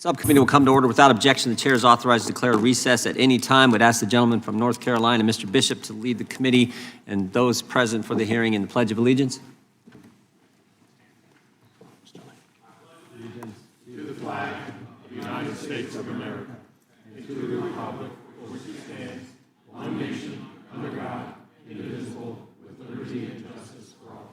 Subcommittee will come to order without objection. The chair is authorized to declare a recess at any time. Would ask the gentleman from North Carolina, Mr. Bishop, to lead the committee and those present for the hearing in the Pledge of Allegiance. Allegiance to the flag of the United States of America and to the republic for which it stands, one nation, under God, indivisible, with liberty and justice for all.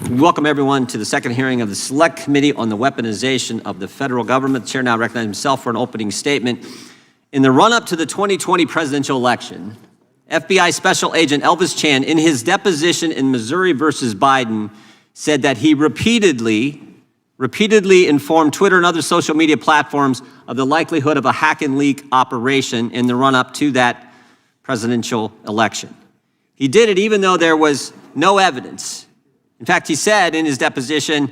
We welcome everyone to the second hearing of the Select Committee on the Weaponization of the Federal Government. The chair now recognizes himself for an opening statement. In the run-up to the 2020 presidential election, FBI Special Agent Elvis Chan, in his deposition in Missouri versus Biden, said that he repeatedly informed Twitter and other social media platforms of the likelihood of a hack and leak operation in the run-up to that presidential election. He did it even though there was no evidence. In fact, he said in his deposition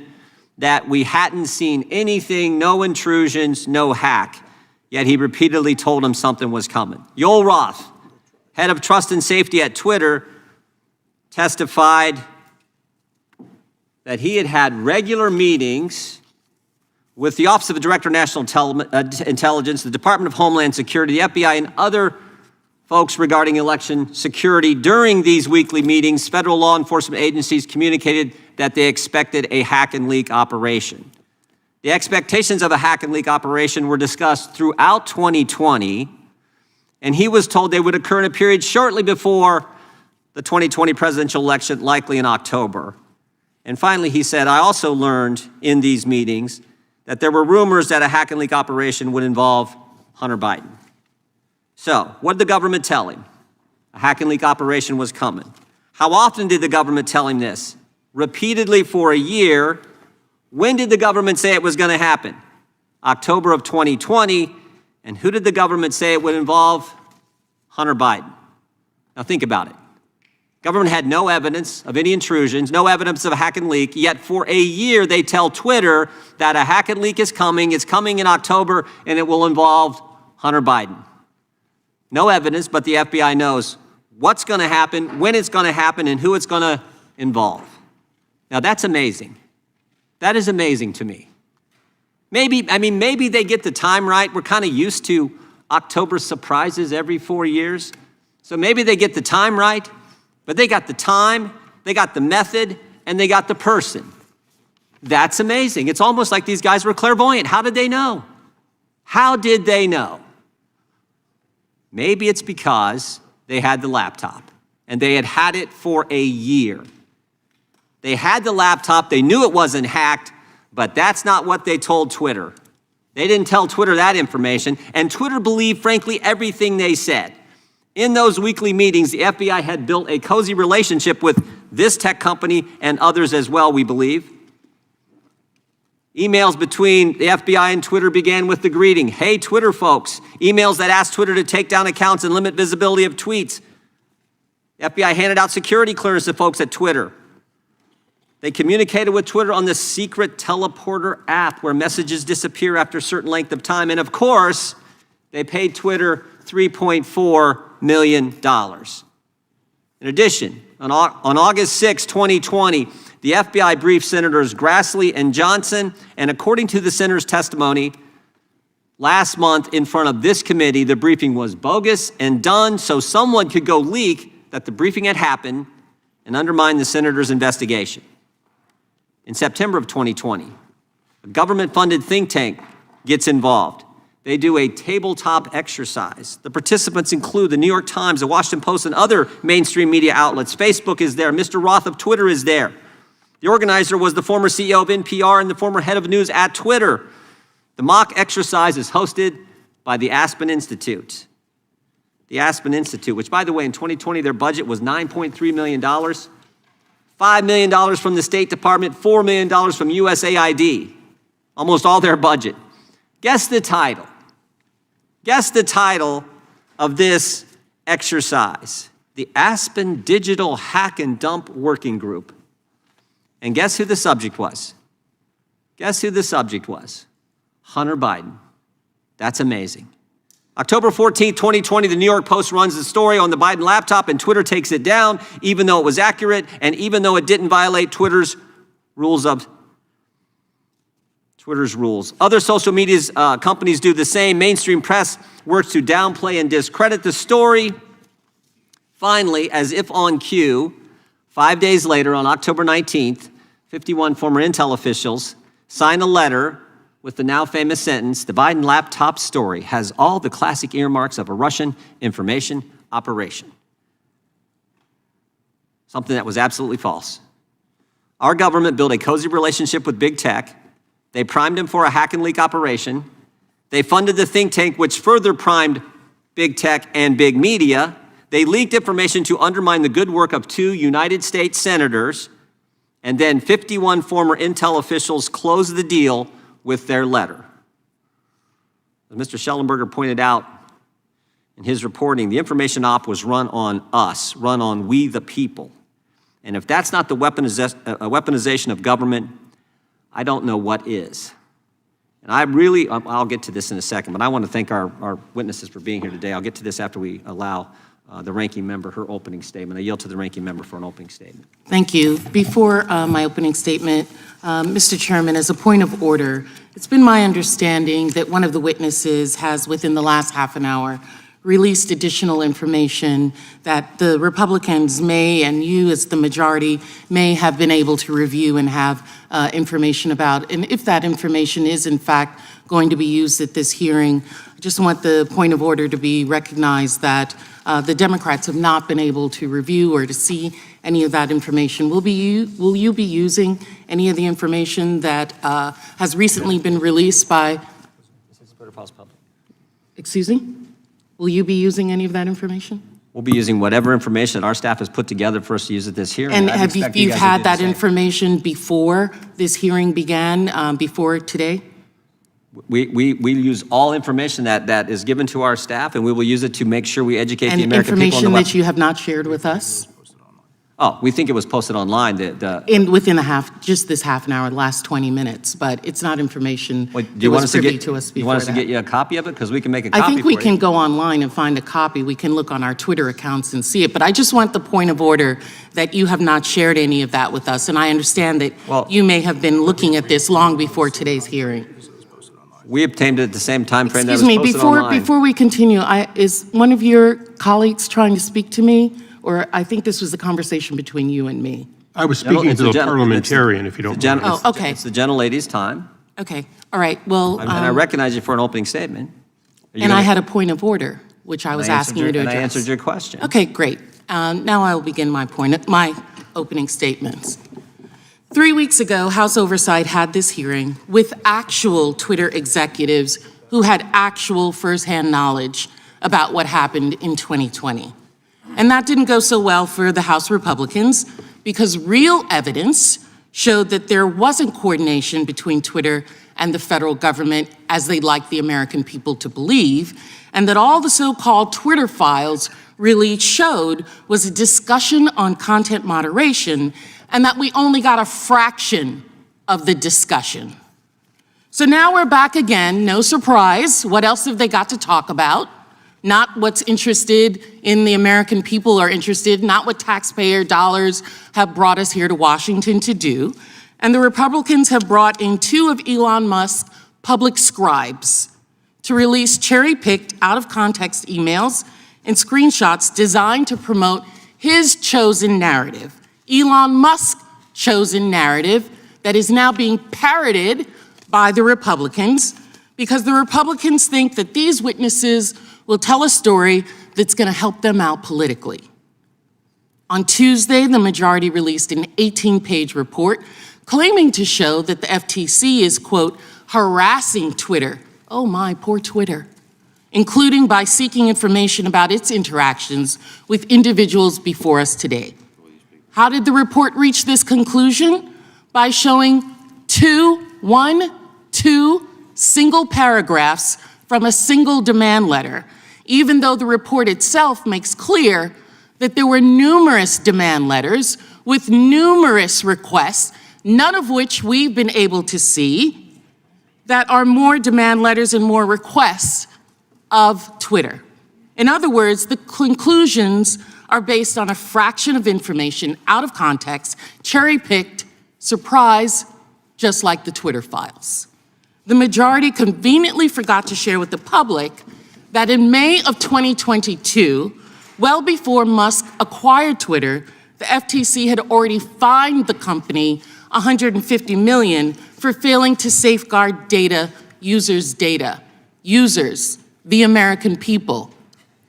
that we hadn't seen anything, no intrusions, no hack, yet he repeatedly told him something was coming. Yoel Roth, head of trust and safety at Twitter, testified that he had had regular meetings with the Office of the Director of National Intelligence, the Department of Homeland Security, the FBI, and other folks regarding election security. During these weekly meetings, federal law enforcement agencies communicated that they expected a hack and leak operation. The expectations of a hack and leak operation were discussed throughout 2020, and he was told they would occur in a period shortly before the 2020 presidential election, likely in October. And finally, he said, I also learned in these meetings that there were rumors that a hack and leak operation would involve Hunter Biden. So, what did the government tell him? A hack and leak operation was coming. How often did the government tell him this? Repeatedly for a year. When did the government say it was going to happen? October of 2020. And who did the government say it would involve? Hunter Biden. Now think about it. Government had no evidence of any intrusions, no evidence of a hack and leak, yet for a year they tell Twitter that a hack and leak is coming, it's coming in October, and it will involve Hunter Biden. No evidence, but the FBI knows what's going to happen, when it's going to happen, and who it's going to involve. Now that's amazing. That is amazing to me. Maybe they get the time right. We're kind of used to October surprises every 4 years. So maybe they get the time right, but they got the time, they got the method, and they got the person. That's amazing. It's almost like these guys were clairvoyant. How did they know? How did they know? Maybe it's because they had the laptop, and they had had it for a year. They had the laptop, they knew it wasn't hacked, but that's not what they told Twitter. They didn't tell Twitter that information, and Twitter believed, frankly, everything they said. In those weekly meetings, the FBI had built a cozy relationship with this tech company and others as well, we believe. Emails between the FBI and Twitter began with the greeting, hey, Twitter folks. Emails that asked Twitter to take down accounts and limit visibility of tweets. The FBI handed out security clearance to folks at Twitter. They communicated with Twitter on the secret teleporter app where messages disappear after a certain length of time. And of course, they paid Twitter $3.4 million. In addition, on August 6, 2020, the FBI briefed Senators Grassley and Johnson, and according to the senator's testimony last month in front of this committee, the briefing was bogus and done so someone could go leak that the briefing had happened and undermine the senator's investigation. In September of 2020, a government-funded think tank gets involved. They do a tabletop exercise. The participants include the New York Times, the Washington Post, and other mainstream media outlets. Facebook is there. Mr. Roth of Twitter is there. The organizer was the former CEO of NPR and the former head of news at Twitter. The mock exercise is hosted by the Aspen Institute. The Aspen Institute, which, by the way, in 2020, their budget was $9.3 million. $5 million from the State Department, $4 million from USAID. Almost all their budget. Guess the title. Guess the title of this exercise. The Aspen Digital Hack and Dump Working Group. And guess who the subject was? Guess who the subject was? Hunter Biden. That's amazing. October 14, 2020, the New York Post runs the story on the Biden laptop and Twitter takes it down, even though it was accurate and even though it didn't violate Twitter's rules of Twitter's rules. Other social media companies do the same. Mainstream press works to downplay and discredit the story. Finally, as if on cue, 5 days later, on October 19th, 51 former Intel officials signed a letter with the now famous sentence, "The Biden laptop story has all the classic earmarks of a Russian information operation." Something that was absolutely false. Our government built a cozy relationship with big tech. They primed him for a hack and leak operation. They funded the think tank, which further primed big tech and big media. They leaked information to undermine the good work of 2 United States senators. And then 51 former Intel officials closed the deal with their letter. As Mr. Schellenberger pointed out in his reporting, the information op was run on us, run on we the people. And if that's not the weaponization of government, I don't know what is. And I'll get to this in a second, but I want to thank our witnesses for being here today. I'll get to this after we allow the ranking member her opening statement. I yield to the ranking member for an opening statement. Thank you. Before my opening statement, Mr. Chairman, as a point of order, it's been my understanding that one of the witnesses has, within the last half an hour, released additional information that the Republicans may, and you as the majority, may have been able to review and have information about. And if that information is in fact going to be used at this hearing, I just want the point of order to be recognized that the Democrats have not been able to review or to see any of that information. Will you be using any of the information that has recently been released by, excuse me? Will you be using any of that information? We'll be using whatever information that our staff has put together for us to use at this hearing. And have you had that information before this hearing began, before today? We use all information that is given to our staff, and we will use it to make sure we educate the American people. And information that you have not shared with us? Oh, we think it was posted online. Within just this half an hour, the last 20 minutes, but it's not information Wait, that was privy to us before that. You want us to get you a copy of it? Because we can make a copy I think we for you. can go online and find a copy. We can look on our Twitter accounts and see it. But I just want the point of order that you have not shared any of that with us. And I understand that you may have been looking at this long before today's hearing. We obtained it at the same time frame that was posted Excuse online. me, before we continue, is one of your colleagues trying to speak to me? Or I think this was a conversation between you and me. I was speaking to the parliamentarian, if you don't mind. Oh, okay. It's the gentlelady's time. Okay, all right, well. And I recognize you for an opening statement. And I had a point of order, which I was asking you to address. And I answered your question. Okay, great. Now I will begin my opening statements. 3 weeks ago, House Oversight had this hearing with actual Twitter executives who had actual firsthand knowledge about what happened in 2020. And that didn't go so well for the House Republicans because real evidence showed that there wasn't coordination between Twitter and the federal government as they'd like the American people to believe, and that all the so-called Twitter files really showed was a discussion on content moderation, and that we only got a fraction of the discussion. So now we're back again, no surprise. What else have they got to talk about? Not what's interested in the American people are interested, not what taxpayer dollars have brought us here to Washington to do. And the Republicans have brought in 2 of Elon Musk's public scribes to release cherry-picked, out-of-context emails and screenshots designed to promote his chosen narrative, Elon Musk's chosen narrative, that is now being parroted by the Republicans because the Republicans think that these witnesses will tell a story that's going to help them out politically. On Tuesday, the majority released an 18-page report claiming to show that the FTC is, quote, harassing Twitter. Oh my, poor Twitter. Including by seeking information about its interactions with individuals before us today. How did the report reach this conclusion? By showing two single paragraphs from a single demand letter, even though the report itself makes clear that there were numerous demand letters with numerous requests, none of which we've been able to see, that are more demand letters and more requests of Twitter. In other words, the conclusions are based on a fraction of information out of context, cherry-picked, surprise, just like the Twitter files. The majority conveniently forgot to share with the public that in May of 2022, well before Musk acquired Twitter, the FTC had already fined the company $150 million for failing to safeguard users' data. Users, the American people,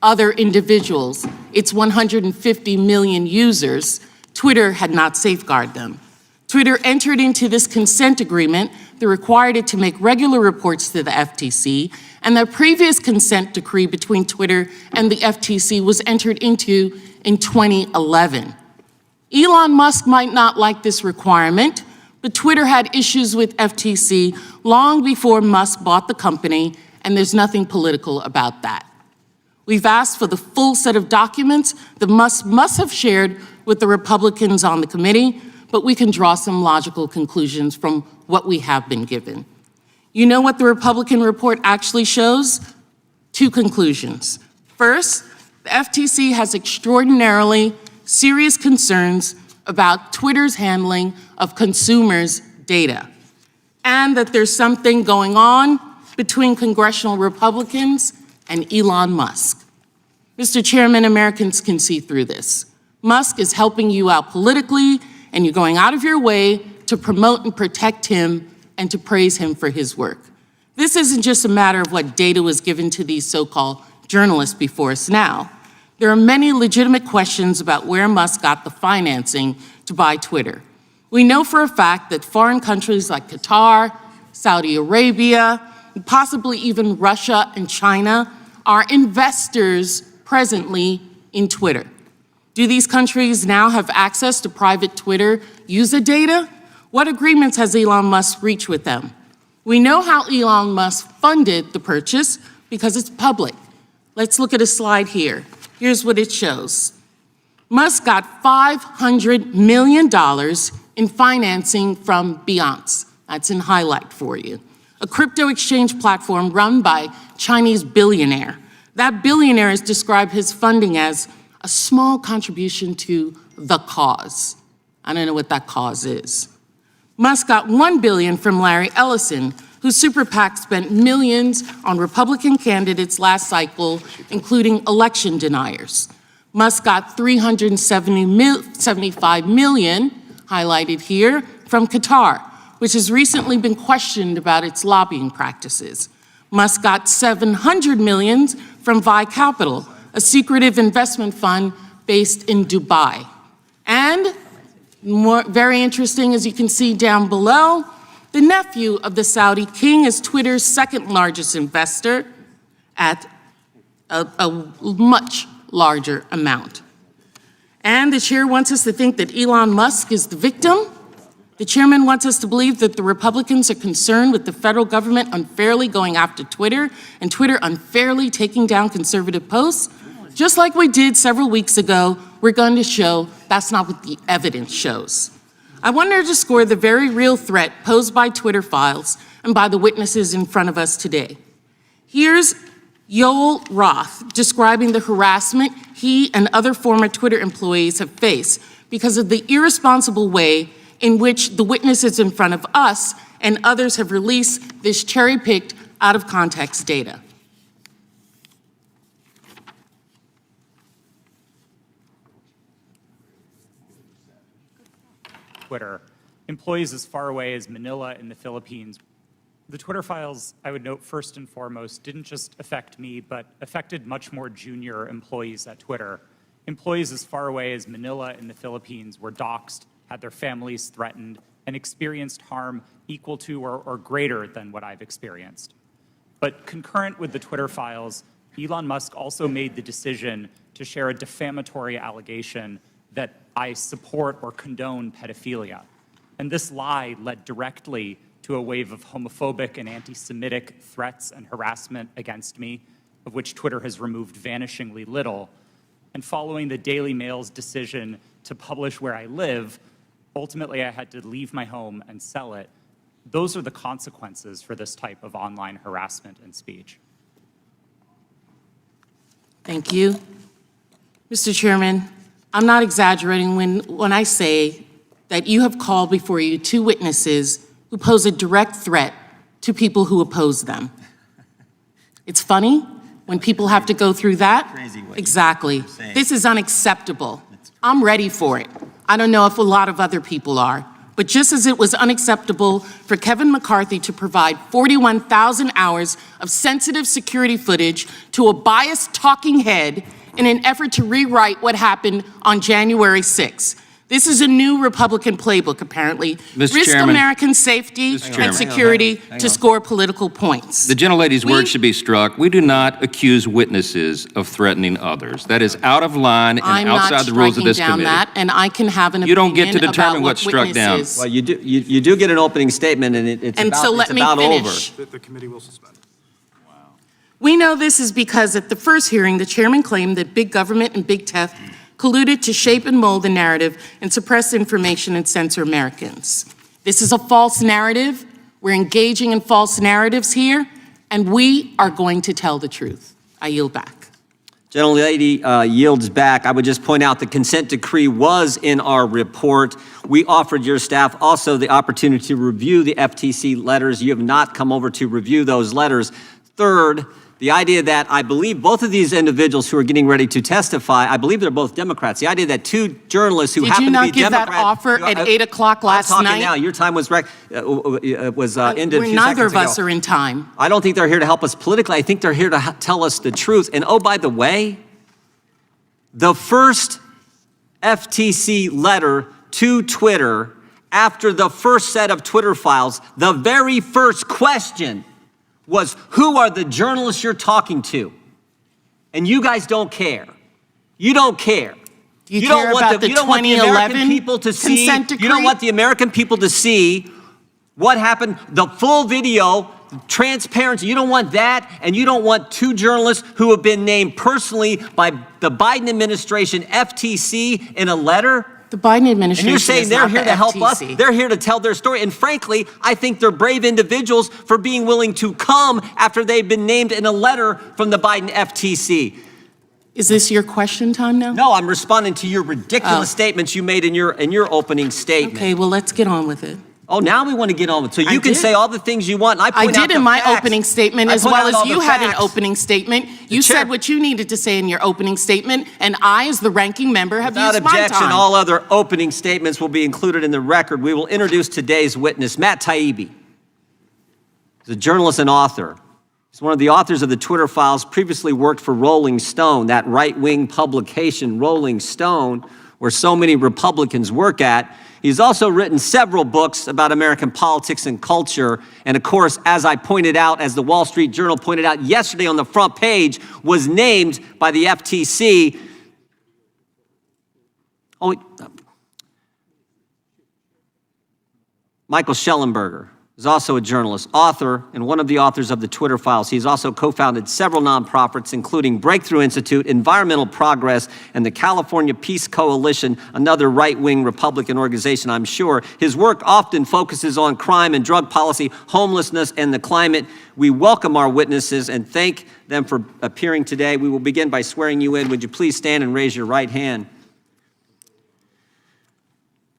other individuals, its 150 million users, Twitter had not safeguarded them. Twitter entered into this consent agreement that required it to make regular reports to the FTC, and the previous consent decree between Twitter and the FTC was entered into in 2011. Elon Musk might not like this requirement, but Twitter had issues with FTC long before Musk bought the company, and there's nothing political about that. We've asked for the full set of documents that Musk must have shared with the Republicans on the committee, but we can draw some logical conclusions from what we have been given. You know what the Republican report actually shows? Two conclusions. First, the FTC has extraordinarily serious concerns about Twitter's handling of consumers' data, and that there's something going on between congressional Republicans and Elon Musk. Mr. Chairman, Americans can see through this. Musk is helping you out politically, and you're going out of your way to promote and protect him and to praise him for his work. This isn't just a matter of what data was given to these so-called journalists before us now. There are many legitimate questions about where Musk got the financing to buy Twitter. We know for a fact that foreign countries like Qatar, Saudi Arabia, and possibly even Russia and China are investors presently in Twitter. Do these countries now have access to private Twitter user data? What agreements has Elon Musk reached with them? We know how Elon Musk funded the purchase because it's public. Let's look at a slide here. Here's what it shows. Musk got $500 million in financing from Binance. That's in highlight for you. A crypto exchange platform run by Chinese billionaire. That billionaire has described his funding as a small contribution to the cause. I don't know what that cause is. Musk got $1 billion from Larry Ellison, whose super PAC spent millions on Republican candidates last cycle, including election deniers. Musk got $375 million, highlighted here, from Qatar, which has recently been questioned about its lobbying practices. Musk got $700 million from Vi Capital, a secretive investment fund based in Dubai. And very interesting, as you can see down below, the nephew of the Saudi king is Twitter's second largest investor at a much larger amount. And the chair wants us to think that Elon Musk is the victim. The chairman wants us to believe that the Republicans are concerned with the federal government unfairly going after Twitter and Twitter unfairly taking down conservative posts. Just like we did several weeks ago, we're going to show that's not what the evidence shows. I want to underscore the very real threat posed by Twitter files and by the witnesses in front of us today. Here's Yoel Roth describing the harassment he and other former Twitter employees have faced because of the irresponsible way in which the witnesses in front of us and others have released this cherry-picked, out-of-context data. Twitter. Employees as far away as Manila in the Philippines. The Twitter files, I would note first and foremost, didn't just affect me, but affected much more junior employees at Twitter. Employees as far away as Manila in the Philippines were doxxed, had their families threatened, and experienced harm equal to or greater than what I've experienced. But concurrent with the Twitter files, Elon Musk also made the decision to share a defamatory allegation that I support or condone pedophilia. And this lie led directly to a wave of homophobic and anti-Semitic threats and harassment against me, of which Twitter has removed vanishingly little. And following the Daily Mail's decision to publish where I live, ultimately I had to leave my home and sell it. Those are the consequences for this type of online harassment and speech. Thank you. Mr. Chairman, I'm not exaggerating when I say that you have called before you two witnesses who pose a direct threat to people who oppose them. It's funny when people have to go through that. Crazy what Exactly. you're saying. This is unacceptable. I'm ready for it. I don't know if a lot of other people are, but just as it was unacceptable for Kevin McCarthy to provide 41,000 hours of sensitive security footage to a biased talking head in an effort to rewrite what happened on January 6th. This is a new Republican playbook, apparently. Mr. Risk Chairman. American safety Mr. Chairman. and security Hang on. to score political points. The gentlelady's We- word should be struck. We do not accuse witnesses of threatening others. That is out of line and I'm outside not the rules of striking this down committee. that, and I can have an You don't opinion get to determine about what's what struck down. witnesses. Well, you do get an opening statement, and it's And so let it's me about finish. over. The committee will suspend. We know this is because at the first hearing, the chairman claimed that big government and big tech colluded to shape and mold the narrative and suppress information and censor Americans. This is a false narrative. We're engaging in false narratives here, and we are going to tell the truth. I yield back. Gentlelady yields back. I would just point out the consent decree was in our report. We offered your staff also the opportunity to review the FTC letters. You have not come over to review those letters. Third, the idea that I believe both of these individuals who are getting ready to testify, I believe they're both Democrats. The idea that two journalists who Did happen you to be not give that Democrats. offer at 8 o'clock last I'm night? talking now. Your time was ended a few seconds Neither of us ago. are in time. I don't think they're here to help us politically. I think they're here to tell us the truth. And oh, by the way, the first FTC letter to Twitter after the first set of Twitter files, the very first question was, who are the journalists you're talking to? And you guys don't care. You don't care. Do you don't care want about the you don't want the American 2011 people to see. consent You don't decree? want the American people to see what happened, the full video, transparency. You don't want that, and you don't want two journalists who have been named personally by the Biden administration, FTC, in a letter. The Biden administration And you're saying is they're not here the to help us? FTC. They're here to tell their story. And frankly, I think they're brave individuals for being willing to come after they've been named in a letter from the Biden FTC. Is this your question time now? No, I'm responding to your ridiculous Oh. statements you made in your opening statement. Okay, well, let's get on with it. Oh, now we want to get on with it. So I you can did. say all the things you want, and I I point out did in the my facts. opening statement, I as point well out as all you the had an facts. opening statement. You chair- said what you needed to say in your opening statement, and I, as the ranking member, have Without used my objection, time. all other opening statements will be included in the record. We will introduce today's witness, Matt Taibbi. He's a journalist and author. He's one of the authors of the Twitter files, previously worked for Rolling Stone, that right-wing publication, Rolling Stone, where so many Republicans work at. He's also written several books about American politics and culture. And of course, as I pointed out, as the Wall Street Journal pointed out yesterday on the front page, was named by the FTC. Michael Schellenberger is also a journalist, author, and one of the authors of the Twitter files. He's also co-founded several nonprofits, including Breakthrough Institute, Environmental Progress, and the California Peace Coalition, another right-wing Republican organization, I'm sure. His work often focuses on crime and drug policy, homelessness, and the climate. We welcome our witnesses and thank them for appearing today. We will begin by swearing you in. Would you please stand and raise your right hand?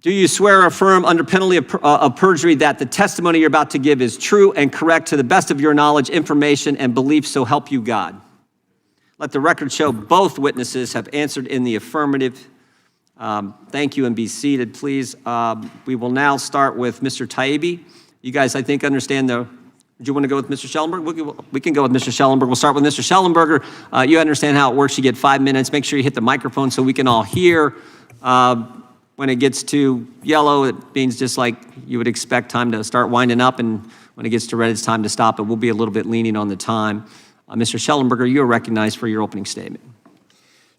Do you swear or affirm under penalty of perjury that the testimony you're about to give is true and correct to the best of your knowledge, information, and belief, so help you God? Let the record show both witnesses have answered in the affirmative. Thank you, and be seated, please. We will now start with Mr. Taibbi. You guys, I think, understand the... Do you want to go with Mr. Schellenberger? We can go with Mr. Schellenberger. We'll start with Mr. Schellenberger. You understand how it works. You get 5 minutes. Make sure you hit the microphone so we can all hear. When it gets to yellow, it means just like you would expect time to start winding up, and when it gets to red, it's time to stop. But we'll be a little bit leaning on the time. Mr. Schellenberger, you are recognized for your opening statement.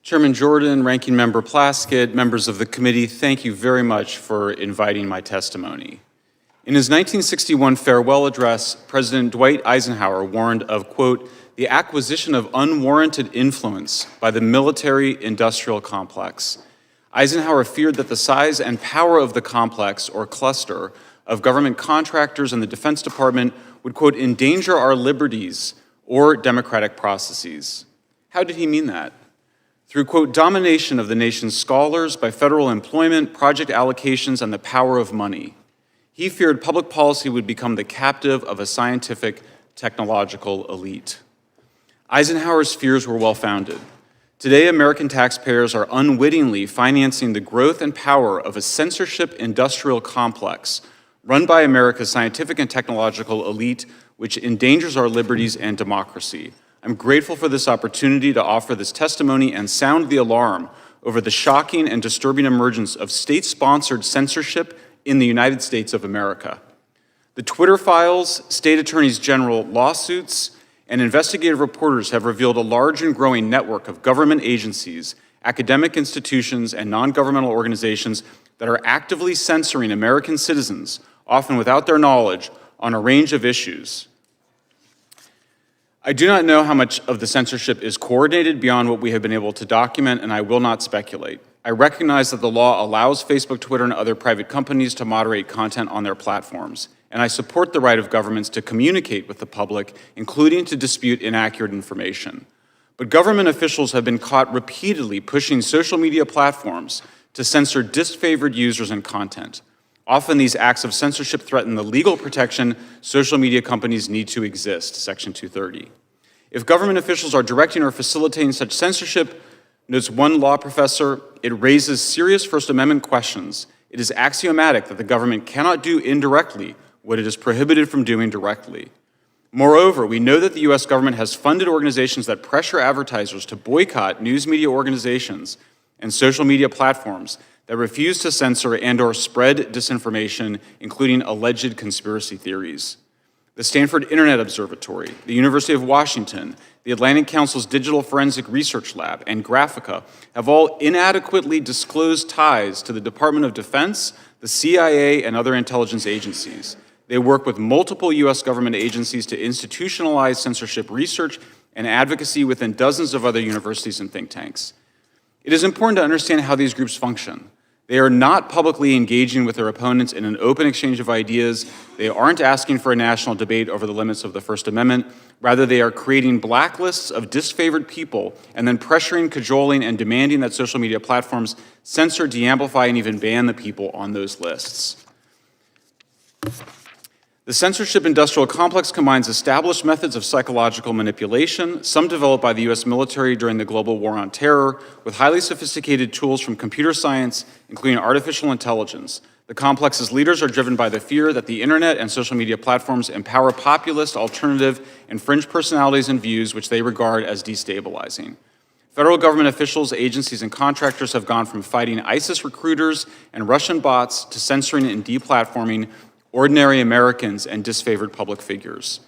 Chairman Jordan, Ranking Member Plaskett, members of the committee, thank you very much for inviting my testimony. In his 1961 farewell address, President Dwight Eisenhower warned of, quote, the acquisition of unwarranted influence by the military-industrial complex. Eisenhower feared that the size and power of the complex, or cluster, of government contractors and the Defense Department would, quote, endanger our liberties or democratic processes. How did he mean that? Through, quote, domination of the nation's scholars by federal employment, project allocations, and the power of money. He feared public policy would become the captive of a scientific, technological elite. Eisenhower's fears were well-founded. Today, American taxpayers are unwittingly financing the growth and power of a censorship industrial complex run by America's scientific and technological elite, which endangers our liberties and democracy. I'm grateful for this opportunity to offer this testimony and sound the alarm over the shocking and disturbing emergence of state-sponsored censorship in the United States of America. The Twitter files, state attorneys general lawsuits, and investigative reporters have revealed a large and growing network of government agencies, academic institutions, and non-governmental organizations that are actively censoring American citizens, often without their knowledge, on a range of issues. I do not know how much of the censorship is coordinated beyond what we have been able to document, and I will not speculate. I recognize that the law allows Facebook, Twitter, and other private companies to moderate content on their platforms, and I support the right of governments to communicate with the public, including to dispute inaccurate information. But government officials have been caught repeatedly pushing social media platforms to censor disfavored users and content. Often these acts of censorship threaten the legal protection social media companies need to exist, Section 230. If government officials are directing or facilitating such censorship, notes one law professor, it raises serious First Amendment questions. It is axiomatic that the government cannot do indirectly what it is prohibited from doing directly. Moreover, we know that the US government has funded organizations that pressure advertisers to boycott news media organizations and social media platforms that refuse to censor and/or spread disinformation, including alleged conspiracy theories. The Stanford Internet Observatory, the University of Washington, the Atlantic Council's Digital Forensic Research Lab, and Graphica have all inadequately disclosed ties to the Department of Defense, the CIA, and other intelligence agencies. They work with multiple US government agencies to institutionalize censorship research and advocacy within dozens of other universities and think tanks. It is important to understand how these groups function. They are not publicly engaging with their opponents in an open exchange of ideas. They aren't asking for a national debate over the limits of the First Amendment. Rather, they are creating blacklists of disfavored people and then pressuring, cajoling, and demanding that social media platforms censor, de-amplify, and even ban the people on those lists. The censorship industrial complex combines established methods of psychological manipulation, some developed by the US military during the global war on terror, with highly sophisticated tools from computer science, including artificial intelligence. The complex's leaders are driven by the fear that the internet and social media platforms empower populist, alternative, and fringe personalities and views which they regard as destabilizing. Federal government officials, agencies, and contractors have gone from fighting ISIS recruiters and Russian bots to censoring and deplatforming ordinary Americans and disfavored public figures.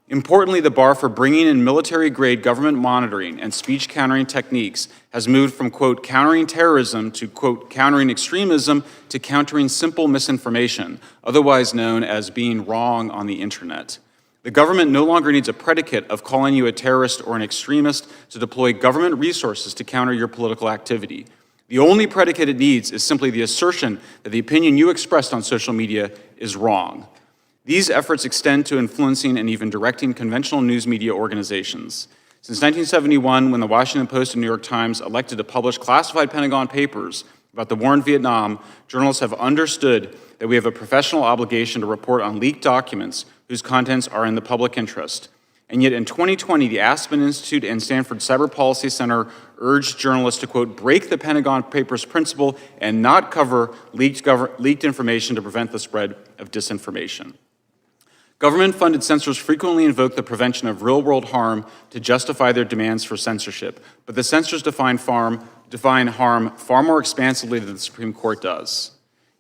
Importantly, the bar for bringing in military-grade government monitoring and speech countering techniques has moved from, quote, countering terrorism to, quote, countering extremism to countering simple misinformation, otherwise known as being wrong on the internet. The government no longer needs a predicate of calling you a terrorist or an extremist to deploy government resources to counter your political activity. The only predicate it needs is simply the assertion that the opinion you expressed on social media is wrong. These efforts extend to influencing and even directing conventional news media organizations. Since 1971, when the Washington Post and New York Times elected to publish classified Pentagon papers about the war in Vietnam, journalists have understood that we have a professional obligation to report on leaked documents whose contents are in the public interest. And yet in 2020, the Aspen Institute and Stanford Cyber Policy Center urged journalists to, quote, break the Pentagon Papers principle and not cover leaked information to prevent the spread of disinformation. Government-funded censors frequently invoke the prevention of real-world harm to justify their demands for censorship, but the censors define harm far more expansively than the Supreme Court does.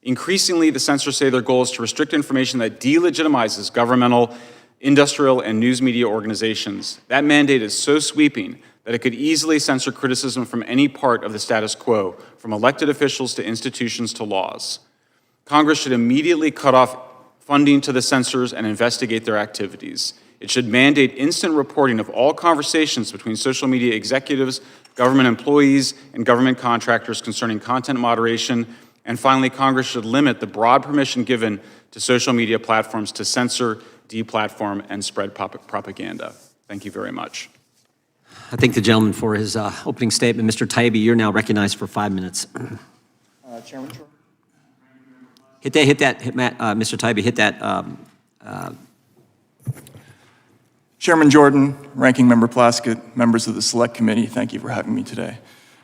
Increasingly, the censors say their goal is to restrict information that delegitimizes governmental, industrial, and news media organizations. That mandate is so sweeping that it could easily censor criticism from any part of the status quo, from elected officials to institutions to laws. Congress should immediately cut off funding to the censors and investigate their activities. It should mandate instant reporting of all conversations between social media executives, government employees, and government contractors concerning content moderation. And finally, Congress should limit the broad permission given to social media platforms to censor, deplatform, and spread propaganda. Thank you very much. I thank the gentleman for his opening statement. Mr. Taibbi, you're now recognized for 5 minutes. Chairman Jordan. Mr. Tybee, hit that. Chairman Jordan, Ranking Member Plaskett, members of the Select Committee, thank you for having me today.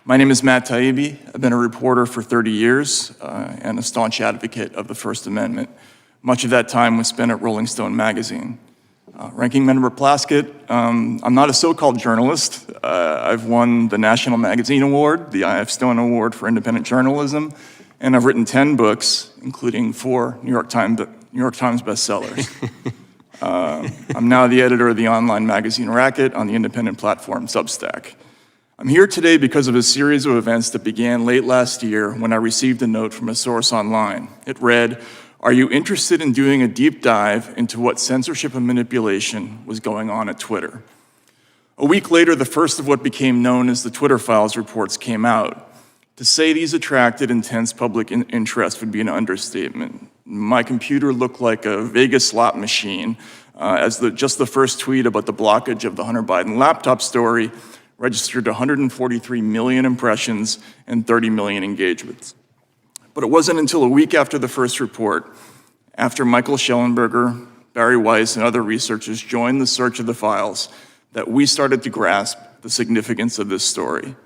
My name is Matt Taibbi. I've been a reporter for 30 years and a staunch advocate of the First Amendment. Much of that time was spent at Rolling Stone magazine. Ranking Member Plaskett, I'm not a so-called journalist. I've won the National Magazine Award, the I.F. Stone Award for Independent Journalism, and I've written 10 books, including 4 New York Times bestsellers. I'm now the editor of the online magazine Racket on the independent platform Substack. I'm here today because of a series of events that began late last year when I received a note from a source online. It read, "Are you interested in doing a deep dive into what censorship and manipulation was going on at Twitter?" A week later, the first of what became known as the Twitter Files reports came out. To say these attracted intense public interest would be an understatement. My computer looked like a Vegas slot machine as just the first tweet about the blockage of the Hunter Biden laptop story registered 143 million impressions and 30 million engagements. But it wasn't until a week after the first report, after Michael Schellenberger, Barry Weiss, and other researchers joined the search of the files, that we started to grasp the significance of this story.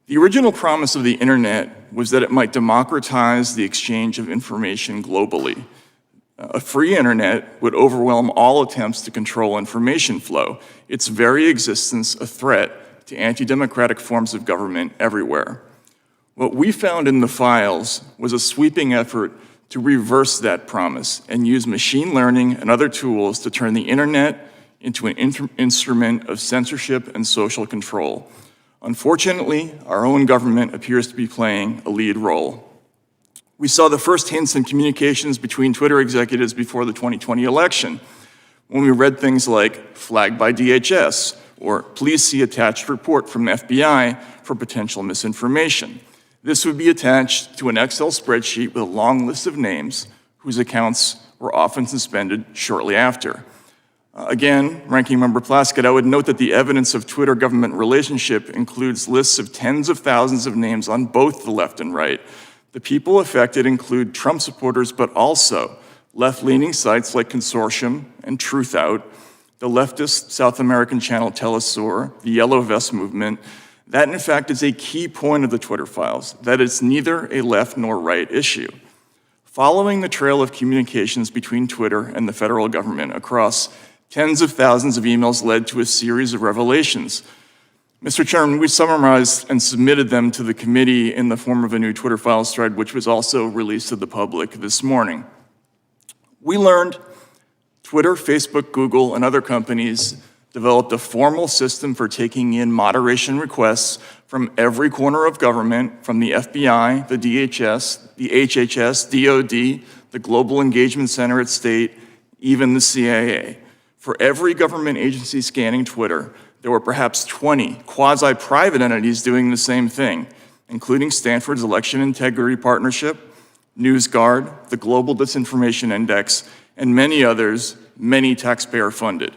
The original promise of the internet was that it might democratize the exchange of information globally. A free internet would overwhelm all attempts to control information flow, its very existence a threat to anti-democratic forms of government everywhere. What we found in the files was a sweeping effort to reverse that promise and use machine learning and other tools to turn the internet into an instrument of censorship and social control. Unfortunately, our own government appears to be playing a lead role. We saw the first hints in communications between Twitter executives before the 2020 election, when we read things like "flagged by DHS" or "please see attached report from FBI for potential misinformation." This would be attached to an Excel spreadsheet with a long list of names whose accounts were often suspended shortly after. Again, Ranking Member Plaskett, I would note that the evidence of Twitter-government relationship includes lists of tens of thousands of names on both the left and right. The people affected include Trump supporters, but also left-leaning sites like Consortium and Truthout, the leftist South American channel Telesur, the Yellow Vest movement. That, in fact, is a key point of the Twitter files, that it's neither a left nor right issue. Following the trail of communications between Twitter and the federal government across tens of thousands of emails led to a series of revelations. Mr. Chairman, we summarized and submitted them to the committee in the form of a new Twitter Files thread, which was also released to the public this morning. We learned Twitter, Facebook, Google, and other companies developed a formal system for taking in moderation requests from every corner of government, from the FBI, the DHS, the HHS, DOD, the Global Engagement Center at State, even the CIA. For every government agency scanning Twitter, there were perhaps 20 quasi-private entities doing the same thing, including Stanford's Election Integrity Partnership, NewsGuard, the Global Disinformation Index, and many others, many taxpayer-funded.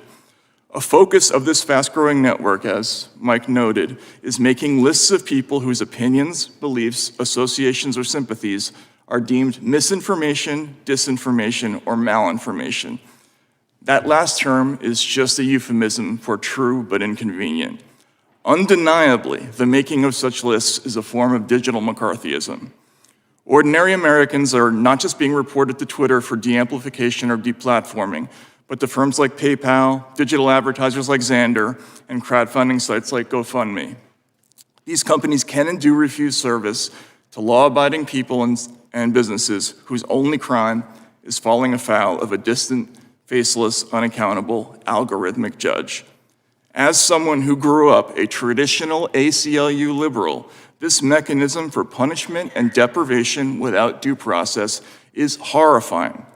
A focus of this fast-growing network, as Mike noted, is making lists of people whose opinions, beliefs, associations, or sympathies are deemed misinformation, disinformation, or malinformation. That last term is just a euphemism for true but inconvenient. Undeniably, the making of such lists is a form of digital McCarthyism. Ordinary Americans are not just being reported to Twitter for de-amplification or deplatforming, but to firms like PayPal, digital advertisers like Xandr, and crowdfunding sites like GoFundMe. These companies can and do refuse service to law-abiding people and businesses whose only crime is falling afoul of a distant, faceless, unaccountable, algorithmic judge. As someone who grew up a traditional ACLU liberal, this mechanism for punishment and deprivation without due process is horrifying.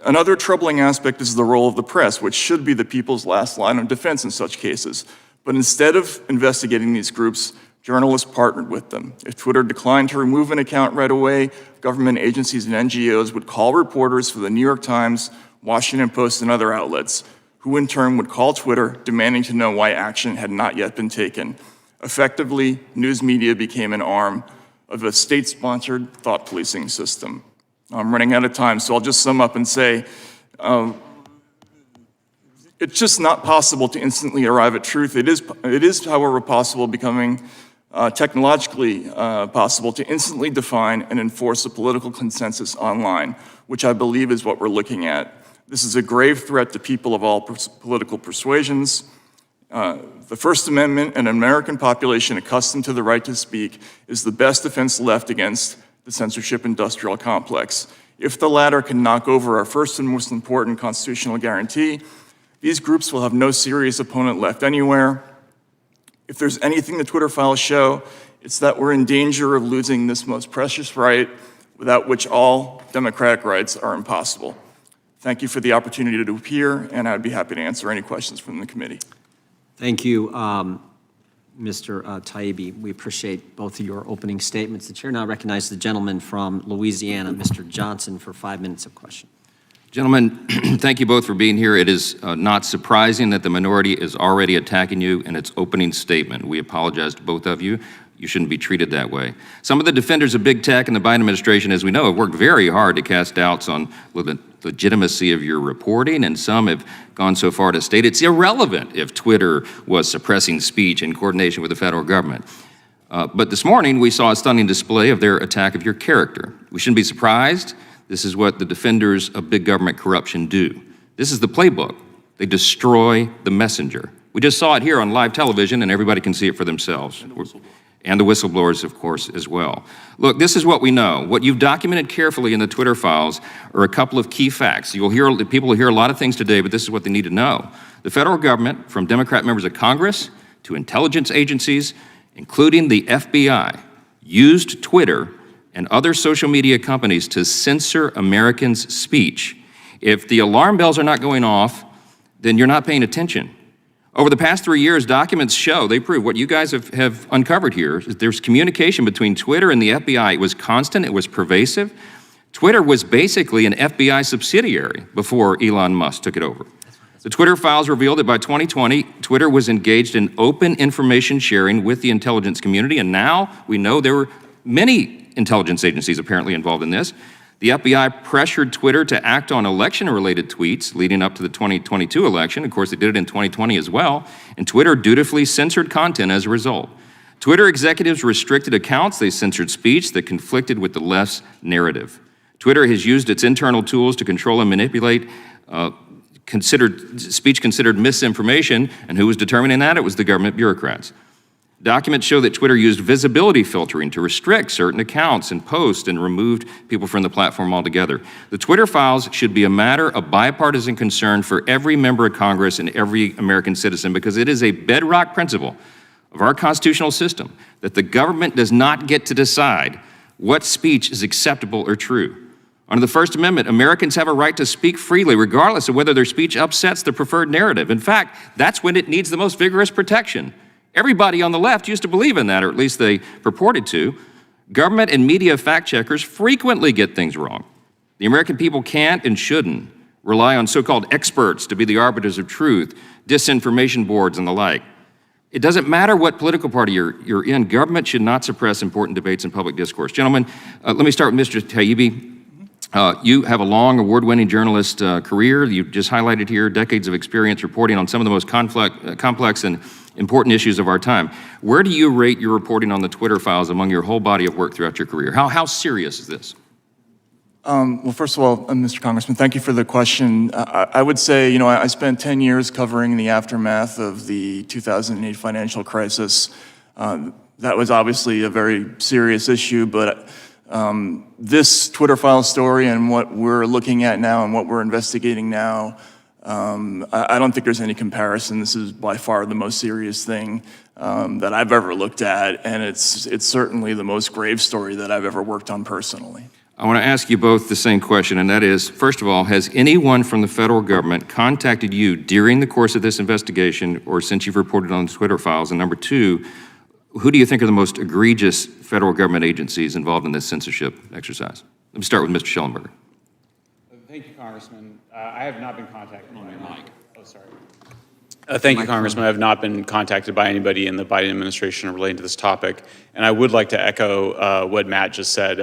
Another troubling aspect is the role of the press, which should be the people's last line of defense in such cases. But instead of investigating these groups, journalists partnered with them. If Twitter declined to remove an account right away, government agencies and NGOs would call reporters for the New York Times, Washington Post, and other outlets, who in turn would call Twitter demanding to know why action had not yet been taken. Effectively, news media became an arm of a state-sponsored thought policing system. I'm running out of time, so I'll just sum up and say, it's just not possible to instantly arrive at truth. It is, however, becoming technologically possible to instantly define and enforce a political consensus online, which I believe is what we're looking at. This is a grave threat to people of all political persuasions. The First Amendment and an American population accustomed to the right to speak is the best defense left against the censorship industrial complex. If the latter can knock over our first and most important constitutional guarantee, these groups will have no serious opponent left anywhere. If there's anything the Twitter files show, it's that we're in danger of losing this most precious right, without which all democratic rights are impossible. Thank you for the opportunity to appear, and I'd be happy to answer any questions from the committee. Thank you, Mr. Taibbi. We appreciate both of your opening statements. The chair now recognizes the gentleman from Louisiana, Mr. Johnson, for 5 minutes of question. Gentlemen, thank you both for being here. It is not surprising that the minority is already attacking you in its opening statement. We apologize to both of you. You shouldn't be treated that way. Some of the defenders of big tech and the Biden administration, as we know, have worked very hard to cast doubts on the legitimacy of your reporting, and some have gone so far to state it's irrelevant if Twitter was suppressing speech in coordination with the federal government. But this morning, we saw a stunning display of their attack of your character. We shouldn't be surprised. This is what the defenders of big government corruption do. This is the playbook. They destroy the messenger. We just saw it here on live television, and everybody can see it for themselves. And the whistleblowers, of course, as well. Look, this is what we know. What you've documented carefully in the Twitter files are a couple of key facts. People will hear a lot of things today, but this is what they need to know. The federal government, from Democrat members of Congress to intelligence agencies, including the FBI, used Twitter and other social media companies to censor Americans' speech. If the alarm bells are not going off, then you're not paying attention. Over the past 3 years, documents show, they prove what you guys have uncovered here, is there's communication between Twitter and the FBI. It was constant, it was pervasive. Twitter was basically an FBI subsidiary before Elon Musk took it over. The Twitter files revealed that by 2020, Twitter was engaged in open information sharing with the intelligence community, and now we know there were many intelligence agencies apparently involved in this. The FBI pressured Twitter to act on election-related tweets leading up to the 2022 election. Of course, they did it in 2020 as well, and Twitter dutifully censored content as a result. Twitter executives restricted accounts. They censored speech that conflicted with the left's narrative. Twitter has used its internal tools to control and manipulate speech considered misinformation, and who was determining that? It was the government bureaucrats. Documents show that Twitter used visibility filtering to restrict certain accounts and posts and removed people from the platform altogether. The Twitter files should be a matter of bipartisan concern for every member of Congress and every American citizen, because it is a bedrock principle of our constitutional system that the government does not get to decide what speech is acceptable or true. Under the First Amendment, Americans have a right to speak freely, regardless of whether their speech upsets the preferred narrative. In fact, that's when it needs the most vigorous protection. Everybody on the left used to believe in that, or at least they purported to. Government and media fact checkers frequently get things wrong. The American people can't and shouldn't rely on so-called experts to be the arbiters of truth, disinformation boards and the like. It doesn't matter what political party you're in, government should not suppress important debates in public discourse. Gentlemen, let me start with Mr. Taibbi. You have a long, award-winning journalist career. You've just highlighted here decades of experience reporting on some of the most complex and important issues of our time. Where do you rate your reporting on the Twitter files among your whole body of work throughout your career? How serious is this? Well, first of all, Mr. Congressman, thank you for the question. I would say, I spent 10 years covering the aftermath of the 2008 financial crisis. That was obviously a very serious issue, but this Twitter file story and what we're looking at now and what we're investigating now, I don't think there's any comparison. This is by far the most serious thing that I've ever looked at, and it's certainly the most grave story that I've ever worked on personally. I want to ask you both the same question, and that is, first of all, has anyone from the federal government contacted you during the course of this investigation or since you've reported on the Twitter files? And number two, who do you think are the most egregious federal government agencies involved in this censorship exercise? Let me start with Mr. Schellenberger. Thank you, Congressman. I have not been contacted by Mike. Oh, sorry. Thank you, Congressman. I have not been contacted by anybody in the Biden administration relating to this topic. And I would like to echo what Matt just said.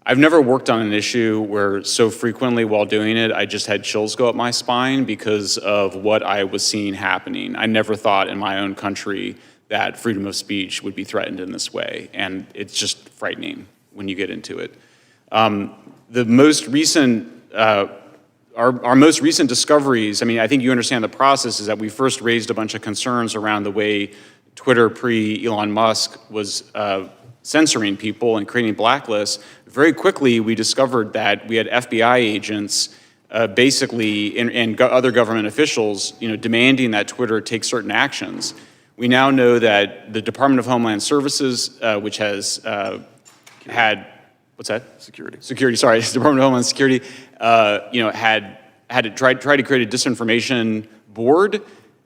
I've never worked on an issue where so frequently while doing it, I just had chills go up my spine because of what I was seeing happening. I never thought in my own country that freedom of speech would be threatened in this way. And it's just frightening when you get into it. The most recent, our most recent discoveries, I mean, I think you understand the process, is that we first raised a bunch of concerns around the way Twitter pre-Elon Musk was censoring people and creating blacklists. Very quickly, we discovered that we had FBI agents basically and other government officials, demanding that Twitter take certain actions. We now know that the Department of Homeland Services, which has had, what's that? Security, sorry, Department of Homeland Security, had to try to create a disinformation board.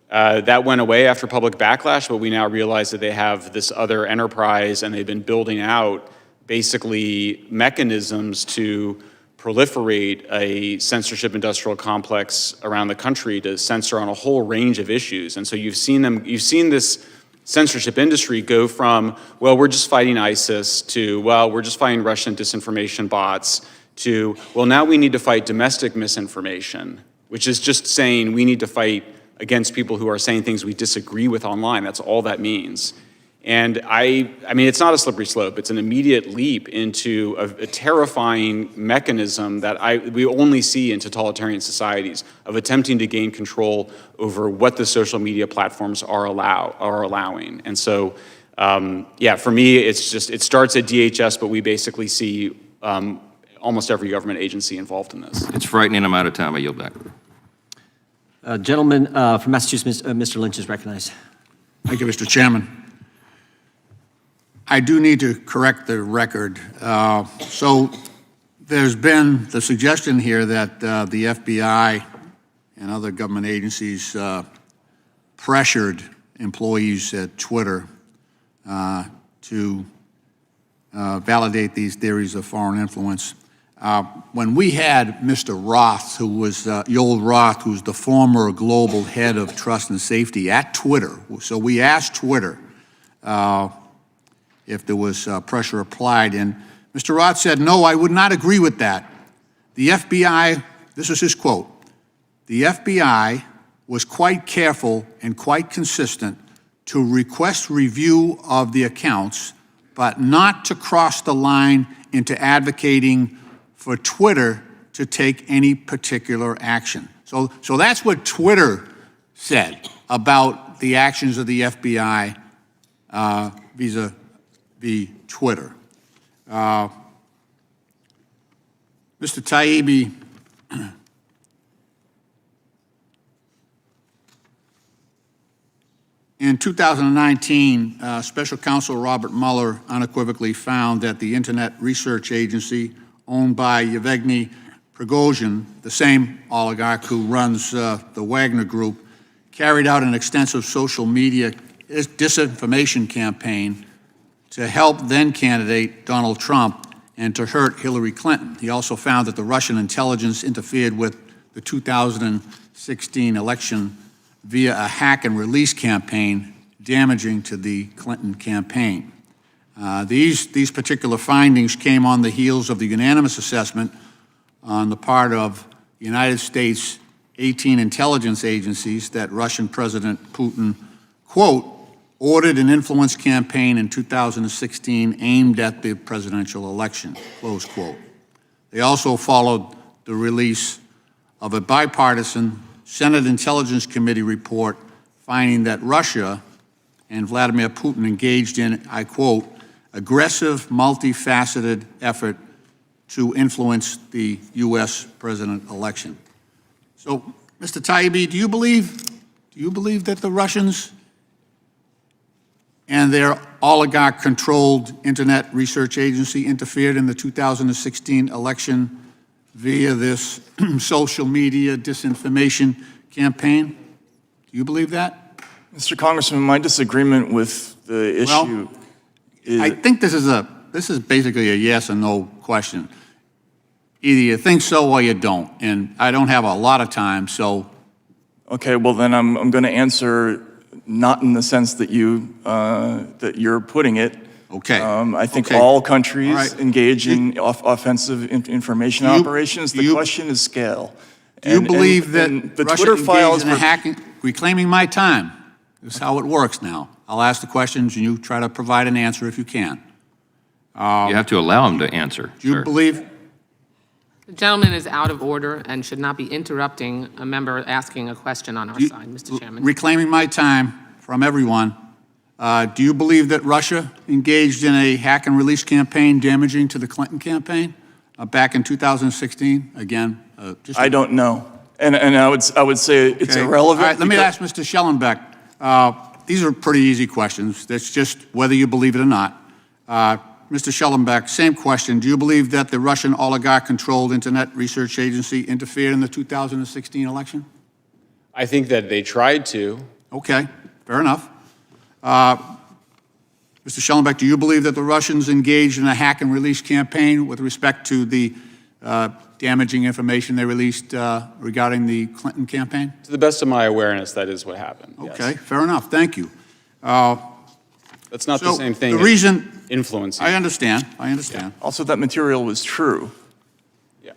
That went away after public backlash, but we now realize that they have this other enterprise and they've been building out basically mechanisms to proliferate a censorship industrial complex around the country to censor on a whole range of issues. And so you've seen this censorship industry go from, well, we're just fighting ISIS, to, well, we're just fighting Russian disinformation bots, to, well, now we need to fight domestic misinformation, which is just saying we need to fight against people who are saying things we disagree with online. That's all that means. And I mean, it's not a slippery slope. It's an immediate leap into a terrifying mechanism that we only see in totalitarian societies of attempting to gain control over what the social media platforms are allowing. And so, yeah, for me, it starts at DHS, but we basically see almost every government agency involved in this. It's frightening. I'm out of time. I yield back. Gentleman from Massachusetts, Mr. Lynch is recognized. Thank you, Mr. Chairman. I do need to correct the record. So there's been the suggestion here that the FBI and other government agencies pressured employees at Twitter to validate these theories of foreign influence. When we had Mr. Roth, who was Yoel Roth, who's the former global head of trust and safety at Twitter, so we asked Twitter if there was pressure applied, and Mr. Roth said, no, I would not agree with that. The FBI, this is his quote, the FBI was quite careful and quite consistent to request review of the accounts, but not to cross the line into advocating for Twitter to take any particular action. So that's what Twitter said about the actions of the FBI vis-a-vis Twitter. Mr. Taibbi, in 2019, Special Counsel Robert Mueller unequivocally found that the Internet Research Agency, owned by Yevgeny Prigozhin, the same oligarch who runs the Wagner Group, carried out an extensive social media disinformation campaign to help then-candidate Donald Trump and to hurt Hillary Clinton. He also found that the Russian intelligence interfered with the 2016 election via a hack and release campaign, damaging to the Clinton campaign. These particular findings came on the heels of the unanimous assessment on the part of the United States 18 intelligence agencies that Russian President Putin, quote, ordered an influence campaign in 2016 aimed at the presidential election, close quote. They also followed the release of a bipartisan Senate Intelligence Committee report finding that Russia and Vladimir Putin engaged in, I quote, aggressive, multifaceted effort to influence the U.S. president election. So, Mr. Taibbi, do you believe that the Russians and their oligarch-controlled Internet Research Agency interfered in the 2016 election via this social media disinformation campaign? Do you believe that? Mr. Congressman, my disagreement with the issue is... I think this is basically a yes or no question. Either you think so or you don't, and I don't have a lot of time, so Okay, well then I'm going to answer not in the sense that you're putting it. Okay. I think Okay. all countries All right. engage in offensive information Do you- operations. do The you- question is scale. Do you believe and that the Russia Twitter files engaged in a were- hacking, reclaiming my time? This is how it works now. I'll ask the questions and you try to provide an answer if you can. You have to allow him to answer, Do you sir. believe, The gentleman is out of order and should not be interrupting a member asking a question on our side, Mr. Chairman. reclaiming my time from everyone, do you believe that Russia engaged in a hack and release campaign damaging to the Clinton campaign back in 2016? Again, just. I don't know. And I would say it's Okay. irrelevant. All right, let me because- ask Mr. Schellenbeck. These are pretty easy questions. That's just whether you believe it or not. Mr. Schellenbeck, same question. Do you believe that the Russian oligarch-controlled Internet Research Agency interfered in the 2016 election? I think that they tried to. Okay, fair enough. Mr. Schellenbeck, do you believe that the Russians engaged in a hack and release campaign with respect to the damaging information they released regarding the Clinton campaign? To the best of my awareness, that is what happened. yes. Okay, fair enough. Thank you. That's not the So same thing the as reason influencing. I understand. I understand. Also, that material was true. Yeah.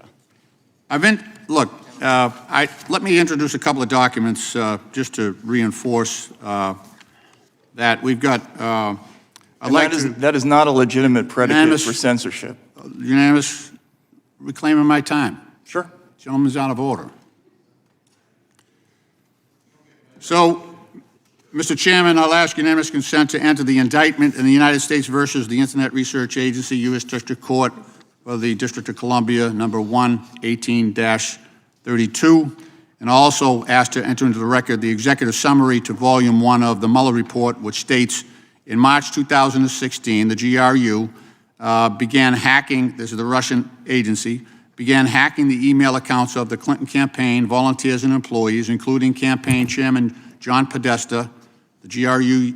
Look, let me introduce a couple of documents just to reinforce that we've got. I'd And like that is not a legitimate predicate Unanimous- for censorship. unanimous reclaiming my time. Sure. Gentleman's out of order. So, Mr. Chairman, I'll ask unanimous consent to enter the indictment in the United States versus the Internet Research Agency, U.S. District Court for the District of Columbia, number 1-18-32, and also ask to enter into the record the executive summary to Volume 1 of the Mueller Report, which states, in March 2016, the GRU began hacking, this is the Russian agency, began hacking the email accounts of the Clinton campaign, volunteers and employees, including campaign chairman John Podesta. The GRU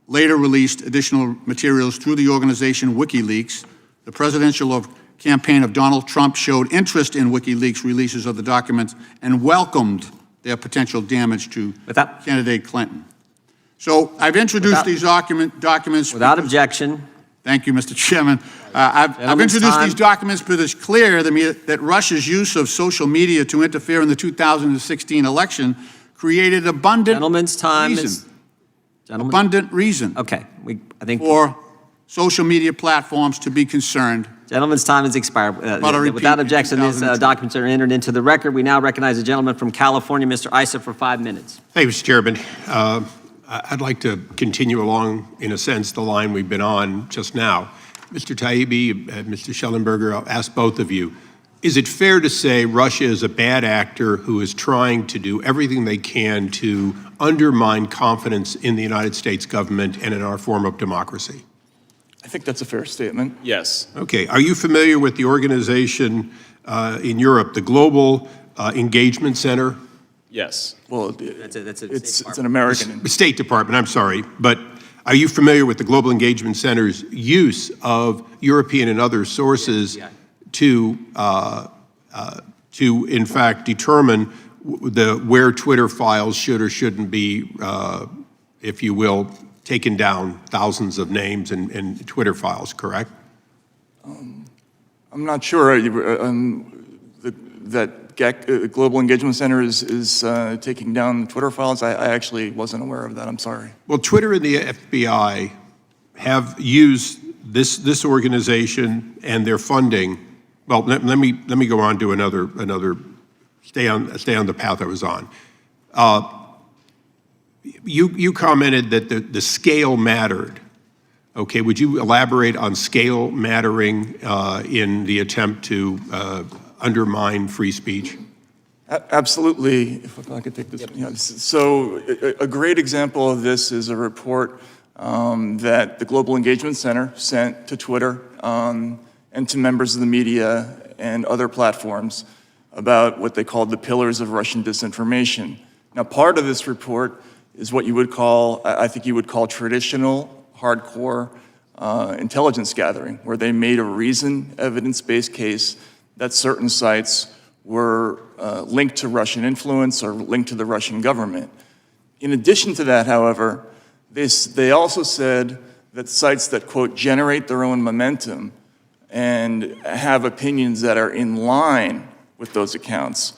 later released additional materials through the organization WikiLeaks. The presidential campaign of Donald Trump showed interest in WikiLeaks releases of the documents and welcomed their potential damage to candidate Clinton. So I've introduced these documents. Without objection. Thank you, Mr. Chairman. I've introduced these documents because it's clear to me that Russia's use of social media to interfere in the 2016 election created abundant Gentleman's time reason. is. Gentlemen. Abundant reason Okay, I think. for social media platforms to be concerned. Gentleman's time has expired. But I repeat, Without objection, these 2002. documents are entered into the record. We now recognize the gentleman from California, Mr. Issa, for 5 minutes. Thank you, Mr. Chairman. I'd like to continue along, in a sense, the line we've been on just now. Mr. Taibbi, Mr. Schellenberger, I'll ask both of you. Is it fair to say Russia is a bad actor who is trying to do everything they can to undermine confidence in the United States government and in our form of democracy? I think that's a fair statement. Yes. Okay. Are you familiar with the organization in Europe, the Global Engagement Center? Yes. Well, That's it's an American. The State Department, I'm sorry. But are you familiar with the Global Engagement Center's use of European and other sources to in fact, determine where Twitter files should or shouldn't be, if you will, taken down thousands of names and Twitter files, correct? I'm not sure that Global Engagement Center is taking down Twitter files. I actually wasn't aware of that. I'm sorry. Well, Twitter and the FBI have used this organization and their funding. Well, let me go on to another. Stay on the path I was on. You commented that the scale mattered. Okay, would you elaborate on scale mattering in the attempt to undermine free speech? Absolutely. If I could take this. Yeah, so a great example of this is a report that the Global Engagement Center sent to Twitter and to members of the media and other platforms about what they called the pillars of Russian disinformation. Now, part of this report is what you would call, I think you would call traditional, hardcore intelligence gathering, where they made a reasoned, evidence-based case that certain sites were linked to Russian influence or linked to the Russian government. In addition to that, however, they also said that sites that, quote, generate their own momentum and have opinions that are in line with those accounts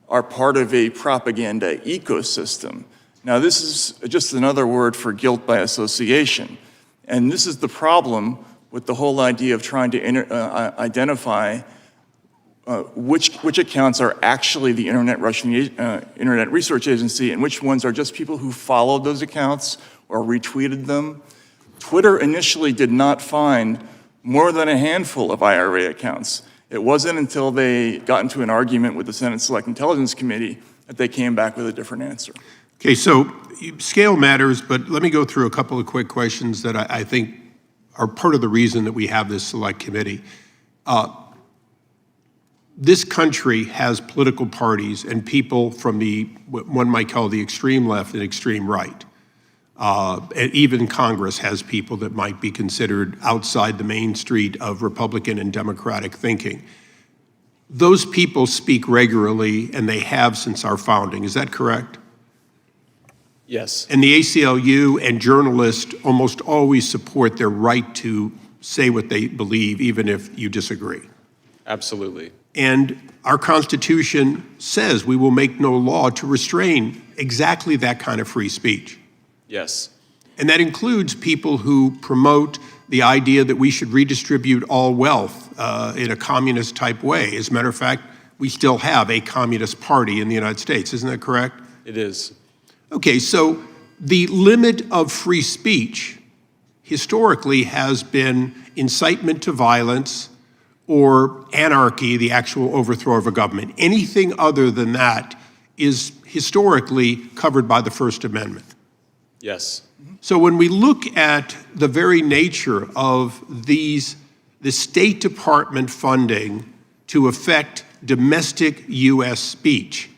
are part of a propaganda ecosystem. Now, this is just another word for guilt by association. And this is the problem with the whole idea of trying to identify which accounts are actually the Internet Research Agency and which ones are just people who followed those accounts or retweeted them. Twitter initially did not find more than a handful of IRA accounts. It wasn't until they got into an argument with the Senate Select Intelligence Committee that they came back with a different answer. Okay, so scale matters, but let me go through a couple of quick questions that I think are part of the reason that we have this select committee. This country has political parties and people from what one might call the extreme left and extreme right. And even Congress has people that might be considered outside the main street of Republican and Democratic thinking. Those people speak regularly, and they have since our founding. Is that correct? Yes. And the ACLU and journalists almost always support their right to say what they believe, even if you disagree. Absolutely. And our Constitution says we will make no law to restrain exactly that kind of free speech. Yes. And that includes people who promote the idea that we should redistribute all wealth in a communist type way. As a matter of fact, we still have a communist party in the United States. Isn't that correct? It is. Okay, so the limit of free speech historically has been incitement to violence or anarchy, the actual overthrow of a government. Anything other than that is historically covered by the First Amendment. Yes. So when we look at the very nature of the State Department funding to affect domestic U.S. speech,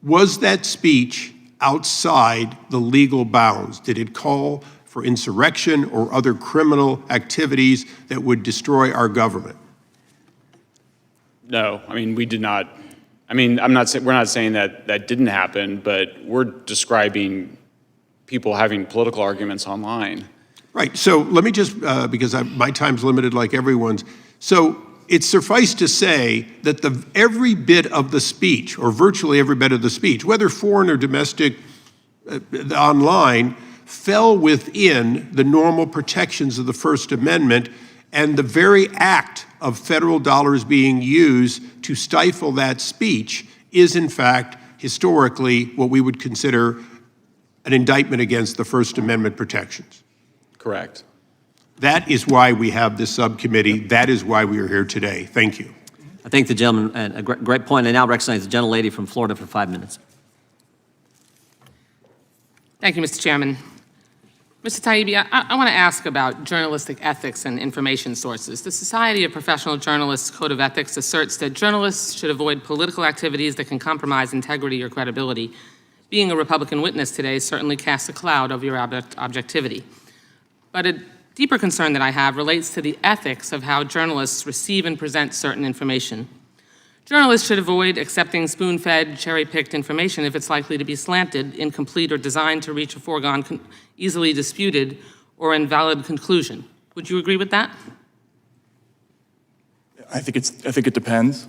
was that speech outside the legal bounds? Did it call for insurrection or other criminal activities that would destroy our government? No, I mean, we did not. I mean, we're not saying that that didn't happen, but we're describing people having political arguments online. Right, so let me just, because my time's limited like everyone's. So it's suffice to say that every bit of the speech, or virtually every bit of the speech, whether foreign or domestic online, fell within the normal protections of the First Amendment, and the very act of federal dollars being used to stifle that speech is in fact historically what we would consider an indictment against the First Amendment protections. Correct. That is why we have this subcommittee. That is why we are here today. Thank you. I thank the gentleman, and a great point. I now recognize the gentlelady from Florida for 5 minutes. Thank you, Mr. Chairman. Mr. Taibbi, I want to ask about journalistic ethics and information sources. The Society of Professional Journalists Code of Ethics asserts that journalists should avoid political activities that can compromise integrity or credibility. Being a Republican witness today certainly casts a cloud over your objectivity. But a deeper concern that I have relates to the ethics of how journalists receive and present certain information. Journalists should avoid accepting spoon-fed, cherry-picked information if it's likely to be slanted, incomplete, or designed to reach a foregone, easily disputed, or invalid conclusion. Would you agree with that? I think it depends.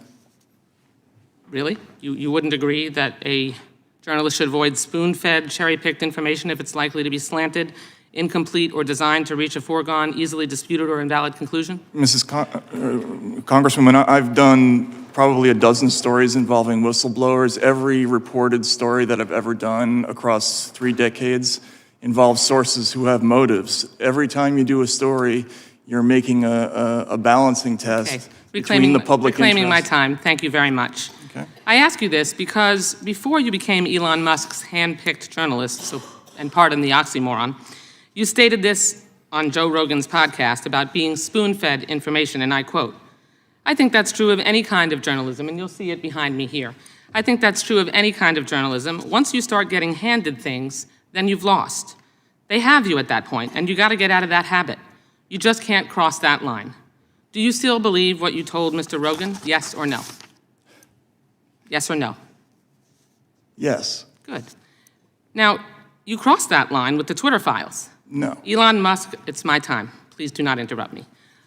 Really? You wouldn't agree that a journalist should avoid spoon-fed, cherry-picked information if it's likely to be slanted, incomplete, or designed to reach a foregone, easily disputed, or invalid conclusion? Congresswoman, I've done probably a dozen stories involving whistleblowers. Every reported story that I've ever done across 3 decades involves sources who have motives. Every time you do a story, you're making a balancing test between the public interest. Reclaiming my time. Thank you very much. Okay. I ask you this because before you became Elon Musk's hand-picked journalist, and pardon the oxymoron, you stated this on Joe Rogan's podcast about being spoon-fed information, and I quote, "I think that's true of any kind of journalism," and you'll see it behind me here. "I think that's true of any kind of journalism. Once you start getting handed things, then you've lost. They have you at that point, and you got to get out of that habit. You just can't cross that line." Do you still believe what you told Mr. Rogan, yes or no? Yes or no? Yes. Good. Now, you crossed that line with the Twitter files. No. Elon Musk, it's my time. Please do not interrupt me.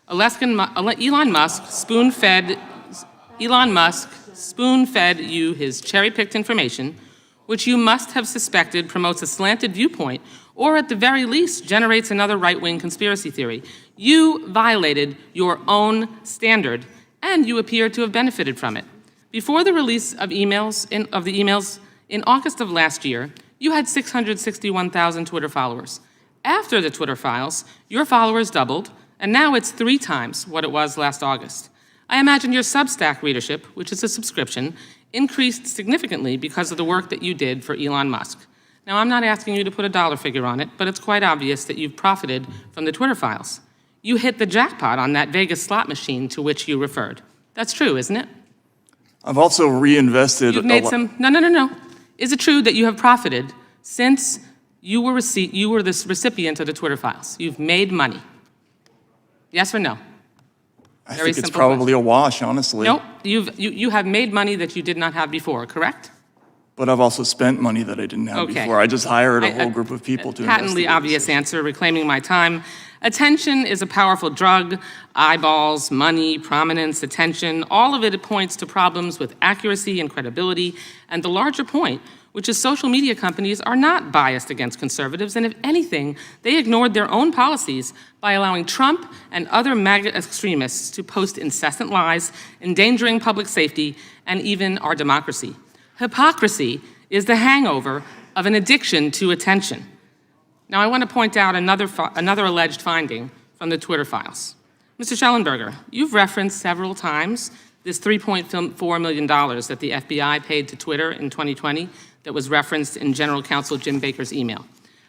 Elon Musk spoon-fed you his cherry-picked information, which you must have suspected promotes a slanted viewpoint, or at the very least generates another right-wing conspiracy theory. You violated your own standard, and you appear to have benefited from it. Before the release of the emails in August of last year, you had 661,000 Twitter followers. After the Twitter files, your followers doubled, and now it's 3 times what it was last August. I imagine your Substack readership, which is a subscription, increased significantly because of the work that you did for Elon Musk. Now, I'm not asking you to put a dollar figure on it, but it's quite obvious that you've profited from the Twitter files. You hit the jackpot on that Vegas slot machine to which you referred. That's true, isn't it? I've also reinvested. You've made some, no. Is it true that you have profited since you were this recipient of the Twitter files? You've made money. Yes or no? I Very think it's simple probably a wash, honestly. Nope, you have made money that you did not have before, correct? But I've also spent money that I didn't have Okay. before. I just hired a whole group of people to Patently investigate obvious this. answer, reclaiming my time. Attention is a powerful drug. Eyeballs, money, prominence, attention, all of it points to problems with accuracy and credibility. And the larger point, which is social media companies are not biased against conservatives, and if anything, they ignored their own policies by allowing Trump and other MAGA extremists to post incessant lies, endangering public safety and even our democracy. Hypocrisy is the hangover of an addiction to attention. Now, I want to point out another alleged finding from the Twitter files. Mr. Schellenberger, you've referenced several times this $3.4 million that the FBI paid to Twitter in 2020 that was referenced in General Counsel Jim Baker's email.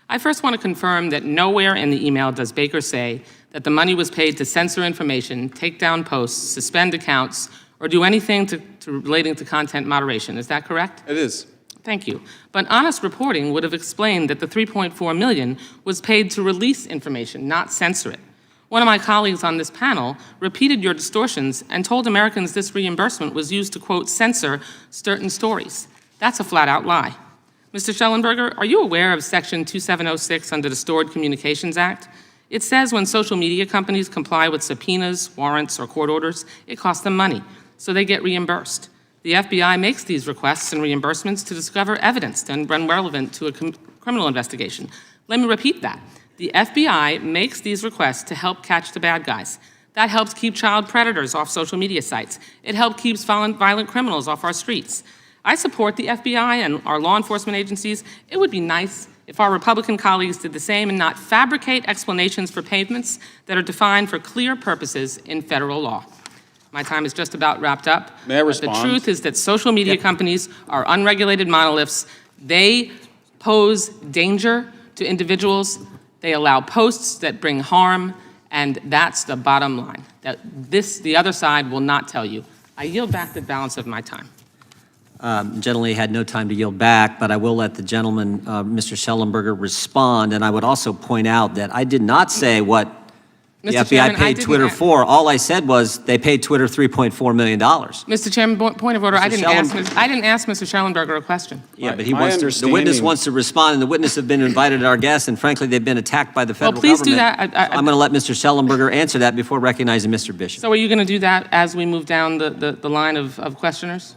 I first want to confirm that nowhere in the email does Baker say that the money was paid to censor information, take down posts, suspend accounts, or do anything relating to content moderation. Is that correct? It is. Thank you. But honest reporting would have explained that the $3.4 million was paid to release information, not censor it. One of my colleagues on this panel repeated your distortions and told Americans this reimbursement was used to, quote, censor certain stories. That's a flat-out lie. Mr. Schellenberger, are you aware of Section 2706 under the Stored Communications Act? It says when social media companies comply with subpoenas, warrants, or court orders, it costs them money, so they get reimbursed. The FBI makes these requests and reimbursements to discover evidence and run relevant to a criminal investigation. Let me repeat that. The FBI makes these requests to help catch the bad guys. That helps keep child predators off social media sites. It helps keep violent criminals off our streets. I support the FBI and our law enforcement agencies. It would be nice if our Republican colleagues did the same and not fabricate explanations for payments that are defined for clear purposes in federal law. My time is just about wrapped up. May I respond? The truth is that social media companies are unregulated monoliths. They pose danger to individuals. They allow posts that bring harm, and that's the bottom line. The other side will not tell you. I yield back the balance of my time. Gentleman had no time to yield back, but I will let the gentleman, Mr. Schellenberger, respond. And I would also point out that I did not say what the Mr. FBI Chairman, I paid didn't Twitter a- for. All I said was they paid Twitter $3.4 million. Mr. Chairman, point of order. I didn't ask Schellenberger. Mr. Schellenberger a question. Yeah, but My the witness understanding- wants to respond, and the witness have been invited our guests, and frankly, they've been attacked by the federal please do government. that. I'm going to let Mr. Schellenberger answer that before recognizing Mr. Bishop. So are you going to do that as we move down the line of questioners?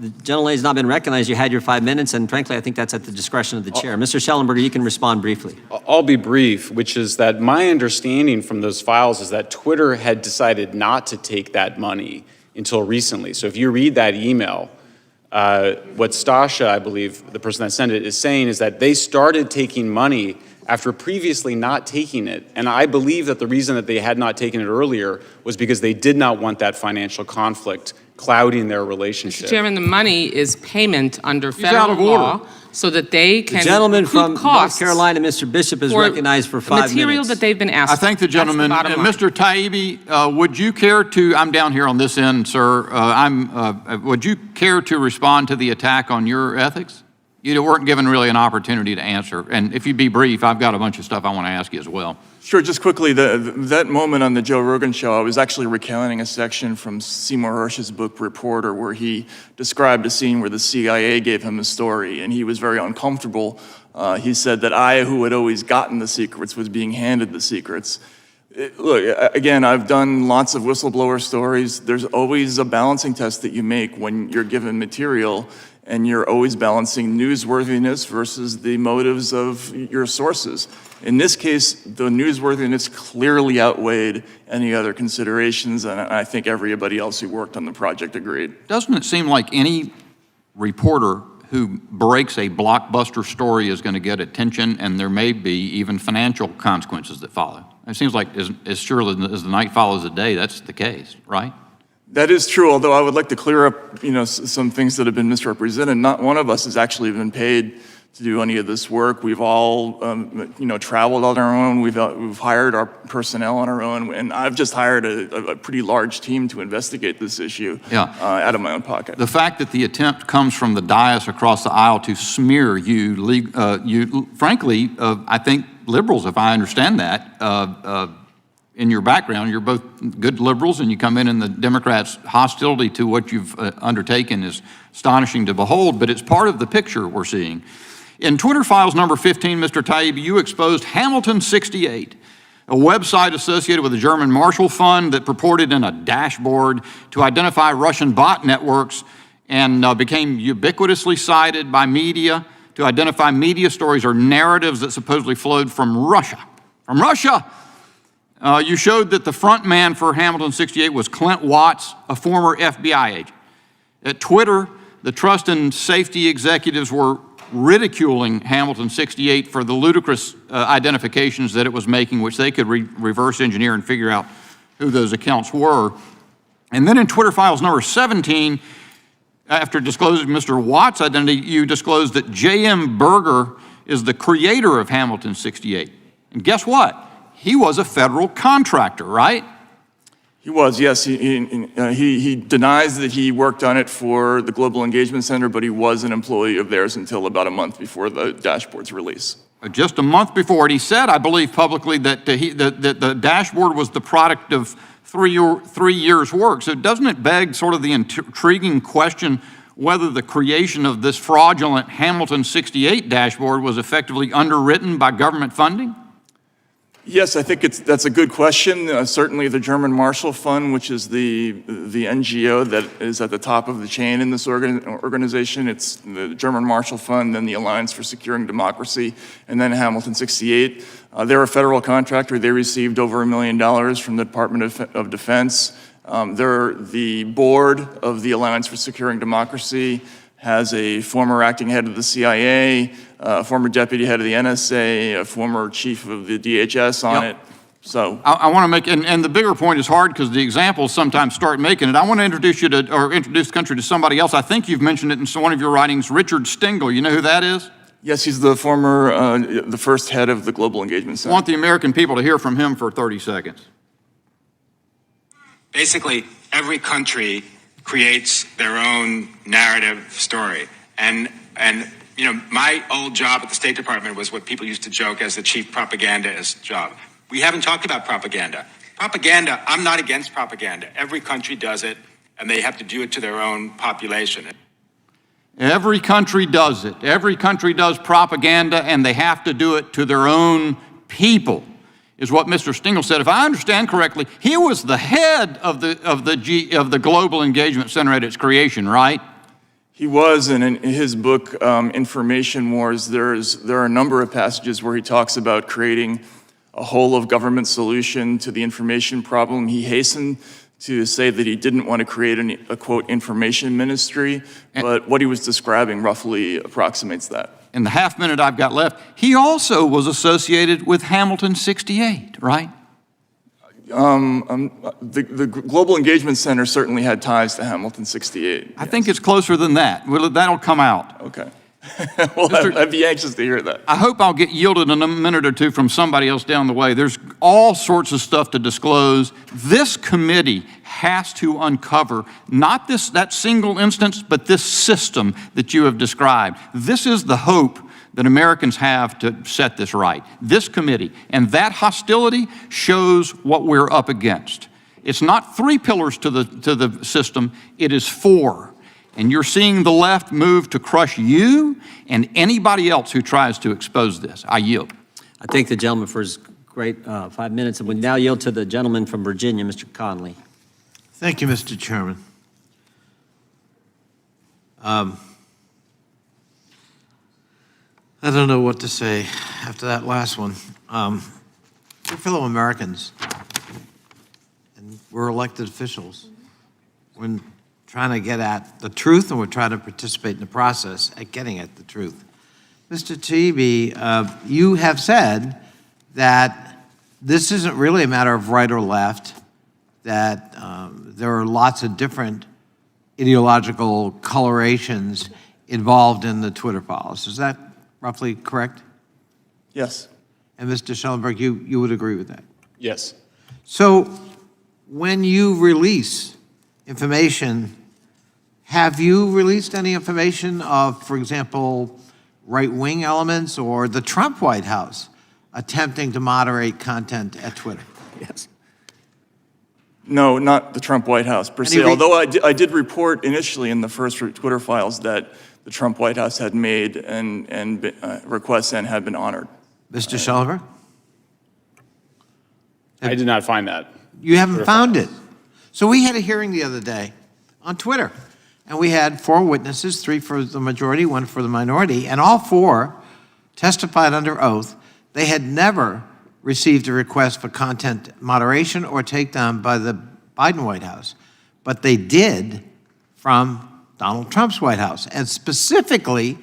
The gentleman has not been recognized. You had your 5 minutes, and frankly, I think that's at the discretion of the chair. Mr. Schellenberger, you can respond briefly. I'll be brief, which is that my understanding from those files is that Twitter had decided not to take that money until recently. So if you read that email, what Stasha, I believe, the person that sent it, is saying is that they started taking money after previously not taking it. And I believe that the reason that they had not taken it earlier was because they did not want that financial conflict clouding their relationship. Mr. Chairman, the money is payment under out federal of order. law so that they The can gentleman recoup from North costs Carolina, Mr. Bishop, is for recognized for 5 minutes. material that they've been asked I thank the for. That's gentleman. bottom line. Mr. Taibbi, would you care to, I'm down here on this end, sir. Would you care to respond to the attack on your ethics? You weren't given really an opportunity to answer. And if you'd be brief, I've got a bunch of stuff I want to ask you as well. Sure, just quickly, that moment on the Joe Rogan show, I was actually recounting a section from Seymour Hersh's book, Reporter, where he described a scene where the CIA gave him a story, and he was very uncomfortable. He said that I, who had always gotten the secrets, was being handed the secrets. Look, again, I've done lots of whistleblower stories. There's always a balancing test that you make when you're given material, and you're always balancing newsworthiness versus the motives of your sources. In this case, the newsworthiness clearly outweighed any other considerations, and I think everybody else who worked on the project agreed. Doesn't it seem like any reporter who breaks a blockbuster story is going to get attention, and there may be even financial consequences that follow? It seems like as surely as the night follows the day, that's the case, right? That is true, although I would like to clear up, some things that have been misrepresented. Not one of us has actually been paid to do any of this work. We've all, traveled on our own. We've hired our personnel on our own, and I've just hired a pretty large team to investigate this issue out of my own pocket. The fact that the attempt comes from the dais across the aisle to smear you, frankly, I think liberals, if I understand that, in your background, you're both good liberals, and you come in the Democrats' hostility to what you've undertaken is astonishing to behold, but it's part of the picture we're seeing. In Twitter Files number 15, Mr. Taibbi, you exposed Hamilton 68, a website associated with the German Marshall Fund that purported in a dashboard to identify Russian bot networks and became ubiquitously cited by media to identify media stories or narratives that supposedly flowed from Russia. From Russia! You showed that the front man for Hamilton 68 was Clint Watts, a former FBI agent. At Twitter, the trust and safety executives were ridiculing Hamilton 68 for the ludicrous identifications that it was making, which they could reverse engineer and figure out who those accounts were. And then in Twitter Files number 17, after disclosing Mr. Watts' identity, you disclosed that J.M. Berger is the creator of Hamilton 68. And guess what? He was a federal contractor, right? He was, yes. He denies that he worked on it for the Global Engagement Center, but he was an employee of theirs until about a month before the dashboard's release. Just a month before it, he said, I believe publicly, that the dashboard was the product of 3 years' work. So doesn't it beg sort of the intriguing question whether the creation of this fraudulent Hamilton 68 dashboard was effectively underwritten by government funding? Yes, I think that's a good question. Certainly the German Marshall Fund, which is the NGO that is at the top of the chain in this organization. It's the German Marshall Fund, then the Alliance for Securing Democracy, and then Hamilton 68. They're a federal contractor. They received over $1 million from the Department of Defense. They're the board of the Alliance for Securing Democracy, has a former acting head of the CIA, a former deputy head of the NSA, a former chief of the DHS on it. So I want to make, and the bigger point is hard because the examples sometimes start making it. I want to introduce you to, or introduce the country to somebody else. I think you've mentioned it in one of your writings, Richard Stengel. You know who that is? yes, he's the former, the first head of the Global Engagement I Center. want the American people to hear from him for 30 seconds. Basically, every country creates their own narrative story. And my old job at the State Department was what people used to joke as the chief propagandist job. We haven't talked about propaganda. Propaganda, I'm not against propaganda. Every country does it, and they have to do it to their own population. Every country does it. Every country does propaganda, and they have to do it to their own people, is what Mr. Stengel said. If I understand correctly, he was the head of the Global Engagement Center at its creation, right? He was, and in his book, Information Wars, there are a number of passages where he talks about creating a whole-of-government solution to the information problem. He hastened to say that he didn't want to create a, quote, information ministry, but what he was describing roughly approximates that. In the half minute I've got left, he also was associated with Hamilton 68, right? The Global Engagement Center certainly had ties to Hamilton 68. I think it's closer than that. That'll come out. Okay. Well, I'd be anxious to hear that. I hope I'll get yielded in a minute or two from somebody else down the way. There's all sorts of stuff to disclose. This committee has to uncover not that single instance, but this system that you have described. This is the hope that Americans have to set this right. This committee. And that hostility shows what we're up against. It's not 3 pillars to the system, it is 4. And you're seeing the left move to crush you and anybody else who tries to expose this. I yield. I thank the gentleman for his great 5 minutes, and we now yield to the gentleman from Virginia, Mr. Conley. Thank you, Mr. Chairman. I don't know what to say after that last one. We're fellow Americans, and we're elected officials. We're trying to get at the truth, and we're trying to participate in the process at getting at the truth. Mr. Taibbi, you have said that this isn't really a matter of right or left, that there are lots of different ideological colorations involved in the Twitter files. Is that roughly correct? Yes. And Mr. Schellenberg, you would agree with that? Yes. So when you release information, have you released any information of, for example, right-wing elements or the Trump White House attempting to moderate content at Twitter? Yes. No, not the Trump White House per se, although I did report initially in the first Twitter files that the Trump White House had made and requests and had been honored. Mr. Schellenberg? I did not find that. You haven't found it. So we had a hearing the other day on Twitter, and we had 4 witnesses, 3 for the majority, 1 for the minority, and all 4 testified under oath they had never received a request for content moderation or takedown by the Biden White House, but they did from Donald Trump's White House. And specifically,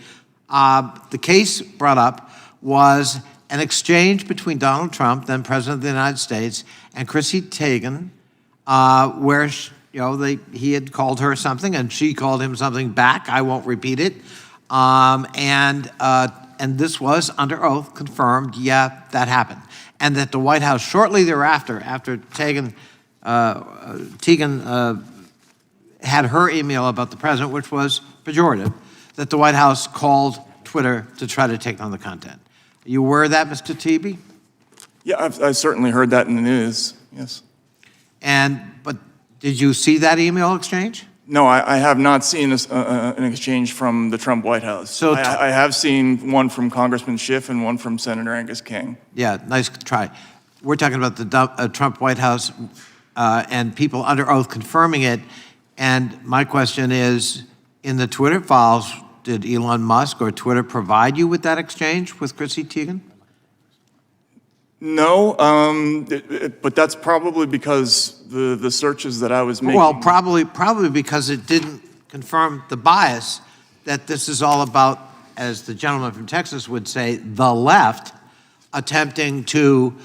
the case brought up was an exchange between Donald Trump, then President of the United States, and Chrissy Teigen, where he had called her something and she called him something back. I won't repeat it. And this was under oath confirmed. Yeah, that happened. And that the White House shortly thereafter, after Teigen had her email about the president, which was pejorative, that the White House called Twitter to try to take down the content. Are you aware of that, Mr. Taibbi? Yeah, I've certainly heard that in the news, yes. But did you see that email exchange? No, I have not seen an exchange from the Trump White House. So I have seen one from Congressman Schiff and one from Senator Angus King. Yeah, nice try. We're talking about the Trump White House and people under oath confirming it. And my question is, in the Twitter files, did Elon Musk or Twitter provide you with that exchange with Chrissy Teigen? No, but that's probably because the searches that I was making. Well, probably because it didn't confirm the bias that this is all about, as the gentleman from Texas would say, the left attempting to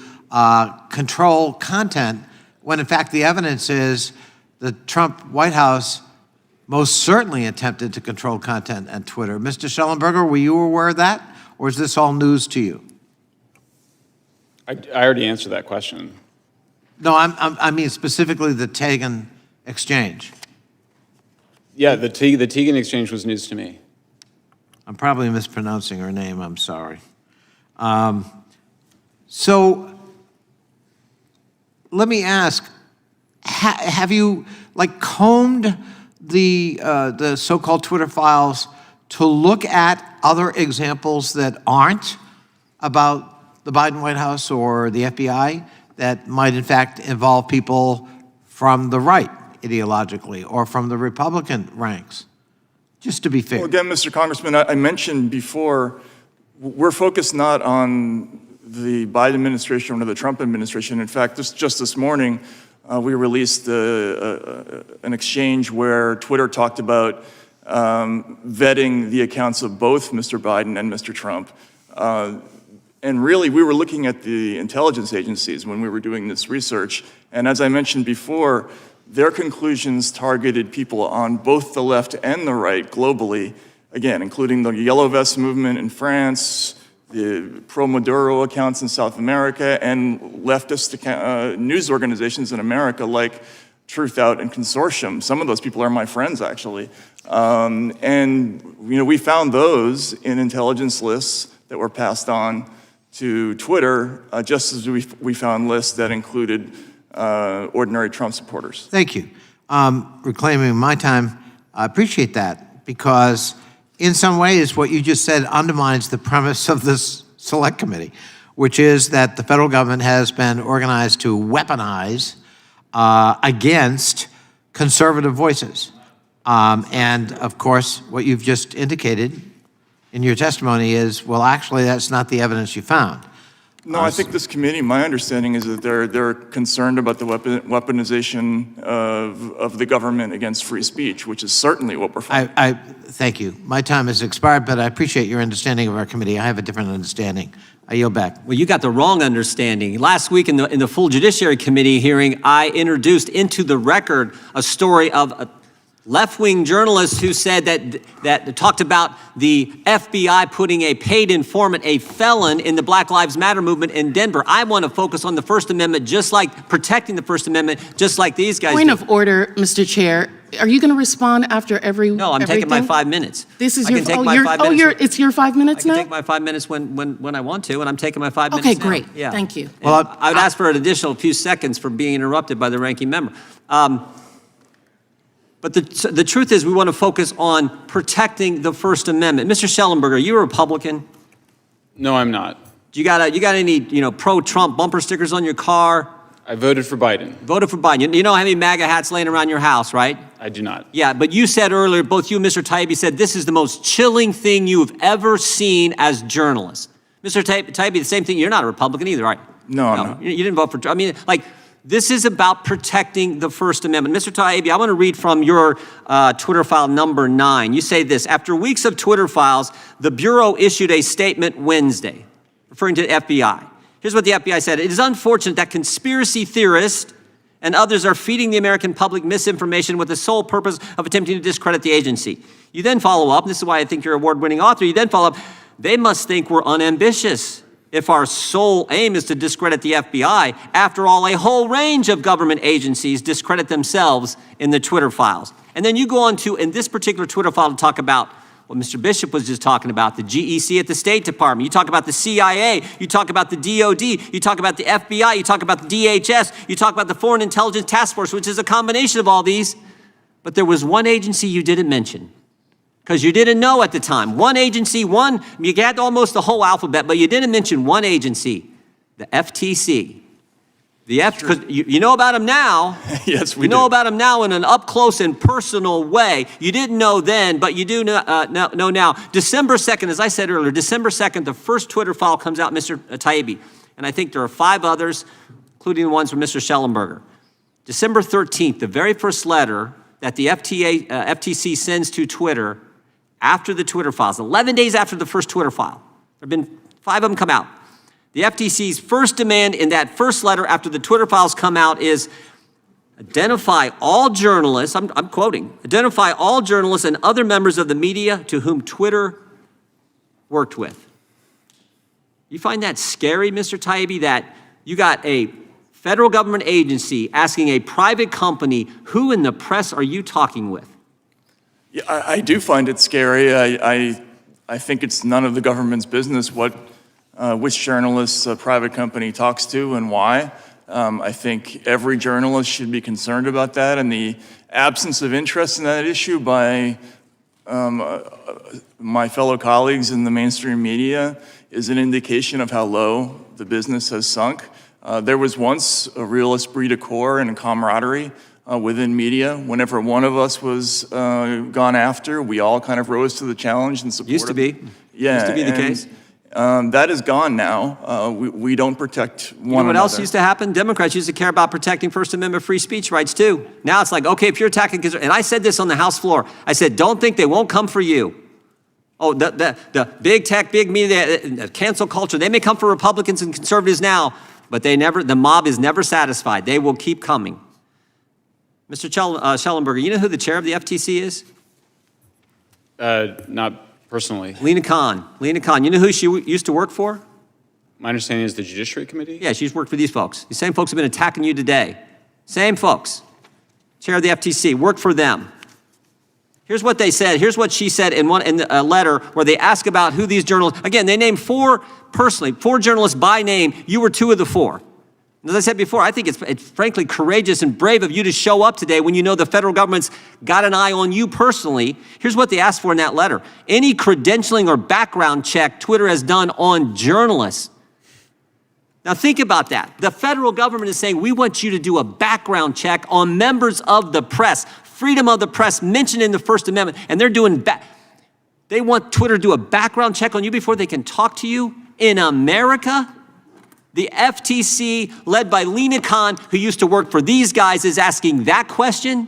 control content, when in fact the evidence is the Trump White House most certainly attempted to control content on Twitter. Mr. Schellenberger, were you aware of that, or is this all news to you? I already answered that question. No, I mean specifically the Teigen exchange. Yeah, the Teigen exchange was news to me. I'm probably mispronouncing her name, I'm sorry. So let me ask, have you combed the so-called Twitter files to look at other examples that aren't about the Biden White House or the FBI that might in fact involve people from the right ideologically or from the Republican ranks? Just to be fair. Well, again, Mr. Congressman, I mentioned before, we're focused not on the Biden administration or the Trump administration. In fact, just this morning, we released an exchange where Twitter talked about vetting the accounts of both Mr. Biden and Mr. Trump. And really, we were looking at the intelligence agencies when we were doing this research. And as I mentioned before, their conclusions targeted people on both the left and the right globally again, including the Yellow Vest movement in France, the pro-Maduro accounts in South America, and leftist news organizations in America like Truth Out and Consortium. Some of those people are my friends, actually. And we found those in intelligence lists that were passed on to Twitter, just as we found lists that included ordinary Trump supporters. Thank you. Reclaiming my time, I appreciate that, because in some ways what you just said undermines the premise of this select committee, which is that the federal government has been organized to weaponize against conservative voices. And of course, what you've just indicated in your testimony is, well, actually, that's not the evidence you found. No, I think this committee, my understanding is that they're concerned about the weaponization of the government against free speech, which is certainly what we're finding. Thank you. My time has expired, but I appreciate your understanding of our committee. I have a different understanding. I yield back. Well, you got the wrong understanding. Last week in the full Judiciary Committee hearing, I introduced into the record a story of a left-wing journalist who said that talked about the FBI putting a paid informant, a felon, in the Black Lives Matter movement in Denver. I want to focus on the First Amendment, just like protecting the First Amendment, just like these guys Point do. of order, Mr. Chair. Are you going to respond after every? No, I'm taking my 5 minutes. This is I your. can take my 5 minutes. It's your 5 minutes now. I can take my 5 minutes when I want to, and I'm taking my 5 minutes Okay, now. great. Yeah. Thank you. Well, I would ask for an additional few seconds for being interrupted by the ranking member. But the truth is, we want to focus on protecting the First Amendment. Mr. Schellenberger, are you a Republican? No, I'm not. Do you got any pro-Trump bumper stickers on your car? I voted for Biden. Voted for Biden. You don't have any MAGA hats laying around your house, right? I do not. Yeah, but you said earlier, both you and Mr. Taibbi said this is the most chilling thing you have ever seen as journalists. Mr. Taibbi, the same thing. You're not a Republican either, right? No, I'm not. You didn't vote for. This is about protecting the First Amendment. Mr. Taibbi, I want to read from your Twitter file number 9. You say this: after weeks of Twitter files, the Bureau issued a statement Wednesday, referring to the FBI. Here's what the FBI said: it is unfortunate that conspiracy theorists and others are feeding the American public misinformation with the sole purpose of attempting to discredit the agency. You then follow up, and this is why I think you're an award-winning author, you then follow up, they must think we're unambitious if our sole aim is to discredit the FBI. After all, a whole range of government agencies discredit themselves in the Twitter files. And then you go on to, in this particular Twitter file, to talk about what Mr. Bishop was just talking about, the GEC at the State Department. You talk about the CIA. You talk about the DOD. You talk about the FBI. You talk about the DHS. You talk about the Foreign Intelligence Task Force, which is a combination of all these. But there was one agency you didn't mention, because you didn't know at the time. One agency, you got almost the whole alphabet, but you didn't mention one agency, the FTC. Because you know about them now. Yes, we do. You know about them now in an up-close and personal way. You didn't know then, but you do know now. December 2nd, as I said earlier, December 2nd, the first Twitter file comes out, Mr. Taibbi. And I think there are 5 others, including the ones from Mr. Schellenberger. December 13th, the very first letter that the FTC sends to Twitter after the Twitter files, 11 days after the first Twitter file. There have been 5 of them come out. The FTC's first demand in that first letter after the Twitter files come out is identify all journalists, I'm quoting, identify all journalists and other members of the media to whom Twitter worked with. You find that scary, Mr. Taibbi, that you got a federal government agency asking a private company, who in the press are you talking with? Yeah, I do find it scary. I think it's none of the government's business which journalists a private company talks to and why. I think every journalist should be concerned about that, and the absence of interest in that issue by my fellow colleagues in the mainstream media is an indication of how low the business has sunk. There was once a real esprit de corps and camaraderie within media. Whenever one of us was gone after, we all kind of rose to the challenge and supported. Used to be. Yeah. Used to be the case. That is gone now. We don't protect one another. You know what else used to happen? Democrats used to care about protecting First Amendment free speech rights too. Now it's like, okay, if you're attacking, and I said this on the House floor, I said, don't think they won't come for you. Oh, the big tech, big media, cancel culture, they may come for Republicans and conservatives now, but the mob is never satisfied. They will keep coming. Mr. Schellenberger, you know who the chair of the FTC is? Not personally. Lena Khan. Lena Khan, you know who she used to work for? My understanding is the Judiciary Committee? Yeah, she's worked for these folks. These same folks have been attacking you today. Same folks. Chair of the FTC, worked for them. Here's what they said. Here's what she said in a letter where they ask about who these journalists, again, they named four journalists by name. You were two of the four. As I said before, I think it's frankly courageous and brave of you to show up today when you know the federal government's got an eye on you personally. Here's what they asked for in that letter. Any credentialing or background check Twitter has done on journalists. Now think about that. The federal government is saying, we want you to do a background check on members of the press. Freedom of the press mentioned in the First Amendment, and they want Twitter to do a background check on you before they can talk to you in America? The FTC, led by Lena Khan, who used to work for these guys, is asking that question.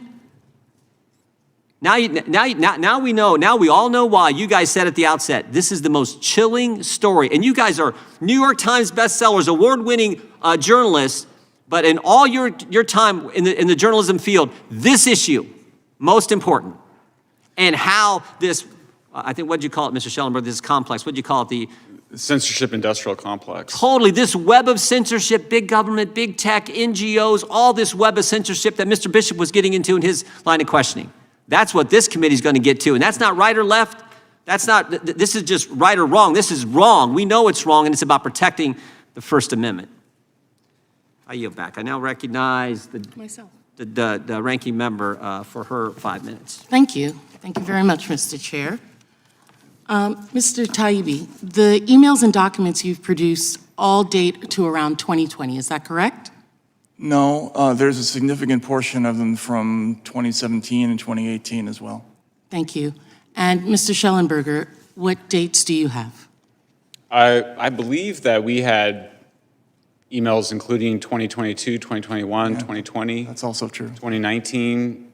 Now we know, now we all know why. You guys said at the outset, this is the most chilling story. And you guys are New York Times bestsellers, award-winning journalists, but in all your time in the journalism field, this issue, most important. And how this, I think, what'd you call it, Mr. Schellenberg, this complex, what'd you call it, the Censorship industrial complex. Totally, this web of censorship, big government, big tech, NGOs, all this web of censorship that Mr. Bishop was getting into in his line of questioning. That's what this committee is going to get to. And that's not right or left. This is just right or wrong. This is wrong. We know it's wrong, and it's about protecting the First Amendment. I yield back. I now recognize the ranking member for her 5 minutes. Thank you. Thank you very much, Mr. Chair. Mr. Taibbi, the emails and documents you've produced all date to around 2020. Is that correct? No, there's a significant portion of them from 2017 and 2018 as well. Thank you. And Mr. Schellenberger, what dates do you have? I believe that we had emails including 2022, 2021, 2020. That's also true. 2019.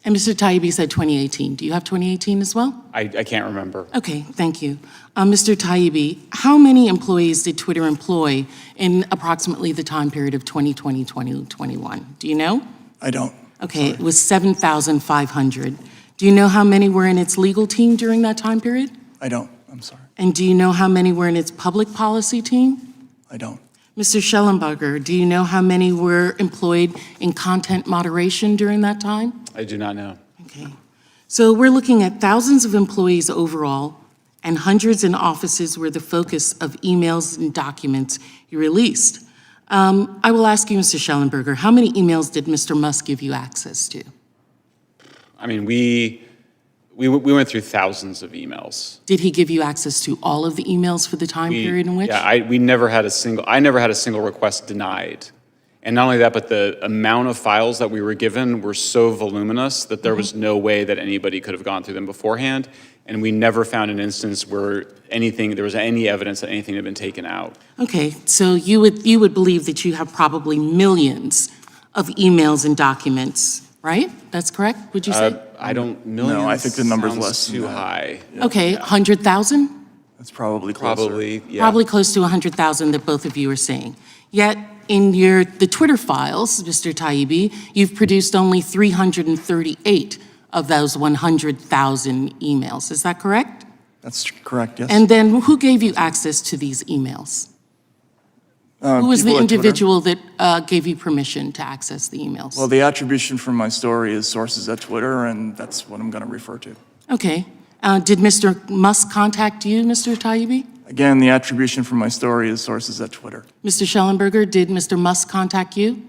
And Mr. Taibbi said 2018. Do you have 2018 as well? I can't remember. Okay, thank you. Mr. Taibbi, how many employees did Twitter employ in approximately the time period of 2020, 2021? Do you know? I don't. Okay, it was 7,500. Do you know how many were in its legal team during that time period? I don't. I'm sorry. And do you know how many were in its public policy team? I don't. Mr. Schellenberger, do you know how many were employed in content moderation during that time? I do not know. Okay. So we're looking at thousands of employees overall and hundreds in offices were the focus of emails and documents you released. I will ask you, Mr. Schellenberger, how many emails did Mr. Musk give you access to? I mean, we went through thousands of emails. Did he give you access to all of the emails for the time period in which? Yeah, I never had a single request denied. And not only that, but the amount of files that we were given were so voluminous that there was no way that anybody could have gone through them beforehand. And we never found an instance where there was any evidence that anything had been taken out. Okay, so you would believe that you have probably millions of emails and documents, right? That's correct, would you say? I don't, millions. No, I think the number's sounds less than too that. high. Okay, 100,000? That's probably closer. Probably, yeah. Probably close to 100,000 that both of you are saying. Yet, in the Twitter files, Mr. Taibbi, you've produced only 338 of those 100,000 emails. Is that correct? That's correct, yes. And then who gave you access to these emails? Who was the people at Twitter. individual that gave you permission to access the emails? Well, the attribution from my story is sources at Twitter, and that's what I'm going to refer to. Okay. Did Mr. Musk contact you, Mr. Taibbi? Again, the attribution from my story is sources at Twitter. Mr. Schellenberger, did Mr. Musk contact you?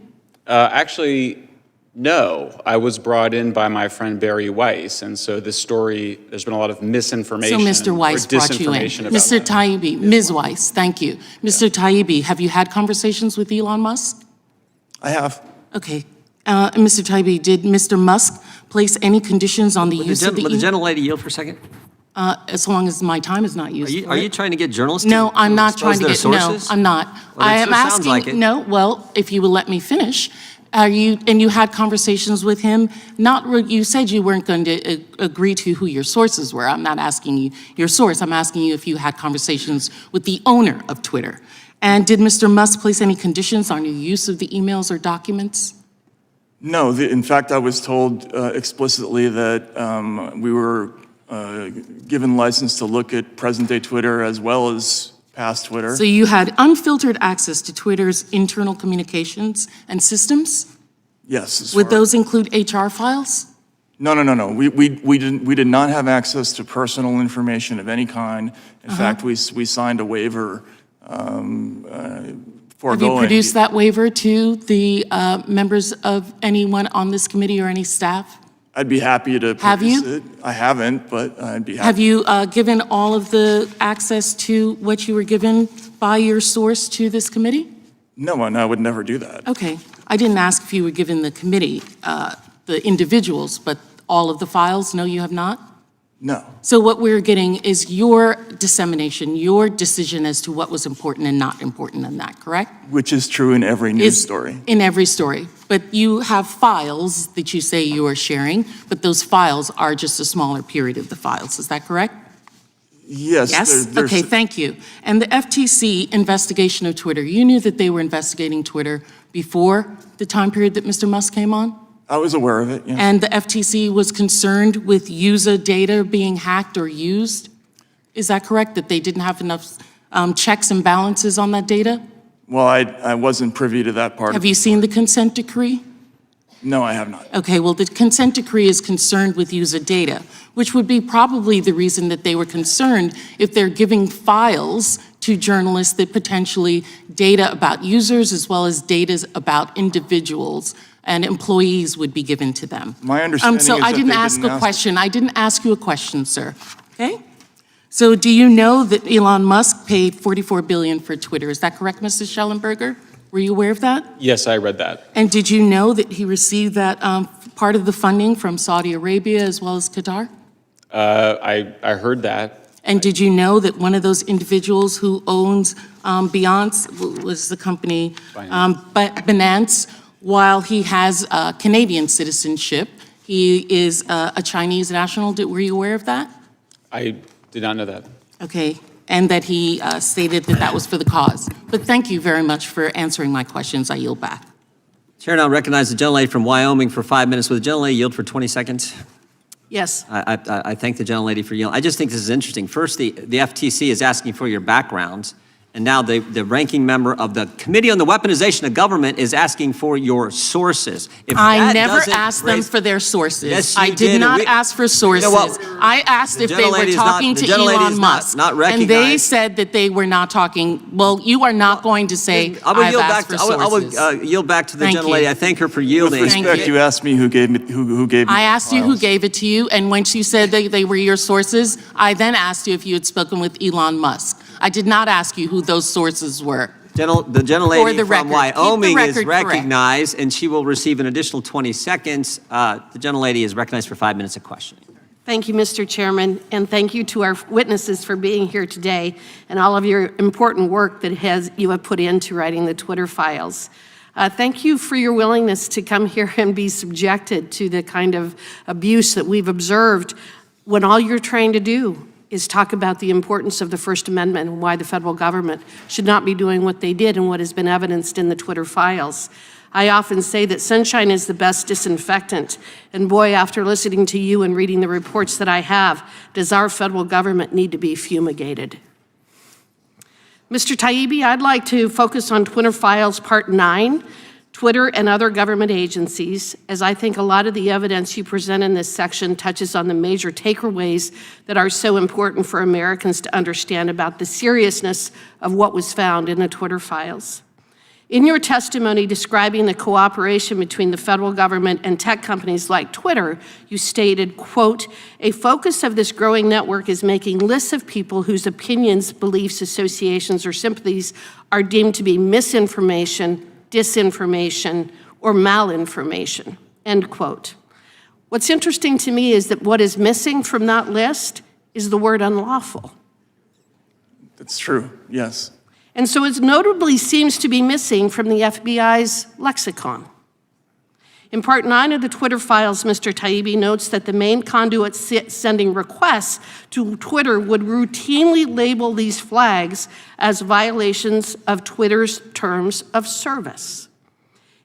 Actually, no. I was brought in by my friend Barry Weiss, and so this story, there's been a lot of misinformation. So Mr. Weiss or brought you in. disinformation about Mr. that. Taibbi, Ms. Weiss, thank you. Mr. Taibbi, have you had conversations with Elon Musk? I have. Okay. Mr. Taibbi, did Mr. Musk place any conditions on the use of the Would the gentlelady yield for a second? as long as my time is not used for Are it. you trying to get journalists No, to I'm not expose trying to their get, no, sources? I'm not. Well, I it am sure sounds asking, like it. no, well, if you will let me finish. And you had conversations with him, you said you weren't going to agree to who your sources were. I'm not asking you your source. I'm asking you if you had conversations with the owner of Twitter. And did Mr. Musk place any conditions on your use of the emails or documents? No, in fact, I was told explicitly that we were given license to look at present-day Twitter as well as past Twitter. So you had unfiltered access to Twitter's internal communications and systems? Yes. Would those include HR files? No. We did not have access to personal information of any kind. In fact, we signed a waiver foregoing. Have you produced that waiver to the members of anyone on this committee or any staff? I'd be happy to Have produce you? it. I haven't, but I'd be happy. Have you given all of the access to what you were given by your source to this committee? No, and I would never do that. Okay. I didn't ask if you were given the committee, the individuals, but all of the files? No, you have not? No. So what we're getting is your dissemination, your decision as to what was important and not important in that, correct? Which is true in every news story. In every story. But you have files that you say you are sharing, but those files are just a smaller period of the files. Is that correct? Yes. Yes? Okay, thank you. And the FTC investigation of Twitter, you knew that they were investigating Twitter before the time period that Mr. Musk came on? I was aware of it, yes. And the FTC was concerned with user data being hacked or used? Is that correct, that they didn't have enough checks and balances on that data? Well, I wasn't privy to that part. Have you seen the consent decree? No, I have not. Okay, well, the consent decree is concerned with user data, which would be probably the reason that they were concerned if they're giving files to journalists that potentially data about users as well as data about individuals and employees would be given to them. My understanding is So that I didn't they ask didn't a ask- question. I didn't ask you a question, sir, okay? So do you know that Elon Musk paid $44 billion for Twitter? Is that correct, Mrs. Schellenberger? Were you aware of that? Yes, I read that. And did you know that he received that part of the funding from Saudi Arabia as well as Qatar? I heard that. And did you know that one of those individuals who owns Binance was the company Binance, while he has Canadian citizenship, he is a Chinese national? Were you aware of that? I did not know that. Okay, and that he stated that that was for the cause. But thank you very much for answering my questions. I yield back. Chair now recognizes the gentlelady from Wyoming for 5 minutes. Would the gentlelady yield for 20 seconds? Yes. I thank the gentlelady for yielding. I just think this is interesting. First, the FTC is asking for your background, and now the ranking member of the Committee on the Weaponization of Government is asking for your sources. If I that never doesn't asked them raise- for their sources. Yes, you I did, did and not we- ask for sources. You know what? I asked The if they were gentlelady is talking not- to the gentlelady Elon is Musk. not And they recognized. said that they were not talking. Well, you are not going to say, I will I've yield asked back. for I sources. will yield back to the Thank gentlelady. you. I thank her for With yielding. respect, you asked me who gave me who gave me I the asked you who files. gave it to you, and once you said they were your sources, I then asked you if you had spoken with Elon Musk. I did not ask you who those sources were. The For gentlelady the from record. Keep the Wyoming is record correct. recognized, and she will receive an additional 20 seconds. The gentlelady is recognized for 5 minutes of questioning. Thank you, Mr. Chairman, and thank you to our witnesses for being here today and all of your important work that you have put into writing the Twitter files. Thank you for your willingness to come here and be subjected to the kind of abuse that we've observed when all you're trying to do is talk about the importance of the First Amendment and why the federal government should not be doing what they did and what has been evidenced in the Twitter files. I often say that sunshine is the best disinfectant, and boy, after listening to you and reading the reports that I have, does our federal government need to be fumigated. Mr. Taibbi, I'd like to focus on Twitter Files Part 9, Twitter and other government agencies, as I think a lot of the evidence you present in this section touches on the major takeaways that are so important for Americans to understand about the seriousness of what was found in the Twitter files. In your testimony describing the cooperation between the federal government and tech companies like Twitter, you stated, quote, "A focus of this growing network is making lists of people whose opinions, beliefs, associations, or sympathies are deemed to be misinformation, disinformation, or malinformation," end quote. What's interesting to me is that what is missing from that list is the word unlawful. That's true, yes. And so it notably seems to be missing from the FBI's lexicon. In Part 9 of the Twitter files, Mr. Taibbi notes that the main conduit sending requests to Twitter would routinely label these flags as violations of Twitter's terms of service.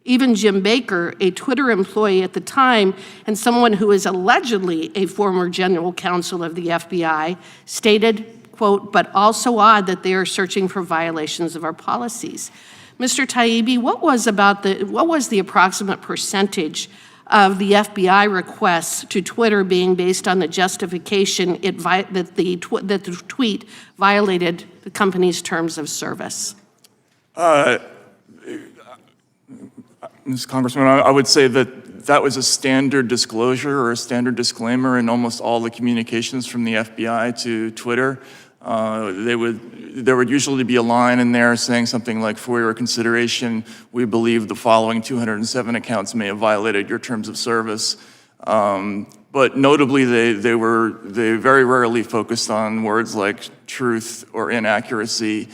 Even Jim Baker, a Twitter employee at the time and someone who is allegedly a former general counsel of the FBI, stated, quote, "but also odd that they are searching for violations of our policies." Mr. Taibbi, what was the approximate percentage of the FBI requests to Twitter being based on the justification that the tweet violated the company's terms of service? Ms. Congressman, I would say that was a standard disclosure or a standard disclaimer in almost all the communications from the FBI to Twitter. There would usually be a line in there saying something like, "For your consideration, we believe the following 207 accounts may have violated your terms of service." But notably, they very rarely focused on words like truth or inaccuracy.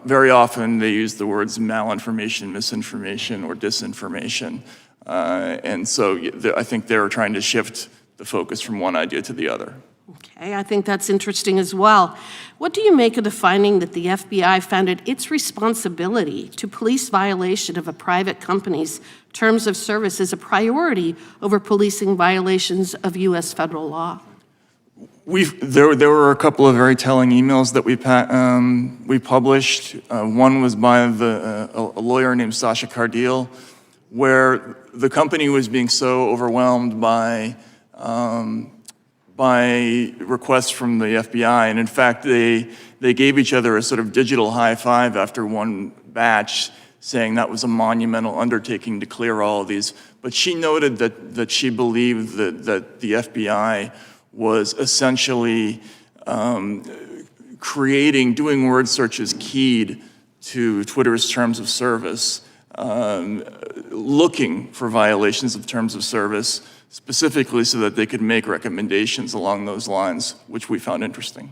Very often, they use the words malinformation, misinformation, or disinformation. And so I think they were trying to shift the focus from one idea to the other. Okay, I think that's interesting as well. What do you make of the finding that the FBI found it its responsibility to police violation of a private company's terms of service as a priority over policing violations of U.S. federal law? There were a couple of very telling emails that we published. One was by a lawyer named Sasha Cardile, where the company was being so overwhelmed by requests from the FBI, and in fact, they gave each other a sort of digital high five after one batch, saying that was a monumental undertaking to clear all of these. But she noted that she believed that the FBI was essentially doing word searches keyed to Twitter's terms of service, looking for violations of terms of service, specifically so that they could make recommendations along those lines, which we found interesting.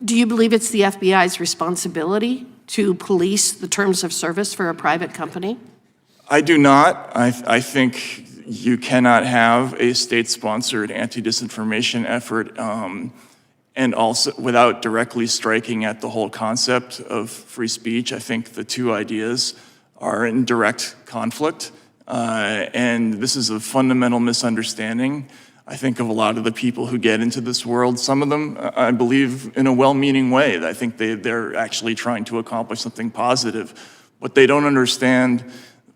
Do you believe it's the FBI's responsibility to police the terms of service for a private company? I do not. I think you cannot have a state-sponsored anti-disinformation effort and also without directly striking at the whole concept of free speech. I think the two ideas are in direct conflict. And this is a fundamental misunderstanding, I think, of a lot of the people who get into this world. Some of them, I believe, in a well-meaning way. I think they're actually trying to accomplish something positive, but they don't understand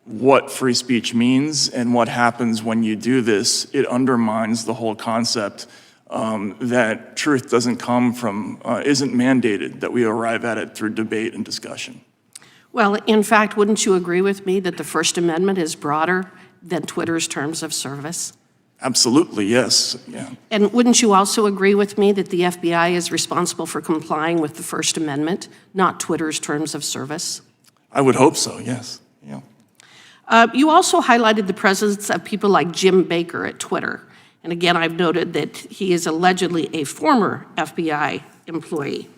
what free speech means and what happens when you do this. It undermines the whole concept that truth doesn't come from, isn't mandated, that we arrive at it through debate and discussion. Well, in fact, wouldn't you agree with me that the First Amendment is broader than Twitter's terms of service? Absolutely, yes. Yeah. And wouldn't you also agree with me that the FBI is responsible for complying with the First Amendment, not Twitter's terms of service? I would hope so, yes. Yeah. You also highlighted the presence of people like Jim Baker at Twitter. And again, I've noted that he is allegedly a former FBI employee.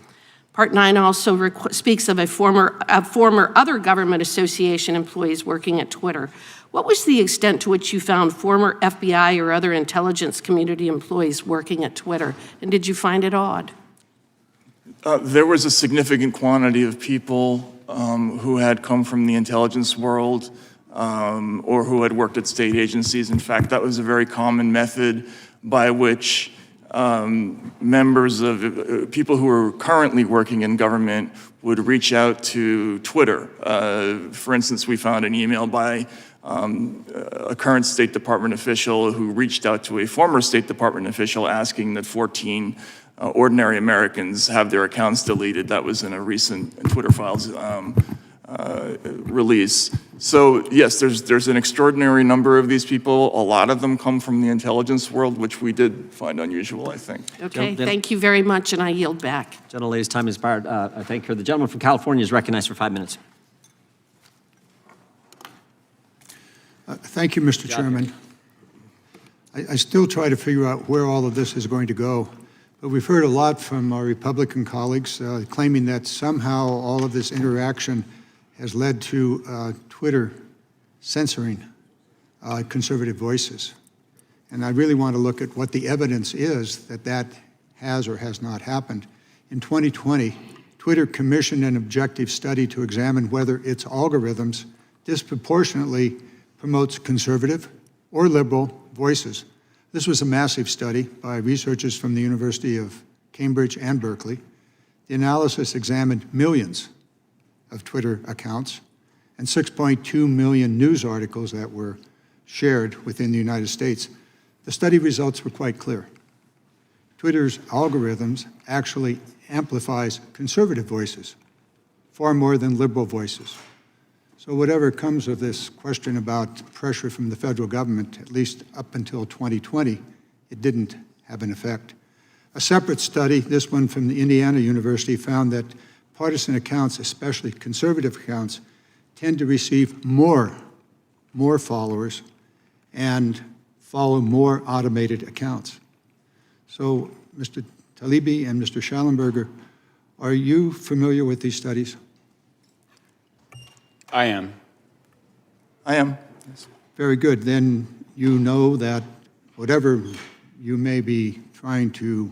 Part 9 also speaks of former other government association employees working at Twitter. What was the extent to which you found former FBI or other intelligence community employees working at Twitter? And did you find it odd? There was a significant quantity of people who had come from the intelligence world or who had worked at state agencies. In fact, that was a very common method by which members of people who are currently working in government would reach out to Twitter. For instance, we found an email by a current State Department official who reached out to a former State Department official asking that 14 ordinary Americans have their accounts deleted. That was in a recent Twitter Files release. So yes, there's an extraordinary number of these people. A lot of them come from the intelligence world, which we did find unusual, I think. Okay, thank you very much, and I yield back. Gentlelady's time has expired. I thank her. The gentleman from California is recognized for 5 minutes. Thank you, Mr. Chairman. I still try to figure out where all of this is going to go, but we've heard a lot from our Republican colleagues claiming that somehow all of this interaction has led to Twitter censoring conservative voices. And I really want to look at what the evidence is that that has or has not happened. In 2020, Twitter commissioned an objective study to examine whether its algorithms disproportionately promotes conservative or liberal voices. This was a massive study by researchers from the University of Cambridge and Berkeley. The analysis examined millions of Twitter accounts and 6.2 million news articles that were shared within the United States. The study results were quite clear. Twitter's algorithms actually amplifies conservative voices far more than liberal voices. So whatever comes of this question about pressure from the federal government, at least up until 2020, it didn't have an effect. A separate study, this one from the Indiana University, found that partisan accounts, especially conservative accounts, tend to receive more followers and follow more automated accounts. So, Mr. Taibbi and Mr. Schallenberger, are you familiar with these studies? I am. I am. Very good. Then you know that whatever you may be trying to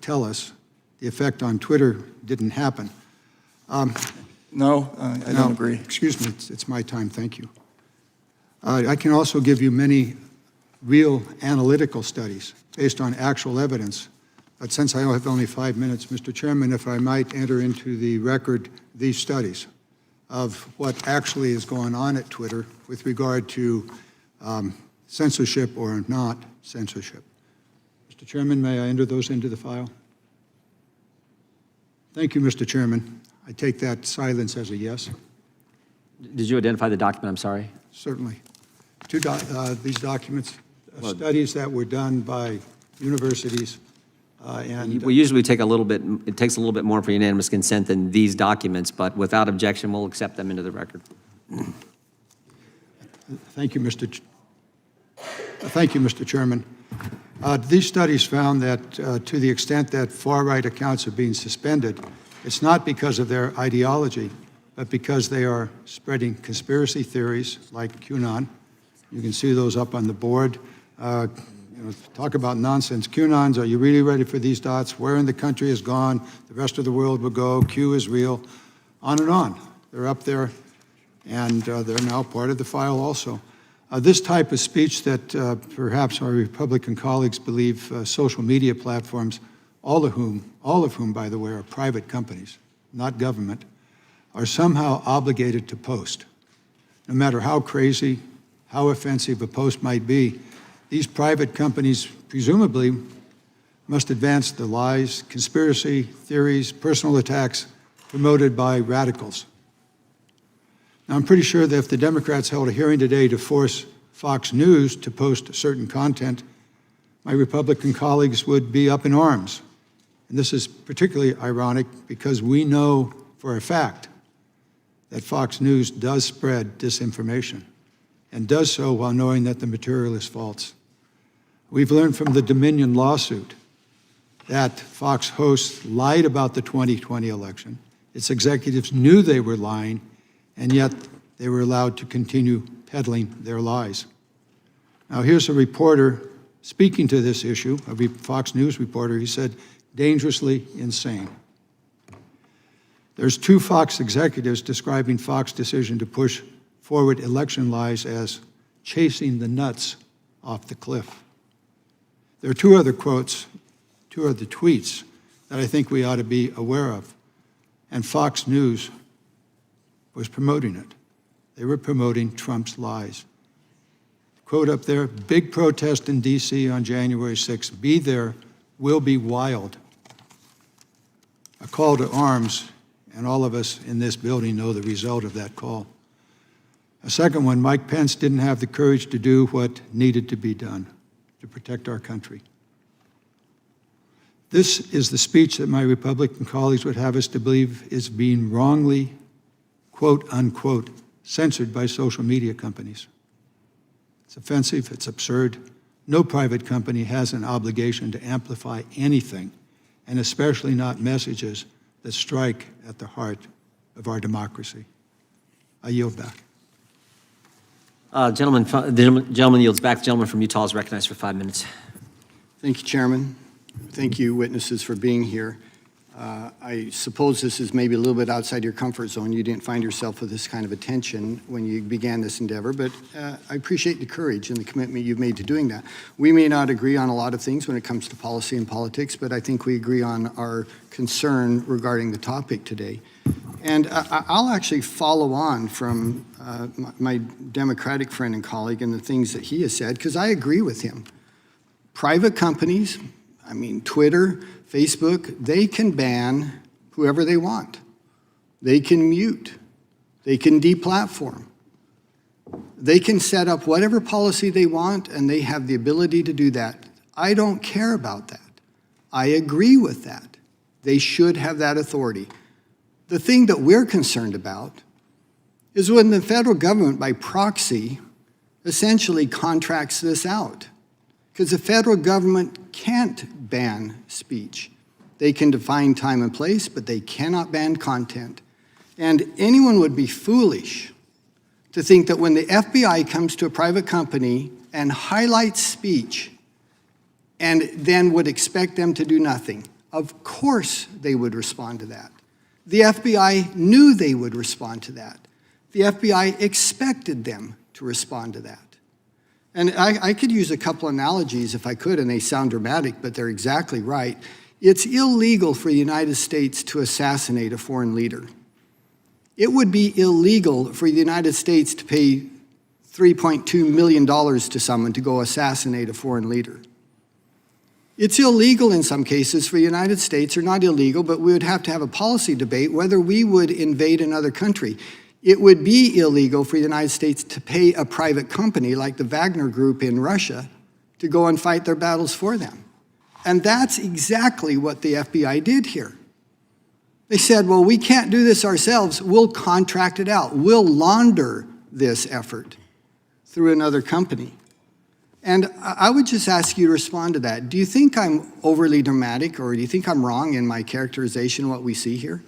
tell us, the effect on Twitter didn't happen. No, I don't agree. Excuse me, it's my time, thank you. I can also give you many real analytical studies based on actual evidence. But since I have only 5 minutes, Mr. Chairman, if I might enter into the record these studies of what actually is going on at Twitter with regard to censorship or not censorship. Mr. Chairman, may I enter those into the file? Thank you, Mr. Chairman. I take that silence as a yes. Did you identify the document? I'm sorry. Certainly. These documents, studies that were done by universities and We usually take a little bit, it takes a little bit more for unanimous consent than these documents, but without objection, we'll accept them into the record. Thank you, Mr. Chairman. These studies found that to the extent that far-right accounts are being suspended, it's not because of their ideology, but because they are spreading conspiracy theories like QAnon. You can see those up on the board. Talk about nonsense. QAnons, are you really ready for these dots? Where in the country is gone? The rest of the world will go. Q is real. On and on. They're up there, and they're now part of the file also. This type of speech that perhaps our Republican colleagues believe social media platforms, all of whom, by the way, are private companies, not government, are somehow obligated to post. No matter how crazy, how offensive a post might be, these private companies presumably must advance the lies, conspiracy theories, personal attacks promoted by radicals. Now, I'm pretty sure that if the Democrats held a hearing today to force Fox News to post certain content, my Republican colleagues would be up in arms. And this is particularly ironic because we know for a fact that Fox News does spread disinformation and does so while knowing that the material is false. We've learned from the Dominion lawsuit that Fox hosts lied about the 2020 election. Its executives knew they were lying, and yet they were allowed to continue peddling their lies. Now, here's a reporter speaking to this issue, a Fox News reporter. He said, dangerously insane. There's 2 Fox executives describing Fox's decision to push forward election lies as chasing the nuts off the cliff. There are 2 other quotes, 2 other tweets that I think we ought to be aware of. And Fox News was promoting it. They were promoting Trump's lies. The quote up there, big protest in D.C. on January 6th. Be there, will be wild. A call to arms, and all of us in this building know the result of that call. A second one, Mike Pence didn't have the courage to do what needed to be done to protect our country. This is the speech that my Republican colleagues would have us to believe is being wrongly, quote unquote, censored by social media companies. It's offensive, it's absurd. No private company has an obligation to amplify anything, and especially not messages that strike at the heart of our democracy. I yield back. The gentleman yields back. The gentleman from Utah is recognized for 5 minutes. Thank you, Chairman. Thank you, witnesses, for being here. I suppose this is maybe a little bit outside your comfort zone. You didn't find yourself with this kind of attention when you began this endeavor, but I appreciate the courage and the commitment you've made to doing that. We may not agree on a lot of things when it comes to policy and politics, but I think we agree on our concern regarding the topic today. And I'll actually follow on from my Democratic friend and colleague and the things that he has said, because I agree with him. Private companies, I mean, Twitter, Facebook, they can ban whoever they want. They can mute. They can deplatform. They can set up whatever policy they want, and they have the ability to do that. I don't care about that. I agree with that. They should have that authority. The thing that we're concerned about is when the federal government, by proxy, essentially contracts this out. Because the federal government can't ban speech. They can define time and place, but they cannot ban content. And anyone would be foolish to think that when the FBI comes to a private company and highlights speech and then would expect them to do nothing. Of course they would respond to that. The FBI knew they would respond to that. The FBI expected them to respond to that. And I could use a couple analogies if I could, and they sound dramatic, but they're exactly right. It's illegal for the United States to assassinate a foreign leader. It would be illegal for the United States to pay $3.2 million to someone to go assassinate a foreign leader. It's illegal in some cases for the United States, or not illegal, but we would have to have a policy debate whether we would invade another country. It would be illegal for the United States to pay a private company like the Wagner Group in Russia to go and fight their battles for them. And that's exactly what the FBI did here. They said, well, we can't do this ourselves. We'll contract it out. We'll launder this effort through another company. And I would just ask you to respond to that. Do you think I'm overly dramatic, or do you think I'm wrong in my characterization of what we see here?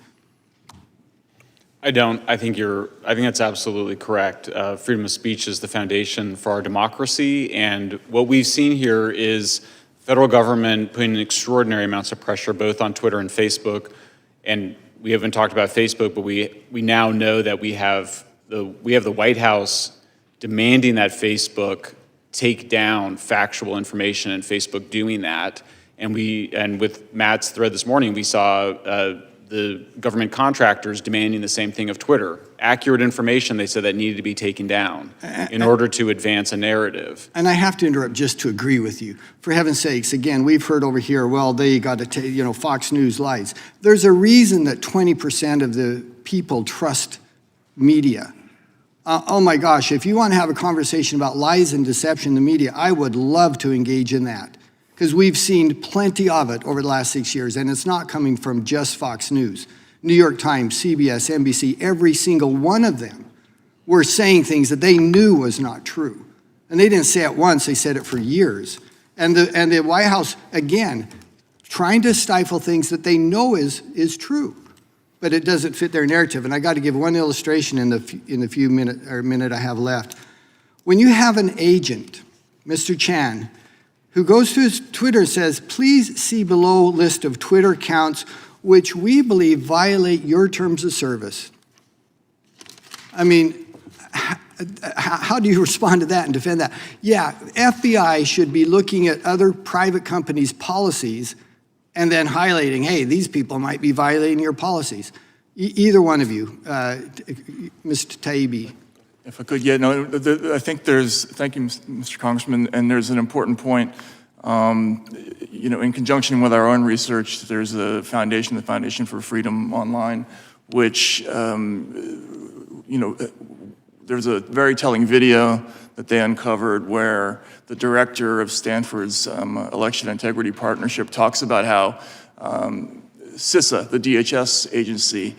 I don't. I think that's absolutely correct. Freedom of speech is the foundation for our democracy, and what we've seen here is federal government putting extraordinary amounts of pressure both on Twitter and Facebook. And we haven't talked about Facebook, but we now know that we have the White House demanding that Facebook take down factual information, and Facebook doing that. And with Matt's thread this morning, we saw the government contractors demanding the same thing of Twitter. Accurate information, they said, that needed to be taken down in order to advance a narrative. And I have to interrupt just to agree with you. For heaven's sakes, again, we've heard over here, well, they got to Fox News lies. There's a reason that 20% of the people trust media. Oh my gosh, if you want to have a conversation about lies and deception in the media, I would love to engage in that. Because we've seen plenty of it over the last 6 years, and it's not coming from just Fox News. New York Times, CBS, NBC, every single one of them were saying things that they knew was not true. And they didn't say it once, they said it for years. And the White House, again, trying to stifle things that they know is true, but it doesn't fit their narrative. And I got to give one illustration in the minute I have left. When you have an agent, Mr. Chan, who goes to his Twitter and says, please see below list of Twitter accounts which we believe violate your terms of service. I mean, how do you respond to that and defend that? Yeah, FBI should be looking at other private companies' policies and then highlighting, hey, these people might be violating your policies. Either one of you, Mr. Taibbi. If I could, yeah, no, I think thank you, Mr. Congressman, and there's an important point. In conjunction with our own research, there's the Foundation for Freedom Online, which, there's a very telling video that they uncovered where the director of Stanford's Election Integrity Partnership talks about how CISA, the DHS agency,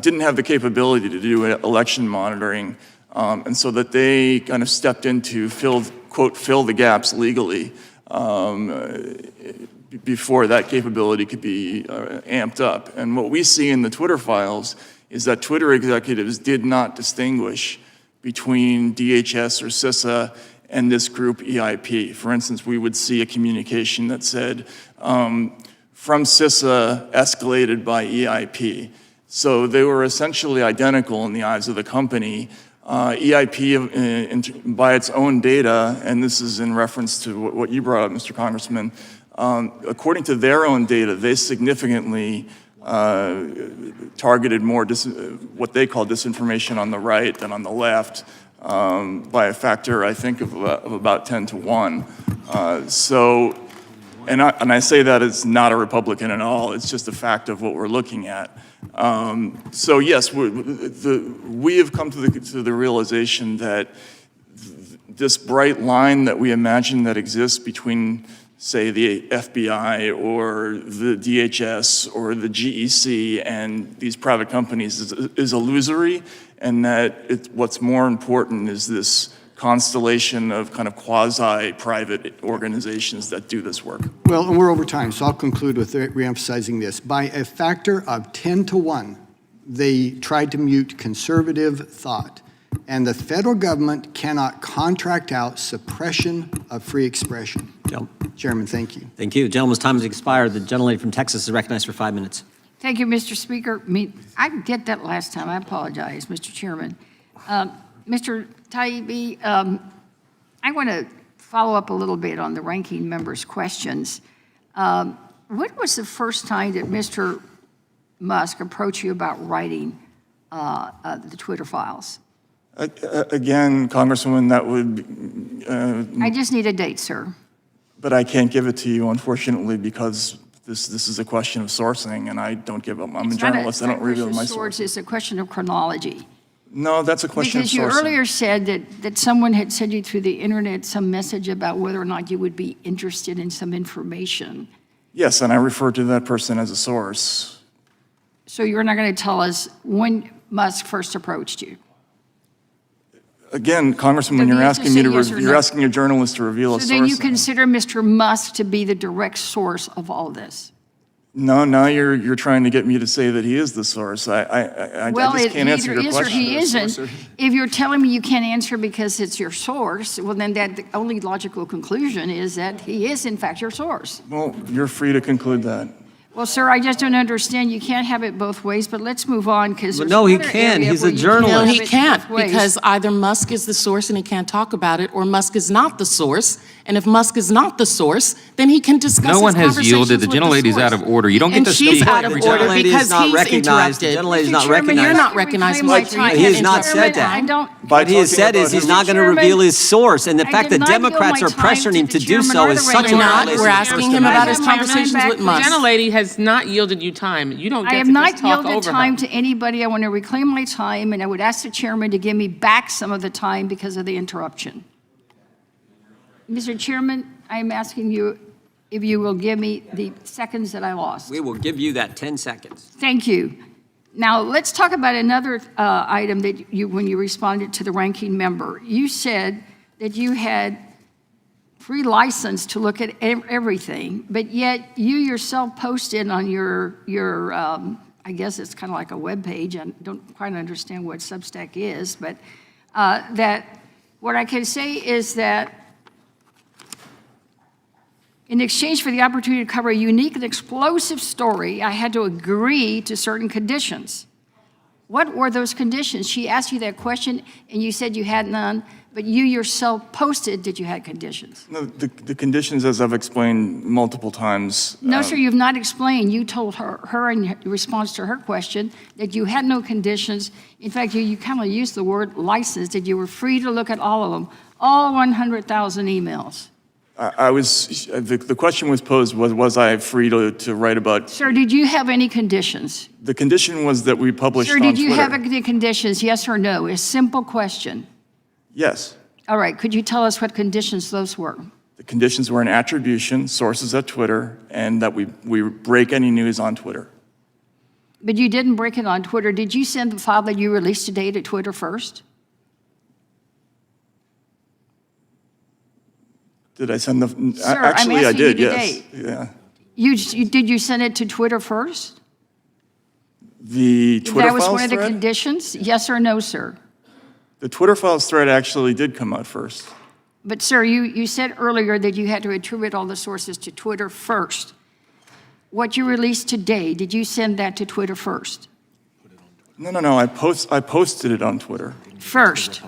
didn't have the capability to do election monitoring, and so that they kind of stepped in to fill the gaps legally before that capability could be amped up. And what we see in the Twitter files is that Twitter executives did not distinguish between DHS or CISA and this group EIP. For instance, we would see a communication that said, from CISA escalated by EIP. So they were essentially identical in the eyes of the company. EIP, by its own data, and this is in reference to what you brought up, Mr. Congressman, according to their own data, they significantly targeted more what they call disinformation on the right than on the left by a factor, I think, of about 10 to 1. And I say that as not a Republican at all. It's just a fact of what we're looking at. So yes, we have come to the realization that this bright line that we imagine that exists between, say, the FBI or the DHS or the GEC and these private companies is illusory, and that what's more important is this constellation of kind of quasi-private organizations that do this work. Well, and we're over time, so I'll conclude with reemphasizing this. By a factor of 10 to 1, they tried to mute conservative thought. And the federal government cannot contract out suppression of free expression. Chairman, thank you. Thank you. Gentleman's time has expired. The gentlelady from Texas is recognized for 5 minutes. Thank you, Mr. Speaker. I did that last time. I apologize, Mr. Chairman. Mr. Taibbi, I want to follow up a little bit on the ranking member's questions. When was the first time that Mr. Musk approached you about writing the Twitter files? Again, Congresswoman, that would... I just need a date, sir. But I can't give it to you, unfortunately, because this is a question of sourcing, and I don't give up. I'm a journalist. I don't reveal my sources. It's a question of chronology. No, that's a question of sourcing. Because you earlier said that someone had sent you through the internet some message about whether or not you would be interested in some information. Yes, and I refer to that person as a source. So you're not going to tell us when Musk first approached you? Again, Congresswoman, you're asking me to you're asking a journalist to reveal a source. So then you consider Mr. Musk to be the direct source of all this? No, now you're trying to get me to say that he is the source. I just can't answer your question. Well, he isn't. If you're telling me you can't answer because it's your source, well, then the only logical conclusion is that he is, in fact, your source. Well, you're free to conclude that. Well, sir, I just don't understand. You can't have it both ways, but let's move on because no, he can. He's a journalist. No, he can't, because either Musk is the source and he can't talk about it, or Musk is not the source. And if Musk is not the source, then he can discuss No one has yielded. The gentlelady's out of order. You don't get to speak. And she's out of order because he's interrupted. The gentlelady's not recognized. You're not recognized. He has not said that. What he has said is he's not going to reveal his source. And the fact that Democrats are pressuring him to do so is such a violation. We're asking him about his conversations with Musk. The gentlelady has not yielded you time. You don't get I have to not just talk over her. yielded time to anybody. I want to reclaim my time, and I would ask the chairman to give me back some of the time because of the interruption. Mr. Chairman, I am asking you if you will give me the seconds that I lost. We will give you that 10 seconds. Thank you. Now, let's talk about another item that when you responded to the ranking member. You said that you had free license to look at everything, but yet you yourself posted on your I guess it's kind of like a web page. I don't quite understand what Substack is, but that what I can say is that in exchange for the opportunity to cover a unique and explosive story, I had to agree to certain conditions. What were those conditions? She asked you that question, and you said you had none, but you yourself posted that you had conditions. No, the conditions, as I've explained multiple times. No, sir, you've not explained. You told her in response to her question that you had no conditions. In fact, you kind of used the word license, that you were free to look at all of them, all 100,000 emails. The question was posed, was I free to write about? Sir, did you have any conditions? The condition was that we published on Twitter. Sir, did you have any conditions, yes or no? A simple question. Yes. All right, could you tell us what conditions those were? The conditions were an attribution, sources at Twitter, and that we break any news on Twitter. But you didn't break it on Twitter. Did you send the file that you released today to Twitter first? Did I send the? Sir, actually, I did. Yes. Yeah. Did you send it to Twitter first? The Twitter That was files one of the thread? conditions. Yes or no, sir? The Twitter files thread actually did come out first. But sir, you said earlier that you had to attribute all the sources to Twitter first. what you released today, did you send that to Twitter first? No. I posted it on Twitter. First,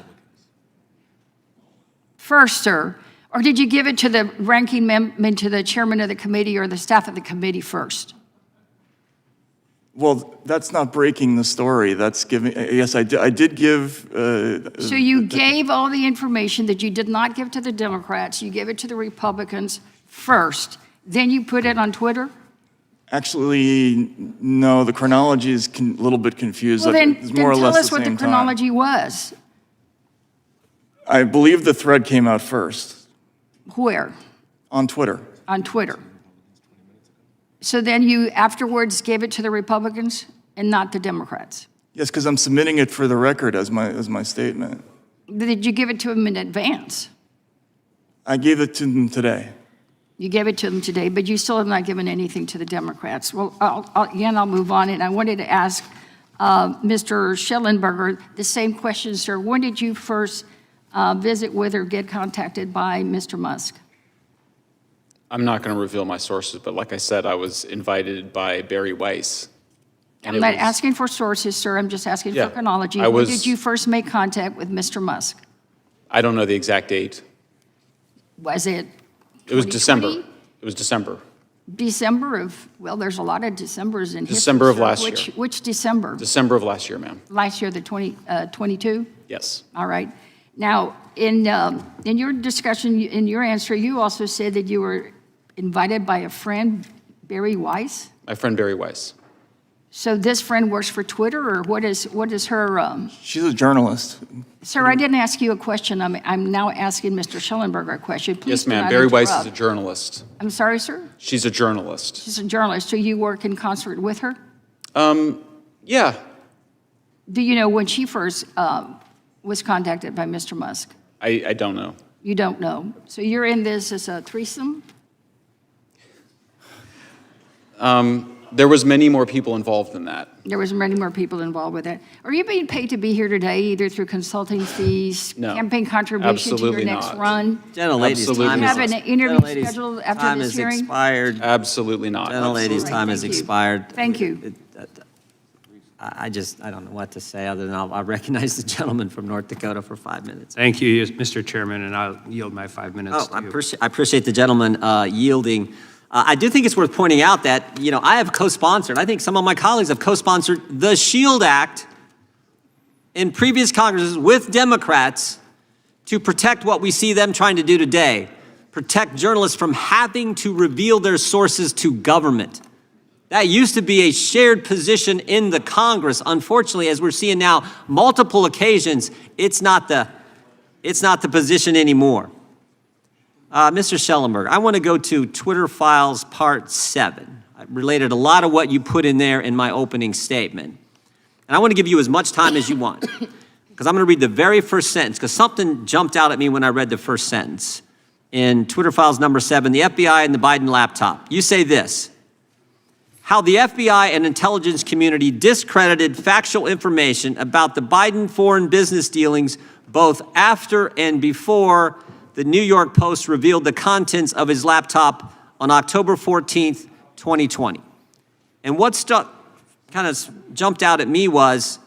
sir. Or did you give it to the ranking member, to the chairman of the committee or the staff of the committee first? Well, that's not breaking the story. That's giving, yes, I did give. So you gave all the information that you did not give to the Democrats, you gave it to the Republicans first, then you put it on Twitter? Actually, no, the chronology is a little bit confused. Well, then It's more or tell less us the what the same time. chronology was. I believe the thread came out first Where? on Twitter. On Twitter. So then you afterwards gave it to the Republicans and not the Democrats? Yes, because I'm submitting it for the record as my statement. Did you give it to them in advance? I gave it to them today. You gave it to them today, but you still have not given anything to the Democrats. Well, I'll move on, and I wanted to ask Mr. Schellenberger the same question, sir. When did you first visit with or get contacted by Mr. Musk? I'm not going to reveal my sources, but like I said, I was invited by Barry Weiss. I'm not asking for sources, sir. I'm just asking for chronology. When did you first make contact with Mr. Musk? I don't know the exact date. Was it It was December. 2020? It was December. December of, well, there's a lot of Decembers in history. December of sir. last year. Which December? December of last year, ma'am. Last year, the 22? Yes. All right. Now, in your discussion, in your answer, you also said that you were invited by a friend, Barry Weiss? My friend Barry Weiss. So this friend works for Twitter, or what is her? She's a journalist. Sir, I didn't ask you a question. I'm now asking Mr. Schellenberger a question. Please Yes, do ma'am. not Barry Weiss is a interrupt. journalist. I'm sorry, sir? She's a journalist. She's a journalist. So you work in concert with her? Yeah. Do you know when she first was contacted by Mr. Musk? I don't know. You don't know. So you're in this as a threesome? There was many more people involved than that. There was many more people involved with it. Are you being paid to be here today, either through consulting fees, No, campaign contribution to your absolutely next not. run? Gentlelady's Absolutely time Do you have is an interview gentlelady's scheduled after time this is hearing? expired. Absolutely not. Gentlelady's time has Thank you. expired. Thank you. I don't know what to say other than I'll recognize the gentleman from North Dakota for 5 minutes. Thank you, Mr. Chairman, and I'll yield my 5 minutes Oh, to you. I appreciate the gentleman yielding. I do think it's worth pointing out that, I have co-sponsored, I think some of my colleagues have co-sponsored the SHIELD Act in previous Congresses with Democrats to protect what we see them trying to do today, protect journalists from having to reveal their sources to government. That used to be a shared position in the Congress. Unfortunately, as we're seeing now, multiple occasions, it's not the position anymore. Mr. Schellenberg, I want to go to Twitter Files Part 7. I related a lot of what you put in there in my opening statement. And I want to give you as much time as you want, because I'm going to read the very first sentence, because something jumped out at me when I read the first sentence. In Twitter Files number 7, the FBI and the Biden laptop. You say this: how the FBI and intelligence community discredited factual information about the Biden foreign business dealings both after and before the New York Post revealed the contents of his laptop on October 14th, 2020. And what kind of jumped out at me was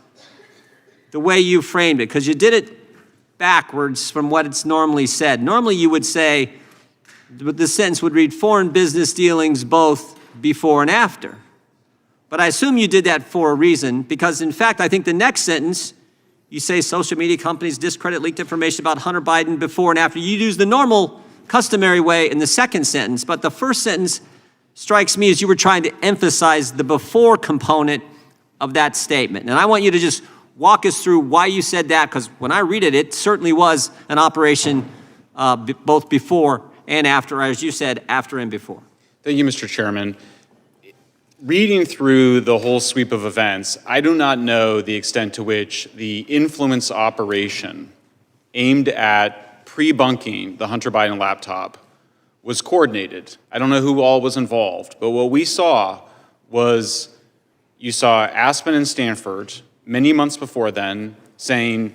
the way you framed it, because you did it backwards from what it's normally said. Normally you would say, the sentence would read, foreign business dealings both before and after. But I assume you did that for a reason, because in fact, I think the next sentence, you say social media companies discredit leaked information about Hunter Biden before and after. You use the normal, customary way in the second sentence, but the first sentence strikes me as you were trying to emphasize the before component of that statement. And I want you to just walk us through why you said that, because when I read it, it certainly was an operation both before and after, as you said, after and before. Thank you, Mr. Chairman. Reading through the whole sweep of events, I do not know the extent to which the influence operation aimed at pre-bunking the Hunter Biden laptop was coordinated. I don't know who all was involved, but what we saw was, you saw Aspen and Stanford many months before then saying,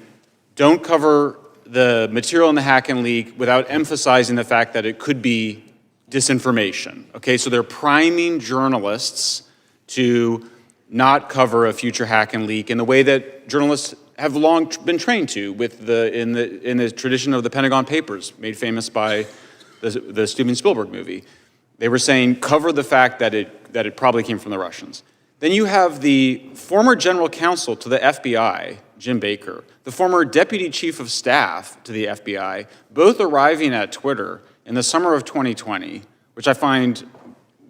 don't cover the material in the hack and leak without emphasizing the fact that it could be disinformation. Okay, so they're priming journalists to not cover a future hack and leak in the way that journalists have long been trained to, with in the tradition of the Pentagon Papers, made famous by the Steven Spielberg movie. They were saying, cover the fact that it probably came from the Russians. Then you have the former general counsel to the FBI, Jim Baker, the former deputy chief of staff to the FBI, both arriving at Twitter in the summer of 2020, which I find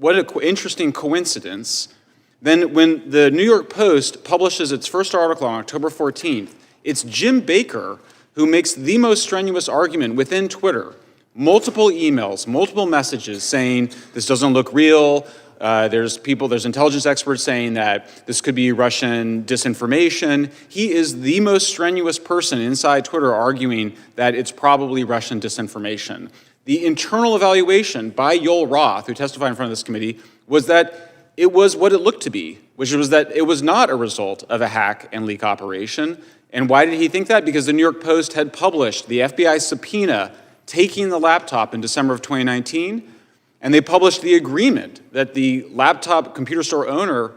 what an interesting coincidence. Then when the New York Post publishes its first article on October 14th, it's Jim Baker who makes the most strenuous argument within Twitter. Multiple emails, multiple messages saying this doesn't look real. There's intelligence experts saying that this could be Russian disinformation. He is the most strenuous person inside Twitter arguing that it's probably Russian disinformation. The internal evaluation by Yoel Roth, who testified in front of this committee, was that it was what it looked to be, which was that it was not a result of a hack and leak operation. And why did he think that? Because the New York Post had published the FBI subpoena taking the laptop in December of 2019, and they published the agreement that the computer store owner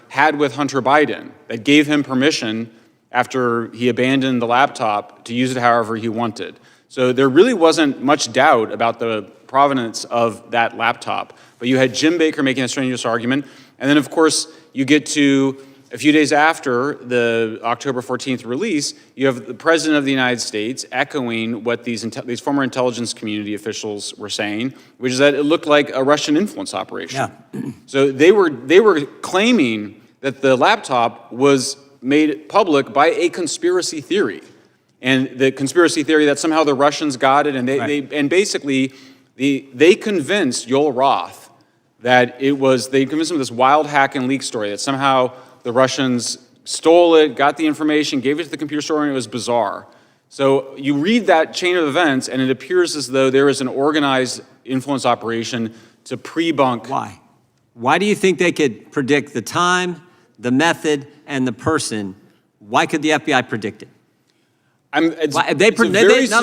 had with Hunter Biden that gave him permission after he abandoned the laptop to use it however he wanted. So there really wasn't much doubt about the provenance of that laptop. But you had Jim Baker making a strenuous argument, and then of course you get to a few days after the October 14th release, you have the President of the United States echoing what these former intelligence community officials were saying, which is that it looked like a Russian influence operation. Yeah. So they were claiming that the laptop was made public by a conspiracy theory, and the conspiracy theory that somehow the Russians got it, and they convinced Yoel Roth that they convinced him of this wild hack and leak story that somehow the Russians stole it, got the information, gave it to the computer store, and it was bizarre. So you read that chain of events, and it appears as though there is an organized influence operation to pre-bunk. Why? Why do you think they could predict the time, the method, and the person? Why could the FBI predict it? Not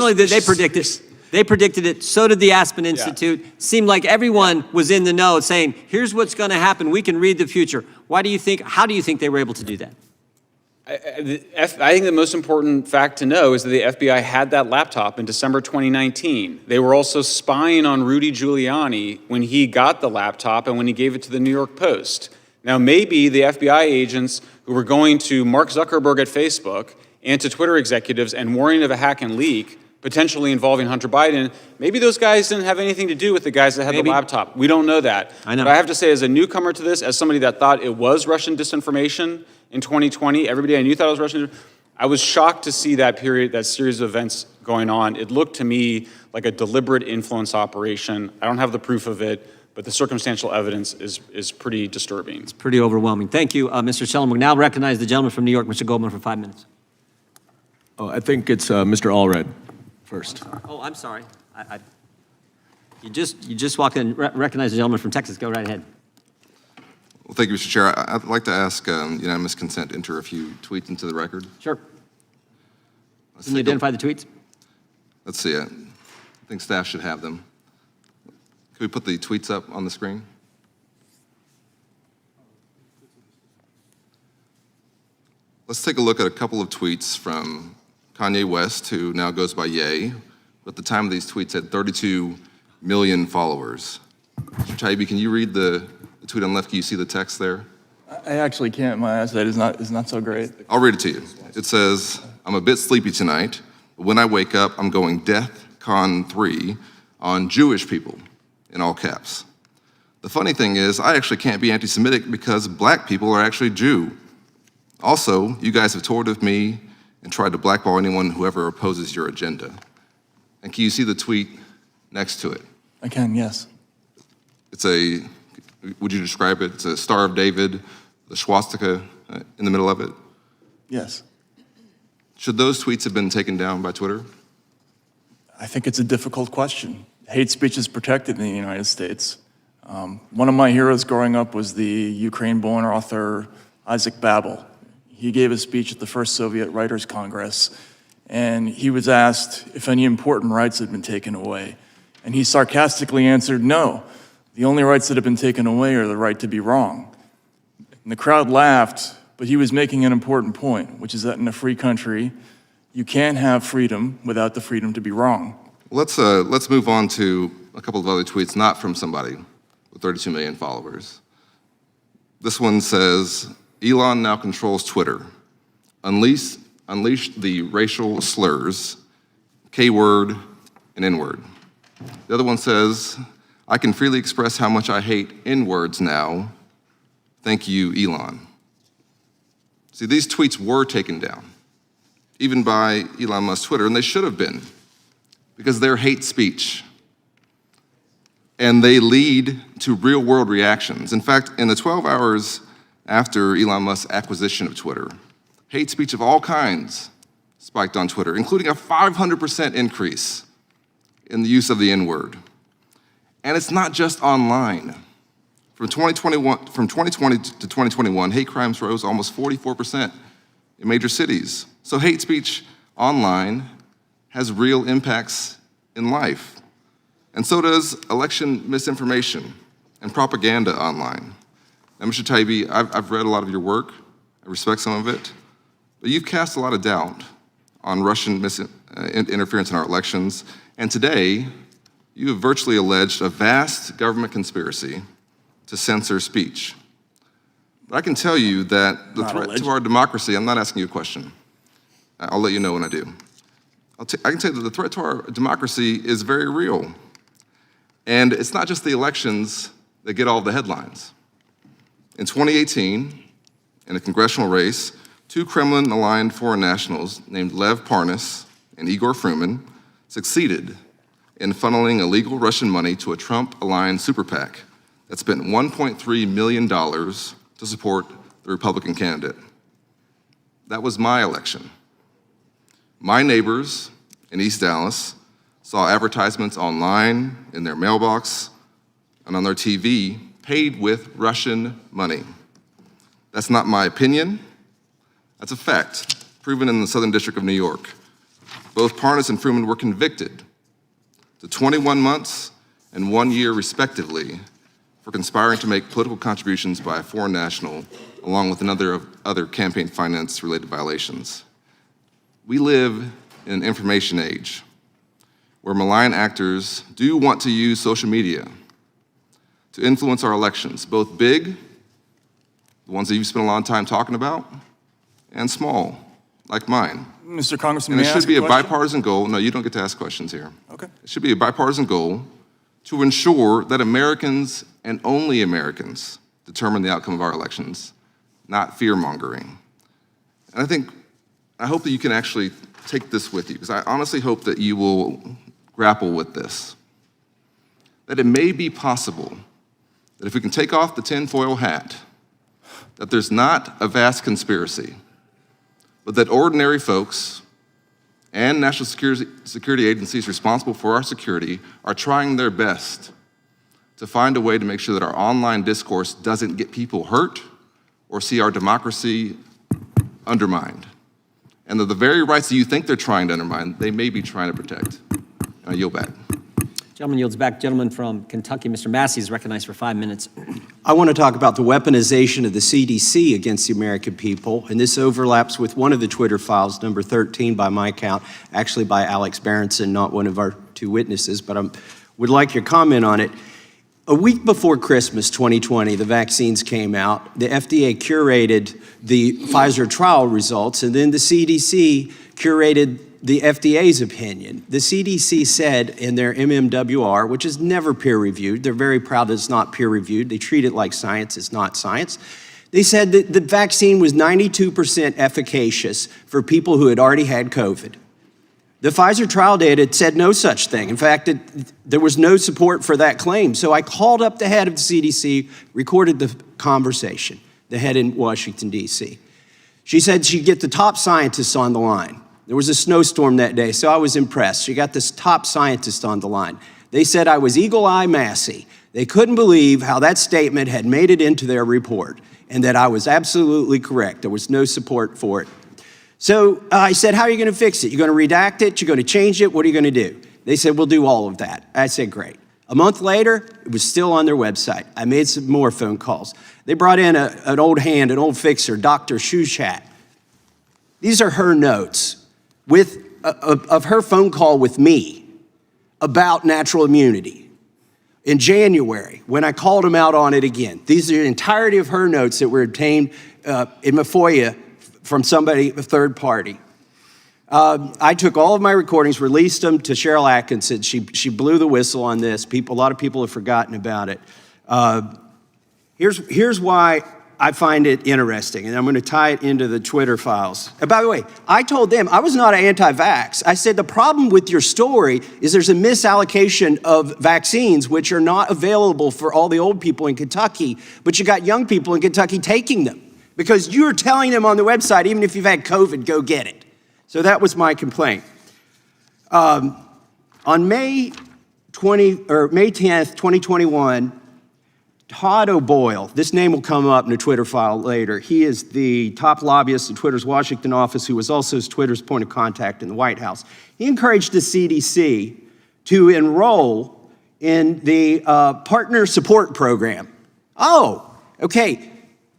only did they predict it, they predicted it, so did the Aspen Institute. Yeah. Seemed like everyone was in the know saying, here's what's going to happen, we can read the future. How do you think they were able to do that? I think the most important fact to know is that the FBI had that laptop in December 2019. They were also spying on Rudy Giuliani when he got the laptop and when he gave it to the New York Post. Now, maybe the FBI agents who were going to Mark Zuckerberg at Facebook and to Twitter executives and warning of a hack and leak, potentially involving Hunter Biden, maybe those guys didn't have anything to do with the guys that had the laptop. We don't know that. I know. But I have to say, as a newcomer to this, as somebody that thought it was Russian disinformation in 2020, everybody I knew thought it was Russian. I was shocked to see that series of events going on. It looked to me like a deliberate influence operation. I don't have the proof of it, but the circumstantial evidence is pretty disturbing. It's pretty overwhelming. Thank you, Mr. Sheldon. We now recognize the gentleman from New York, Mr. Goldman, for 5 minutes. Oh, I think it's Mr. Allred first. Oh, I'm sorry. You just walked in. Recognize the gentleman from Texas. Go right ahead. Well, thank you, Mr. Chair. I'd like to ask unanimous consent to enter a few tweets into the record. Sure. Can you identify the tweets? Let's see it. I think staff should have them. Can we put the tweets up on the screen? Let's take a look at a couple of tweets from Kanye West, who now goes by Ye. At the time of these tweets, had 32 million followers. Mr. Taibbi, can you read the tweet on the left? Can you see the text there? I actually can't. My eyesight is not so great. I'll read it to you. It says, I'm a bit sleepy tonight, but when I wake up, I'm going DEFCON 3 on Jewish people, in all caps. The funny thing is, I actually can't be anti-Semitic because black people are actually Jew. Also, you guys have toyed with me and tried to blackball anyone who ever opposes your agenda. And can you see the tweet next to it? I can, yes. Would you describe it? It's a Star of David, the swastika in the middle of it? Yes. Should those tweets have been taken down by Twitter? I think it's a difficult question. Hate speech is protected in the United States. One of my heroes growing up was the Ukraine-born author Isaac Babel. He gave a speech at the first Soviet Writers' Congress, and he was asked if any important rights had been taken away. And he sarcastically answered, no, the only rights that have been taken away are the right to be wrong. And the crowd laughed, but he was making an important point, which is that in a free country, you can't have freedom without the freedom to be wrong. Let's move on to a couple of other tweets, not from somebody with 32 million followers. This one says, Elon now controls Twitter. Unleash the racial slurs, K-word and N-word. The other one says, I can freely express how much I hate N-words now. Thank you, Elon. See, these tweets were taken down, even by Elon Musk's Twitter, and they should have been, because they're hate speech. And they lead to real-world reactions. In fact, in the 12 hours after Elon Musk's acquisition of Twitter, hate speech of all kinds spiked on Twitter, including a 500% increase in the use of the N-word. And it's not just online. From 2020 to 2021, hate crimes rose almost 44% in major cities. So hate speech online has real impacts in life. And so does election misinformation and propaganda online. Now, Mr. Taibbi, I've read a lot of your work. I respect some of it. But you've cast a lot of doubt on Russian interference in our elections. And today, you have virtually alleged a vast government conspiracy to censor speech. But I can tell you that the threat to our democracy, I'm not asking you a question. I'll let you know when I do. I can tell you that the threat to our democracy is very real. And it's not just the elections that get all the headlines. In 2018, in a congressional race, two Kremlin-aligned foreign nationals named Lev Parnas and Igor Fruman succeeded in funneling illegal Russian money to a Trump-aligned super PAC that spent $1.3 million to support the Republican candidate. That was my election. My neighbors in East Dallas saw advertisements online, in their mailbox, and on their TV paid with Russian money. That's not my opinion. That's a fact, proven in the Southern District of New York. Both Parnas and Fruman were convicted to 21 months and 1 year, respectively, for conspiring to make political contributions by a foreign national, along with another of other campaign finance-related violations. We live in an information age where malign actors do want to use social media to influence our elections, both big, the ones that you've spent a lot of time talking about, and small, like mine. Mr. Congressman, And may it I should ask be a a question? bipartisan goal. No, you don't get to ask questions here. Okay. It should be a bipartisan goal to ensure that Americans and only Americans determine the outcome of our elections, not fear-mongering. And I hope that you can actually take this with you, because I honestly hope that you will grapple with this. That it may be possible that if we can take off the tinfoil hat, that there's not a vast conspiracy, but that ordinary folks and national security agencies responsible for our security are trying their best to find a way to make sure that our online discourse doesn't get people hurt or see our democracy undermined. And that the very rights that you think they're trying to undermine, they may be trying to protect. I yield back. Gentleman yields back. Gentleman from Kentucky, Mr. Massey, is recognized for 5 minutes. I want to talk about the weaponization of the CDC against the American people, and this overlaps with one of the Twitter files, number 13 by my count, actually by Alex Berenson, not one of our two witnesses, but I would like your comment on it. A week before Christmas 2020, the vaccines came out. The FDA curated the Pfizer trial results, and then the CDC curated the FDA's opinion. The CDC said in their MMWR, which is never peer-reviewed, they're very proud that it's not peer-reviewed, they treat it like science, it's not science. They said that the vaccine was 92% efficacious for people who had already had COVID. The Pfizer trial data said no such thing. In fact, there was no support for that claim. So I called up the head of the CDC, recorded the conversation, the head in Washington, D.C. She said she'd get the top scientists on the line. There was a snowstorm that day, so I was impressed. She got this top scientist on the line. They said I was Eagle Eye Massey. They couldn't believe how that statement had made it into their report and that I was absolutely correct. There was no support for it. So I said, how are you going to fix it? You're going to redact it? You're going to change it? What are you going to do? They said, we'll do all of that. I said, great. A month later, it was still on their website. I made some more phone calls. They brought in an old hand, an old fixer, Dr. Shushat. These are her notes of her phone call with me about natural immunity in January, when I called him out on it again. These are the entirety of her notes that were obtained in my FOIA from somebody, a third party. I took all of my recordings, released them to Cheryl Atkinson. She blew the whistle on this. A lot of people have forgotten about it. Here's why I find it interesting, and I'm going to tie it into the Twitter files. And by the way, I told them I was not anti-vax. I said the problem with your story is there's a misallocation of vaccines which are not available for all the old people in Kentucky, but you got young people in Kentucky taking them because you're telling them on the website, even if you've had COVID, go get it. So that was my complaint. On May 10th, 2021, Todd O'Boyle, this name will come up in a Twitter file later. He is the top lobbyist in Twitter's Washington office, who was also Twitter's point of contact in the White House. He encouraged the CDC to enroll in the partner support program. Oh, okay.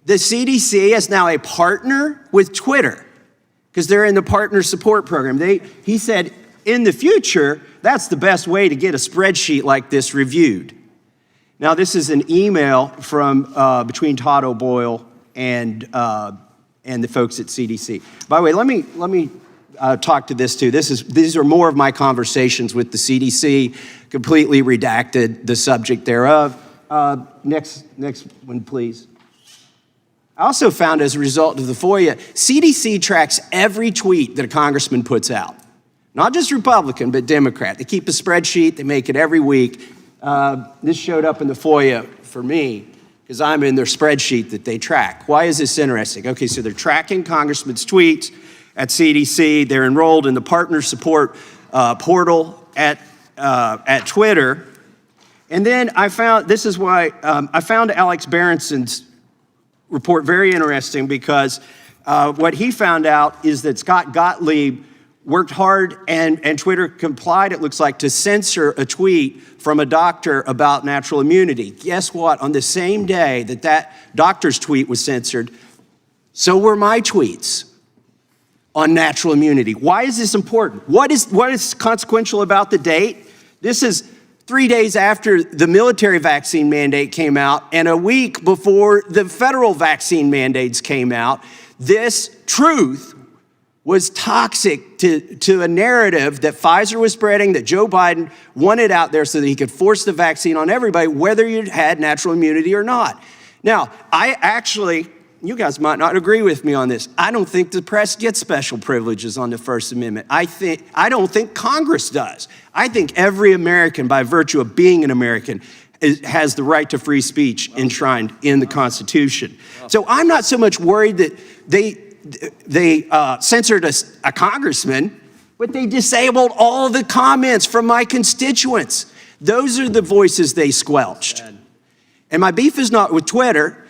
The CDC is now a partner with Twitter because they're in the partner support program. He said, in the future, that's the best way to get a spreadsheet like this reviewed. Now, this is an email from between Todd O'Boyle and the folks at CDC. By the way, let me talk to this too. These are more of my conversations with the CDC, completely redacted the subject thereof. Next one, please. I also found as a result of the FOIA, CDC tracks every tweet that a congressman puts out. Not just Republican, but Democrat. They keep a spreadsheet, they make it every week. This showed up in the FOIA for me because I'm in their spreadsheet that they track. Why is this interesting? Okay, so they're tracking congressmen's tweets at CDC. They're enrolled in the partner support portal at Twitter. And then I found, this is why, I found Alex Berenson's report very interesting because what he found out is that Scott Gottlieb worked hard and Twitter complied, it looks like, to censor a tweet from a doctor about natural immunity. Guess what? On the same day that doctor's tweet was censored, so were my tweets on natural immunity. Why is this important? What is consequential about the date? This is 3 days after the military vaccine mandate came out and a week before the federal vaccine mandates came out. This truth was toxic to a narrative that Pfizer was spreading, that Joe Biden wanted out there so that he could force the vaccine on everybody, whether you had natural immunity or not. Now, you guys might not agree with me on this. I don't think the press gets special privileges on the First Amendment. I don't think Congress does. I think every American, by virtue of being an American, has the right to free speech enshrined in the Constitution. So I'm not so much worried that they censored a congressman, but they disabled all the comments from my constituents. Those are the voices they squelched. And my beef is not with Twitter,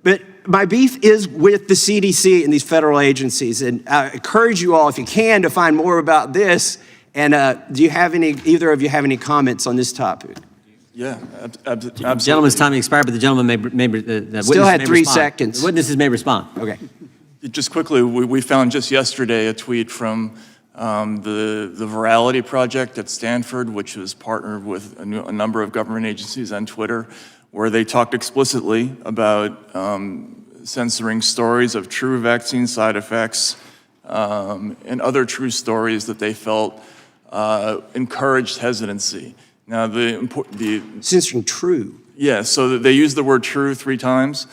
but my beef is with the CDC and these federal agencies. And I encourage you all, if you can, to find more about this. And do either of you have any comments on this topic? Yeah, absolutely. Gentleman's time expired, but the gentleman may Still had 3 respond. seconds. The witnesses may respond. Okay. Just quickly, we found just yesterday a tweet from the Virality Project at Stanford, which was partnered with a number of government agencies on Twitter, where they talked explicitly about censoring stories of true vaccine side effects and other true stories that they felt encouraged hesitancy. Now, censoring true. Yeah, so they used the word true 3 times.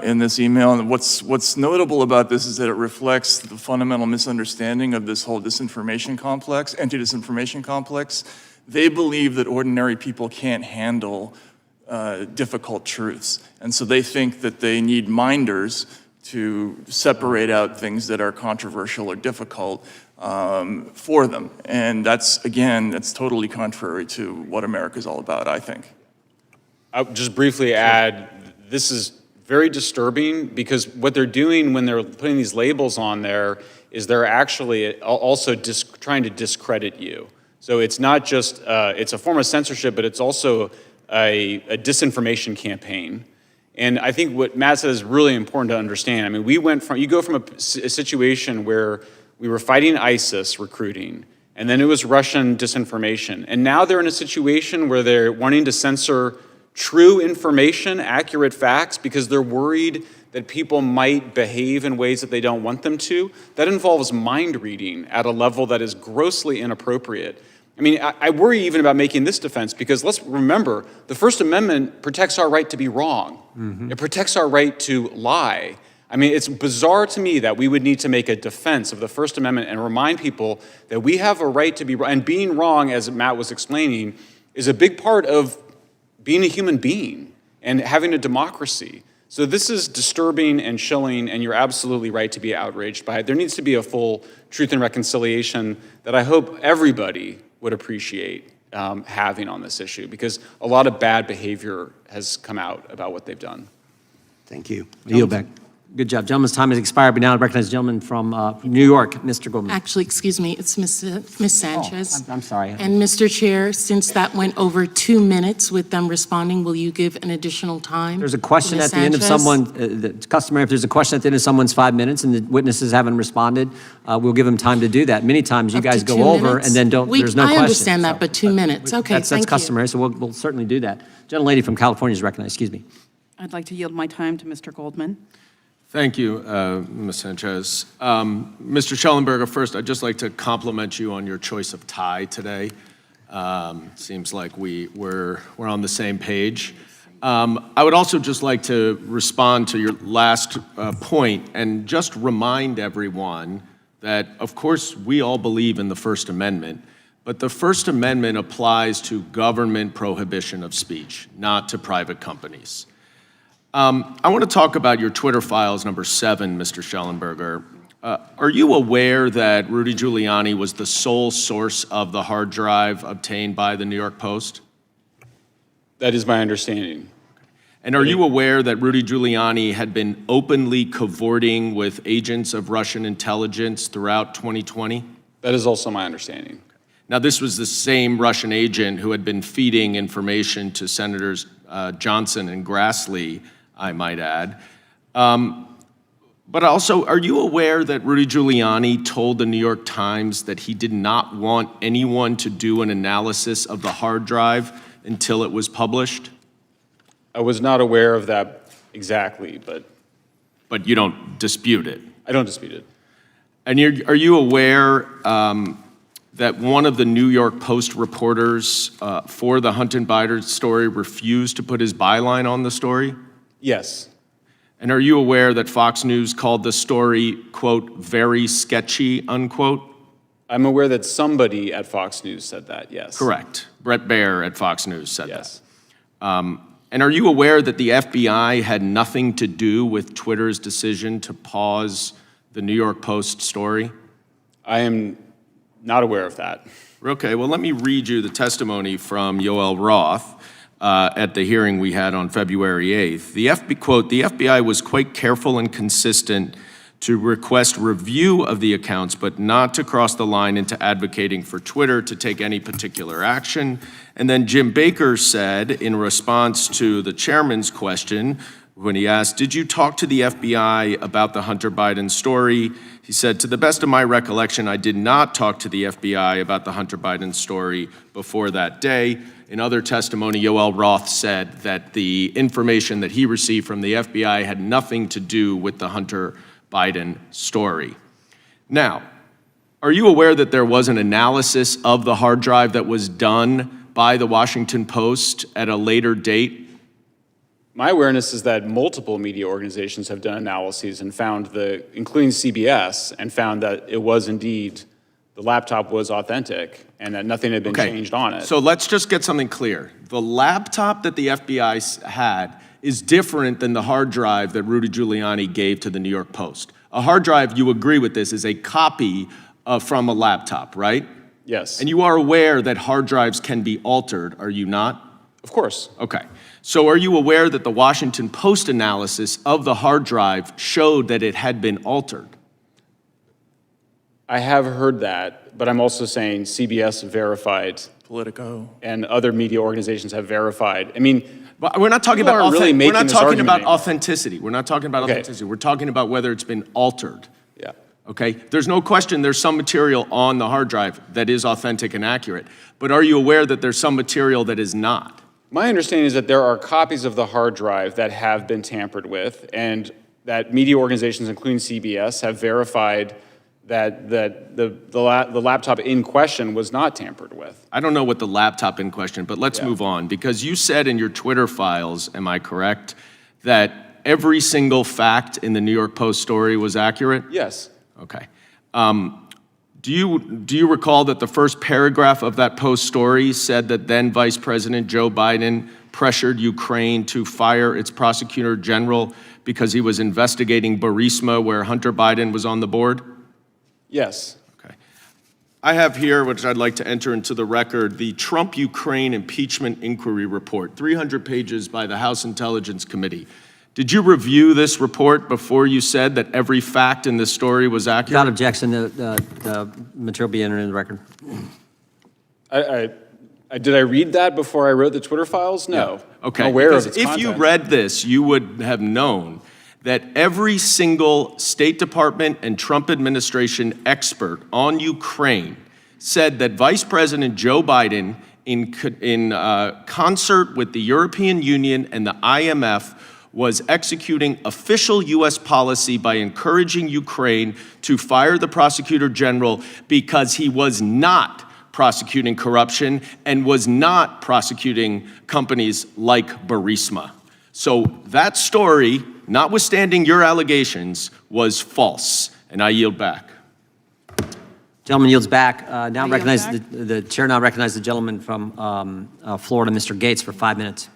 In this email, and what's notable about this is that it reflects the fundamental misunderstanding of this whole disinformation complex, anti-disinformation complex. They believe that ordinary people can't handle difficult truths, and so they think that they need minders to separate out things that are controversial or difficult for them. And that's totally contrary to what America's all about, I think. I'll just briefly add, this is very disturbing because what they're doing when they're putting these labels on there is they're actually also trying to discredit you. So it's not just, it's a form of censorship, but it's also a disinformation campaign. And I think what Matt said is really important to understand. I mean, you go from a situation where we were fighting ISIS recruiting, and then it was Russian disinformation. And now they're in a situation where they're wanting to censor true information, accurate facts, because they're worried that people might behave in ways that they don't want them to. That involves mind reading at a level that is grossly inappropriate. I mean, I worry even about making this defense, because let's remember, the First Amendment protects our right to be wrong. It protects our right to lie. I mean, it's bizarre to me that we would need to make a defense of the First Amendment and remind people that we have a right to be wrong. And being wrong, as Matt was explaining, is a big part of being a human being and having a democracy. So this is disturbing and chilling, and you're absolutely right to be outraged by it. There needs to be a full truth and reconciliation that I hope everybody would appreciate having on this issue, because a lot of bad behavior has come out about what they've done. Thank you. Yield back. Good job. Gentleman's time has expired. We now recognize the gentleman from New York, Mr. Goldman. Actually, excuse me, it's Miss Sanchez. I'm sorry. And Mr. Chair, since that went over 2 minutes with them responding, will you give an additional time? There's a question Ms. at the end of Sanchez? someone, it's customary, if there's a question at the end of someone's 5 minutes and the witnesses haven't responded, we'll give them time to do that. Many times you Up guys to go 2 over minutes? and then there's no I question. understand that, but 2 minutes. Okay, That's thank you. customary, so we'll certainly do that. Gentlelady from California is recognized. Excuse me. I'd like to yield my time to Mr. Goldman. Thank you, Ms. Sanchez. Mr. Schellenberger, first, I'd just like to compliment you on your choice of tie today. Seems like we're on the same page. I would also just like to respond to your last point and just remind everyone that, of course, we all believe in the First Amendment, but the First Amendment applies to government prohibition of speech, not to private companies. I want to talk about your Twitter files number 7, Mr. Schellenberger. Are you aware that Rudy Giuliani was the sole source of the hard drive obtained by the New York Post? That is my understanding. And are you aware that Rudy Giuliani had been openly cavorting with agents of Russian intelligence throughout 2020? That is also my understanding. Now, this was the same Russian agent who had been feeding information to Senators Johnson and Grassley, I might add. But also, are you aware that Rudy Giuliani told the New York Times that he did not want anyone to do an analysis of the hard drive until it was published? I was not aware of that exactly, but... But you don't dispute it? I don't dispute it. And are you aware that one of the New York Post reporters for the Hunter Biden story refused to put his byline on the story? Yes. And are you aware that Fox News called the story, quote, very sketchy, unquote? I'm aware that somebody at Fox News said that, yes. Correct. Brett Baer at Fox News said yes. that. And are you aware that the FBI had nothing to do with Twitter's decision to pause the New York Post story? I am not aware of that. Okay, well, let me read you the testimony from Yoel Roth at the hearing we had on February 8th. Quote, the FBI was quite careful and consistent to request review of the accounts, but not to cross the line into advocating for Twitter to take any particular action. And then Jim Baker said, in response to the chairman's question, when he asked, did you talk to the FBI about the Hunter Biden story? He said, to the best of my recollection, I did not talk to the FBI about the Hunter Biden story before that day. In other testimony, Yoel Roth said that the information that he received from the FBI had nothing to do with the Hunter Biden story. Now, are you aware that there was an analysis of the hard drive that was done by the Washington Post at a later date? My awareness is that multiple media organizations have done analyses and found including CBS, and found that it was indeed, the laptop was authentic and that nothing had been changed on it. So let's just get something clear. The laptop that the FBI had is different than the hard drive that Rudy Giuliani gave to the New York Post. A hard drive, you agree with this, is a copy from a laptop, right? Yes. And you are aware that hard drives can be altered, are you not? Of course. Okay. So are you aware that the Washington Post analysis of the hard drive showed that it had been altered? I have heard that, but I'm also saying CBS verified. Politico. And other media organizations have verified. I mean, but we're not talking people about aren't really making this argument anymore. authenticity. We're not talking about authenticity. We're talking about whether it's been altered. Yeah. Okay? There's no question there's some material on the hard drive that is authentic and accurate. But are you aware that there's some material that is not? My understanding is that there are copies of the hard drive that have been tampered with, and that media organizations, including CBS, have verified that the laptop in question was not tampered with. I don't know what the laptop in question, but let's move on, because you said in your Twitter files, am I correct, that every single fact in the New York Post story was accurate? Yes. Okay. Do you recall that the first paragraph of that Post story said that then Vice President Joe Biden pressured Ukraine to fire its prosecutor general because he was investigating Burisma, where Hunter Biden was on the board? Yes. Okay. I have here, which I'd like to enter into the record, the Trump-Ukraine Impeachment Inquiry Report, 300 pages by the House Intelligence Committee. Did you review this report before you said that every fact in this story was accurate? Without objection, the material be entered in the record. Did I read that before I wrote the Twitter files? No. Yeah. Okay. I'm aware because of its if content. you read this, you would have known that every single State Department and Trump administration expert on Ukraine said that Vice President Joe Biden, in concert with the European Union and the IMF, was executing official U.S. policy by encouraging Ukraine to fire the prosecutor general because he was not prosecuting corruption and was not prosecuting companies like Burisma. So that story, notwithstanding your allegations, was false, and I yield back. Gentleman yields back. The chair now recognizes the gentleman from Florida, Mr. Gates, for 5 minutes.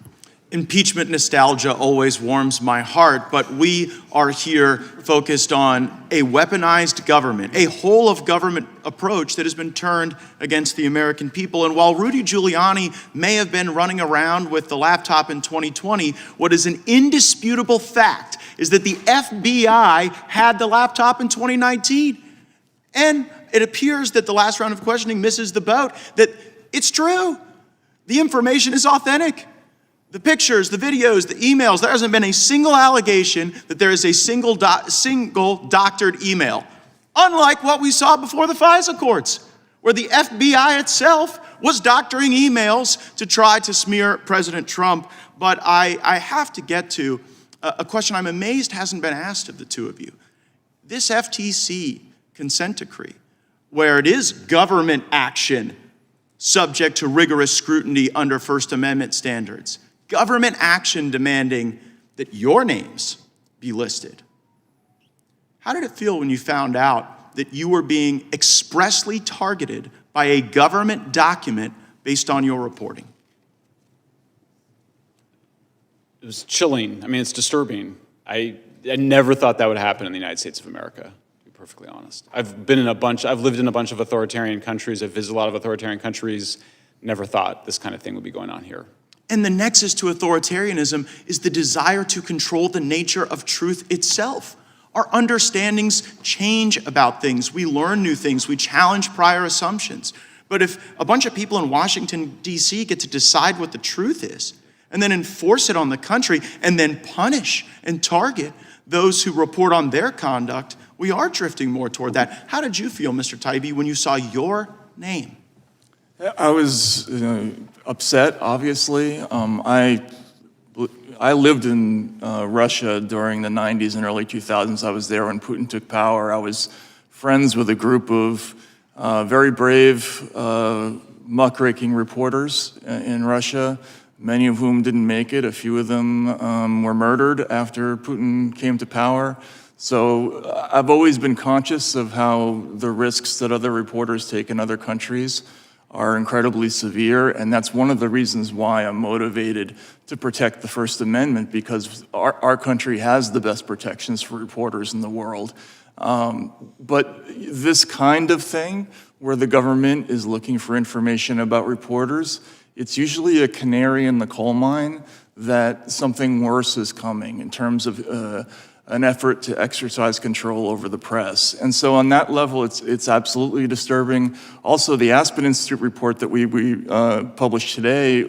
Impeachment nostalgia always warms my heart, but we are here focused on a weaponized government, a whole-of-government approach that has been turned against the American people. And while Rudy Giuliani may have been running around with the laptop in 2020, what is an indisputable fact is that the FBI had the laptop in 2019. And it appears that the last round of questioning misses the boat, that it's true. The information is authentic. The pictures, the videos, the emails, there hasn't been a single allegation that there is a single doctored email. Unlike what we saw before the FISA courts, where the FBI itself was doctoring emails to try to smear President Trump. But I have to get to a question I'm amazed hasn't been asked of the two of you. This FTC consent decree, where it is government action subject to rigorous scrutiny under First Amendment standards, government action demanding that your names be listed. How did it feel when you found out that you were being expressly targeted by a government document based on your reporting? It was chilling. I mean, it's disturbing. I never thought that would happen in the United States of America, to be perfectly honest. I've lived in a bunch of authoritarian countries. I've visited a lot of authoritarian countries. Never thought this kind of thing would be going on here. And the nexus to authoritarianism is the desire to control the nature of truth itself. Our understandings change about things. We learn new things. We challenge prior assumptions. But if a bunch of people in Washington, D.C. get to decide what the truth is, and then enforce it on the country, and then punish and target those who report on their conduct, we are drifting more toward that. How did you feel, Mr. Taibbi, when you saw your name? I was upset, obviously. I lived in Russia during the 90s and early 2000s. I was there when Putin took power. I was friends with a group of very brave, muckraking reporters in Russia, many of whom didn't make it. A few of them were murdered after Putin came to power. So I've always been conscious of how the risks that other reporters take in other countries are incredibly severe, and that's one of the reasons why I'm motivated to protect the First Amendment, because our country has the best protections for reporters in the world. But this kind of thing, where the government is looking for information about reporters, it's usually a canary in the coal mine that something worse is coming in terms of an effort to exercise control over the press. And so on that level, it's absolutely disturbing. Also, the Aspen Institute report that we published today,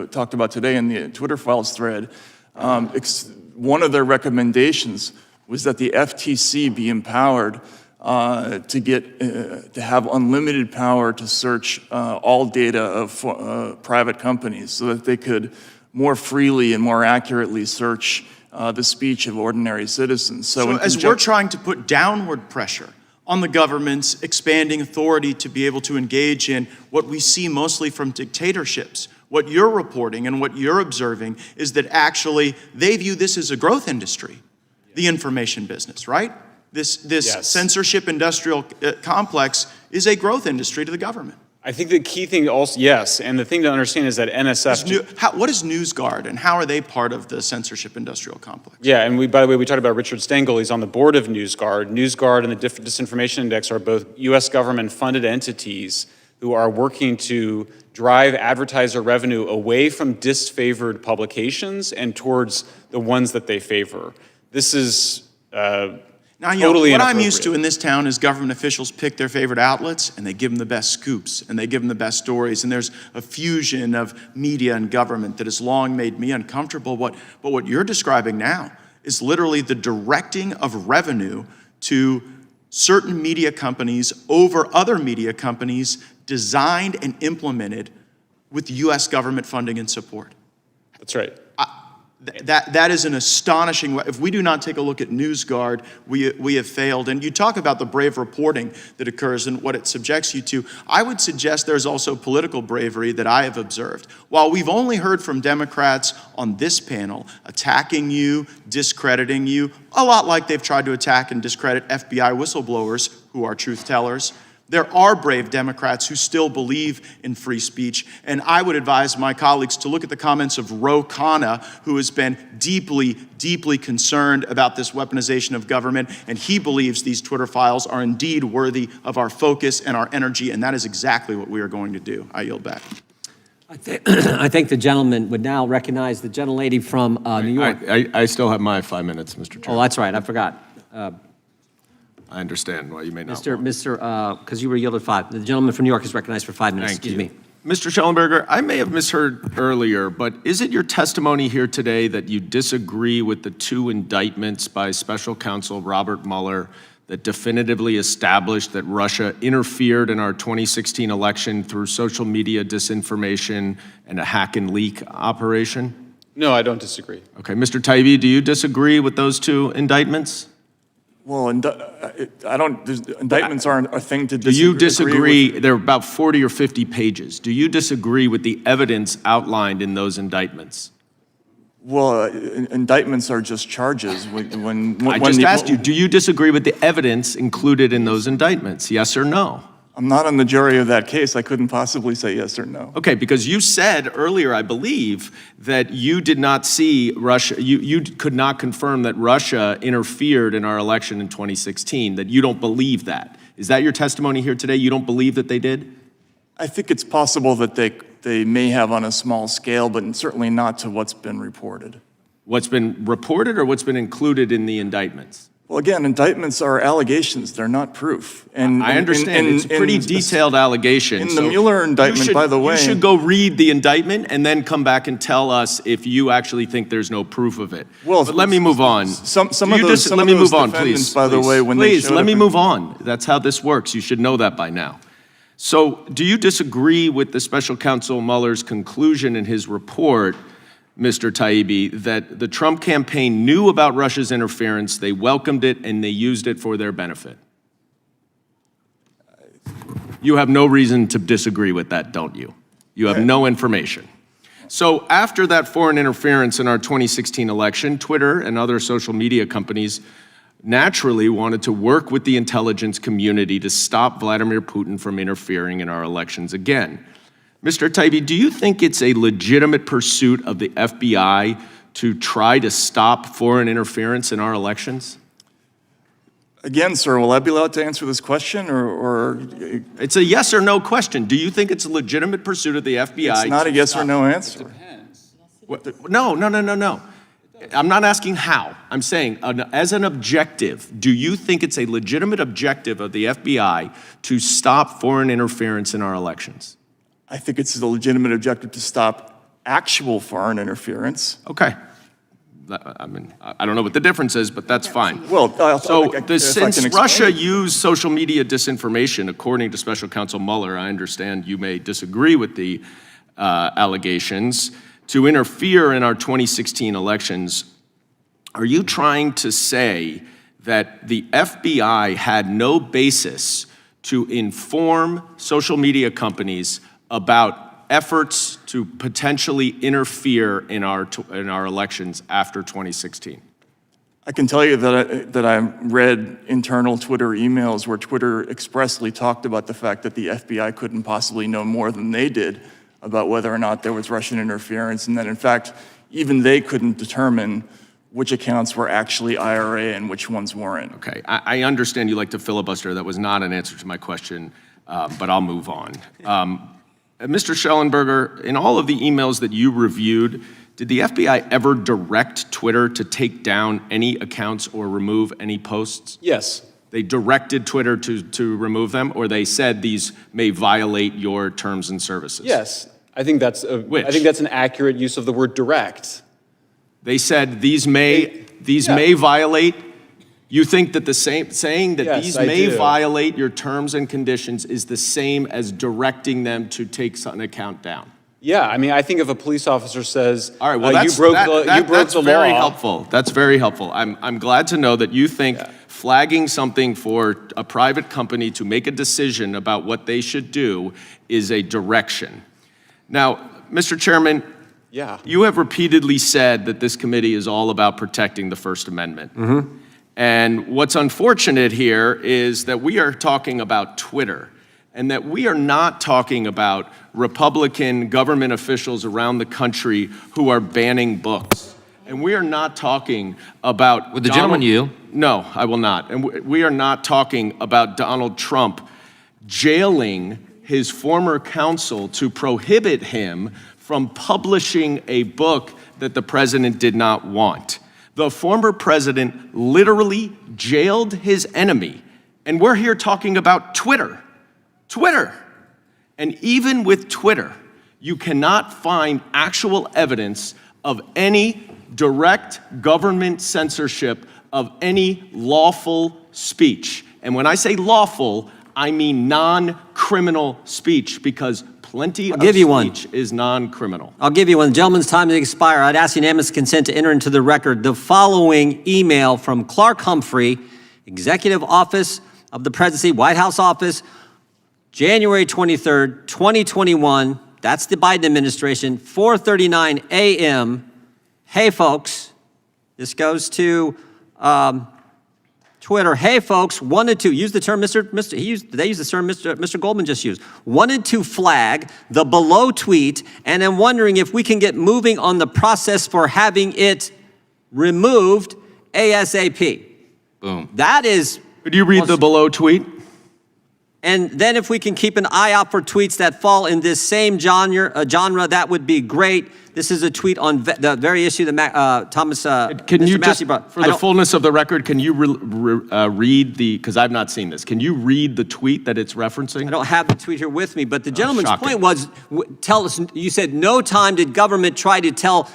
talked about today in the Twitter files thread, one of their recommendations was that the FTC be empowered to have unlimited power to search all data of private companies so that they could more freely and more accurately search the speech of ordinary citizens. So as we're trying to put downward pressure on the government's expanding authority to be able to engage in what we see mostly from dictatorships, what you're reporting and what you're observing is that actually they view this as a growth industry, the information business, right? This Yes. censorship industrial complex is a growth industry to the government. I think the key thing also, yes, and the thing to understand is that NSF... What is NewsGuard, and how are they part of the censorship industrial complex? Yeah, and by the way, we talked about Richard Stengel. He's on the board of NewsGuard. NewsGuard and the Disinformation Index are both U.S. government-funded entities who are working to drive advertiser revenue away from disfavored publications and towards the ones that they favor. This is Now, totally what I'm inappropriate. used to in this town is government officials pick their favorite outlets and they give them the best scoops and they give them the best stories. And there's a fusion of media and government that has long made me uncomfortable. But what you're describing now is literally the directing of revenue to certain media companies over other media companies designed and implemented with U.S. government funding and support. That's right. That is an astonishing way. If we do not take a look at NewsGuard, we have failed. And you talk about the brave reporting that occurs and what it subjects you to. I would suggest there's also political bravery that I have observed. While we've only heard from Democrats on this panel attacking you, discrediting you, a lot like they've tried to attack and discredit FBI whistleblowers who are truth tellers, there are brave Democrats who still believe in free speech, and I would advise my colleagues to look at the comments of Ro Khanna, who has been deeply, deeply concerned about this weaponization of government, and he believes these Twitter files are indeed worthy of our focus and our energy, and that is exactly what we are going to do. I yield back. I think the gentleman would now recognize the gentlelady from New York. I still have my 5 minutes, Mr. Chairman. Oh, that's right, I forgot. I understand why you may not. Because you were yielded 5. The gentleman from New York is recognized for 5 minutes. Thank Excuse you. me. Mr. Schellenberger, I may have misheard earlier, but is it your testimony here today that you disagree with the 2 indictments by Special Counsel Robert Mueller that definitively established that Russia interfered in our 2016 election through social media disinformation and a hack and leak operation? No, I don't disagree. Okay, Mr. Taibbi, do you disagree with those 2 indictments? Well, indictments aren't a thing to disagree. Do you disagree? They're about 40 or 50 pages. Do you disagree with the evidence outlined in those indictments? Well, indictments are just charges. I just asked you, do you disagree with the evidence included in those indictments? Yes or no? I'm not on the jury of that case. I couldn't possibly say yes or no. Okay, because you said earlier, I believe, that you did not see Russia, you could not confirm that Russia interfered in our election in 2016, that you don't believe that. Is that your testimony here today? You don't believe that they did? I think it's possible that they may have on a small scale, but certainly not to what's been reported. What's been reported or what's been included in the indictments? Well, again, indictments are allegations. They're not proof. And I understand. It's a pretty detailed allegation. In the Mueller indictment, by the way. You should go read the indictment and then come back and tell us if you actually think there's no proof of it. Well, but let me move on. Let me move on, please. By the way, when please, let me move on. That's how this works. You should know that by now. So, do you disagree with the Special Counsel Mueller's conclusion in his report, Mr. Taibbi, that the Trump campaign knew about Russia's interference, they welcomed it, and they used it for their benefit? You have no reason to disagree with that, don't you? You have no information. So after that foreign interference in our 2016 election, Twitter and other social media companies naturally wanted to work with the intelligence community to stop Vladimir Putin from interfering in our elections again. Mr. Taibbi, do you think it's a legitimate pursuit of the FBI to try to stop foreign interference in our elections? Again, sir, will I be allowed to answer this question, or? It's a yes or no question. Do you think it's a legitimate pursuit of the FBI? It's not a yes or no answer. No. I'm not asking how. I'm saying, as an objective, do you think it's a legitimate objective of the FBI to stop foreign interference in our elections? I think it's a legitimate objective to stop actual foreign interference. Okay. I mean, I don't know what the difference is, but that's fine. Well, Since Russia used social media disinformation, according to Special Counsel Mueller, I understand you may disagree with the allegations, to interfere in our 2016 elections, are you trying to say that the FBI had no basis to inform social media companies about efforts to potentially interfere in our elections after 2016? I can tell you that I read internal Twitter emails where Twitter expressly talked about the fact that the FBI couldn't possibly know more than they did about whether or not there was Russian interference, and that in fact, even they couldn't determine which accounts were actually IRA and which ones weren't. Okay, I understand you like to filibuster. That was not an answer to my question, but I'll move on. Mr. Schellenberger, in all of the emails that you reviewed, did the FBI ever direct Twitter to take down any accounts or remove any posts? Yes. They directed Twitter to remove them, or they said these may violate your terms and services? Yes. I think that's an accurate use of the word direct. They said these may violate. You think that saying that Yes, these I may do. violate your terms and conditions is the same as directing them to take an account down? Yeah, I mean, I think if a police officer says, all right, well, you broke the law. Very helpful. That's very helpful. I'm glad to know that you think flagging something for a private company to make a decision about what they should do is a direction. Now, Mr. Chairman, you have repeatedly said that this committee is all about protecting the First Amendment. Mm-hmm. And what's unfortunate here is that we are talking about Twitter, and that we are not talking about Republican government officials around the country who are banning books. And we are not talking about... Would the gentleman yield? No, I will not. And we are not talking about Donald Trump jailing his former counsel to prohibit him from publishing a book that the president did not want. The former president literally jailed his enemy. And we're here talking about Twitter. Twitter. And even with Twitter, you cannot find actual evidence of any direct government censorship of any lawful speech. And when I say lawful, I mean non-criminal speech, because plenty of speech is non-criminal. I'll give you one. The gentleman's time to expire. I'd ask unanimous consent to enter into the record the following email from Clark Humphrey, Executive Office of the Presidency, White House Office, January 23rd, 2021. That's the Biden administration, 4:39 a.m. Hey, folks. This goes to Twitter. Hey, folks, wanted to use the term they used the term Mr. Goldman just used. Wanted to flag the below tweet, and I'm wondering if we can get moving on the process for having it removed ASAP. Boom. That is. Could you read the below tweet? And then if we can keep an eye out for tweets that fall in this same genre, that would be great. This is a tweet on the very issue that Thomas Can you Mr. just, Massey brought. for the fullness of the record, can you read the, because I've not seen this, can you read the tweet that it's referencing? I don't have the tweet here with me, but the gentleman's shocking. point was, tell us, you said no time did government try to tell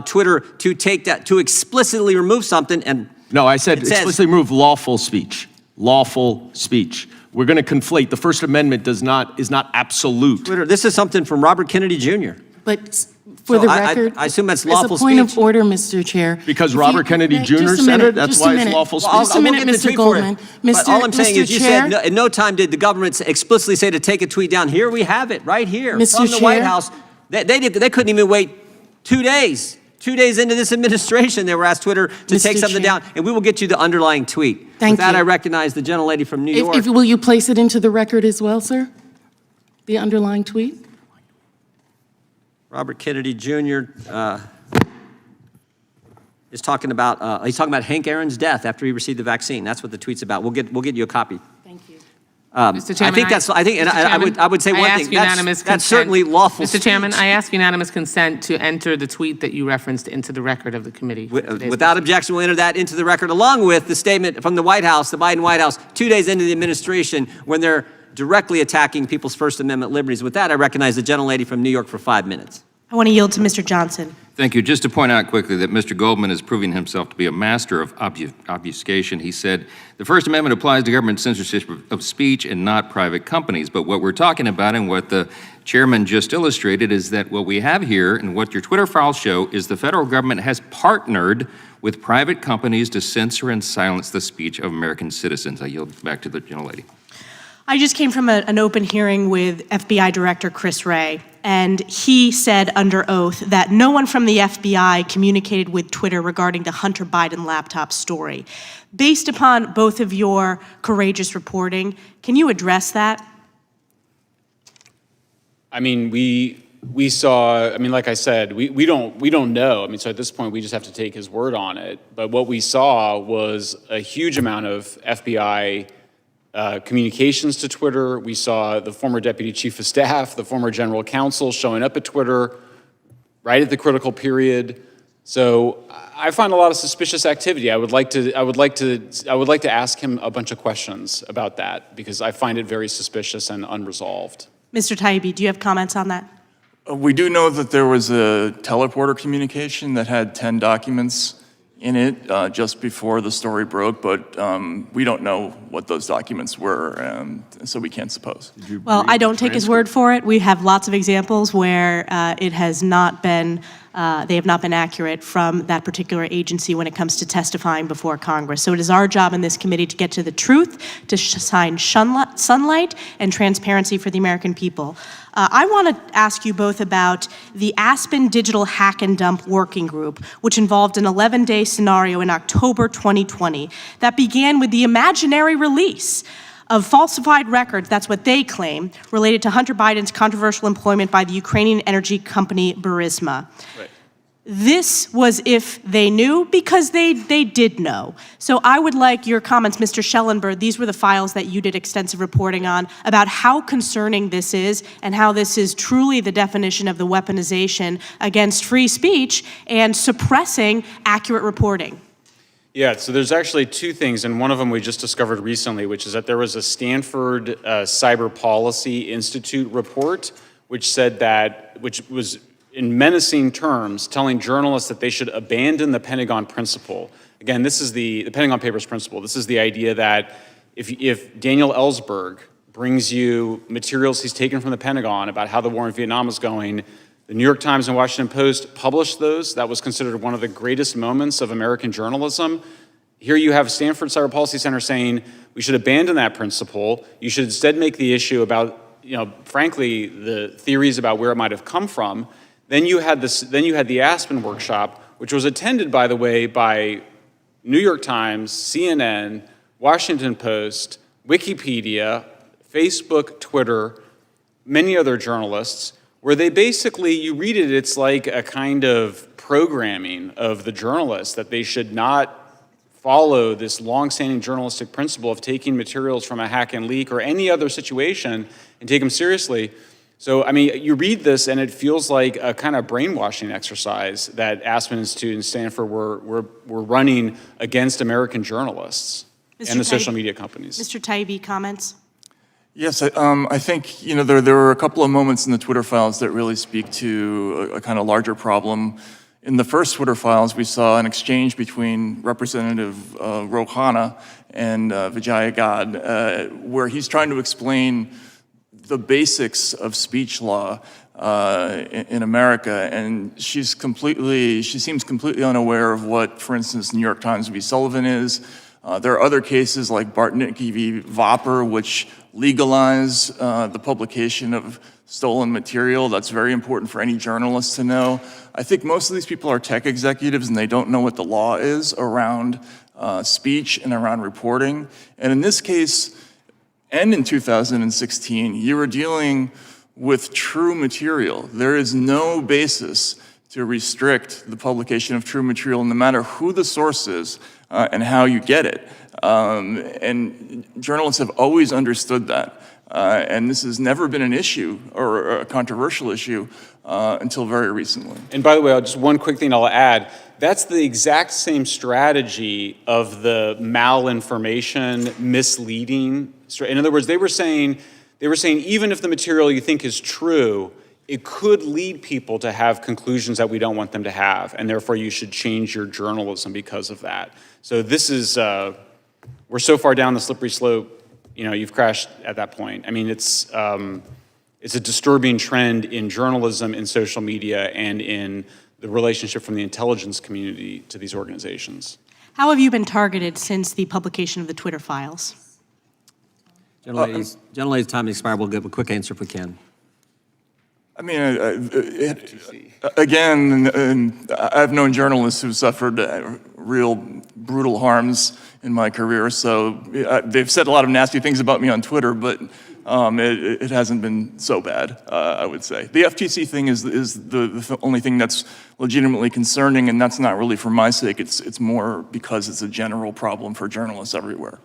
Twitter to take that, to explicitly remove something, and No, I said it says- explicitly remove lawful speech. Lawful speech. We're going to conflate. The First Amendment is not absolute. Twitter, this is something from Robert Kennedy Jr. But for the record, I assume that's lawful as a point speech. of order, Mr. Chair. Because if Robert Kennedy Jr. said it? That's why it's lawful speech? Just a minute, Mr. Goldman. But all I'm saying is you Chair, said, in no time did the government explicitly say to take a tweet down. Here we have it, right here, Mr. from the White Chair. House. They couldn't even wait 2 days. 2 days into this administration, they were asked Twitter to Mr. take something Chair. down, and we will get you the underlying tweet. Thank With that, you. I recognize the gentlelady from New York. Will you place it into the record as well, sir? The underlying tweet? Robert Kennedy Jr. Is talking about he's talking about Hank Aaron's death after he received the vaccine. That's what the tweet's about. We'll get you a copy. Thank you. Mr. Chairman, I would say one thing. That's certainly lawful Mr. Chairman, speech. I ask unanimous consent to enter the tweet that you referenced into the record of the committee. Without objection, we'll enter that into the record, along with the statement from the White House, the Biden White House, 2 days into the administration, when they're directly attacking people's First Amendment liberties. With that, I recognize the gentlelady from New York for 5 minutes. I want to yield to Mr. Johnson. Thank you. Just to point out quickly that Mr. Goldman is proving himself to be a master of obfuscation. He said, the First Amendment applies to government censorship of speech and not private companies. But what we're talking about and what the chairman just illustrated is that what we have here and what your Twitter files show is the federal government has partnered with private companies to censor and silence the speech of American citizens. I yield back to the gentlelady. I just came from an open hearing with FBI Director Chris Wray, and he said under oath that no one from the FBI communicated with Twitter regarding the Hunter Biden laptop story. Based upon both of your courageous reporting, can you address that? I mean, we saw, I mean, like I said, we don't know. I mean, so at this point, we just have to take his word on it. But what we saw was a huge amount of FBI communications to Twitter. We saw the former deputy chief of staff, the former general counsel showing up at Twitter right at the critical period. So I find a lot of suspicious activity. I would like to ask him a bunch of questions about that because I find it very suspicious and unresolved. Mr. Taibbi, do you have comments on that? We do know that there was a teleporter communication that had 10 documents in it just before the story broke, but we don't know what those documents were, so we can't suppose. Well, I don't take his word for it. We have lots of examples where it has not been, they have not been accurate from that particular agency when it comes to testifying before Congress. So it is our job in this committee to get to the truth, to shine sunlight and transparency for the American people. I want to ask you both about the Aspen Digital Hack and Dump Working Group, which involved an 11-day scenario in October 2020 that began with the imaginary release of falsified records, that's what they claim, related to Hunter Biden's controversial employment by the Ukrainian energy company Burisma. Right. This was if they knew, because they did know. So I would like your comments, Mr. Schellenberg. These were the files that you did extensive reporting on about how concerning this is and how this is truly the definition of the weaponization against free speech and suppressing accurate reporting. Yeah, so there's actually two things, and one of them we just discovered recently, which is that there was a Stanford Cyber Policy Institute report, which said that, which was in menacing terms, telling journalists that they should abandon the Pentagon principle. Again, this is the Pentagon Papers principle. This is the idea that if Daniel Ellsberg brings you materials he's taken from the Pentagon about how the war in Vietnam is going, the New York Times and Washington Post published those. That was considered one of the greatest moments of American journalism. Here you have Stanford Cyber Policy Center saying we should abandon that principle. You should instead make the issue about, frankly, the theories about where it might have come from. Then you had the Aspen workshop, which was attended, by the way, by New York Times, CNN, Washington Post, Wikipedia, Facebook, Twitter, many other journalists, where they basically, you read it, it's like a kind of programming of the journalists that they should not follow this longstanding journalistic principle of taking materials from a hack and leak or any other situation and take them seriously. So, I mean, you read this and it feels like a kind of brainwashing exercise that Aspen Institute and Stanford were running against American journalists and the social media companies. Mr. Taibbi, comments? Yes, I think, there were a couple of moments in the Twitter files that really speak to a kind of larger problem. In the first Twitter files, we saw an exchange between Representative Rouhana and Vijaya God, where he's trying to explain the basics of speech law in America, and she seems completely unaware of what, for instance, New York Times v. Sullivan is. There are other cases like Bartnicki v. Vopper, which legalize the publication of stolen material. That's very important for any journalist to know. I think most of these people are tech executives and they don't know what the law is around speech and around reporting. And in this case, and in 2016, you were dealing with true material. There is no basis to restrict the publication of true material, no matter who the source is. and how you get it. And journalists have always understood that. And this has never been an issue or a controversial issue until very recently. And by the way, just one quick thing I'll add. That's the exact same strategy of the malinformation, misleading. In other words, they were saying even if the material you think is true, it could lead people to have conclusions that we don't want them to have, and therefore you should change your journalism because of that. So this is, we're so far down the slippery slope, you've crashed at that point. I mean, it's a disturbing trend in journalism, in social media, and in the relationship from the intelligence community to these organizations. How have you been targeted since the publication of the Twitter files? Gentlelady's time expired. We'll give a quick answer if we can. I mean, again, I've known journalists who suffered real brutal harms in my career, so they've said a lot of nasty things about me on Twitter, but it hasn't been so bad, I would say. The FTC thing is the only thing that's legitimately concerning, and that's not really for my sake. It's more because it's a general problem for journalists everywhere.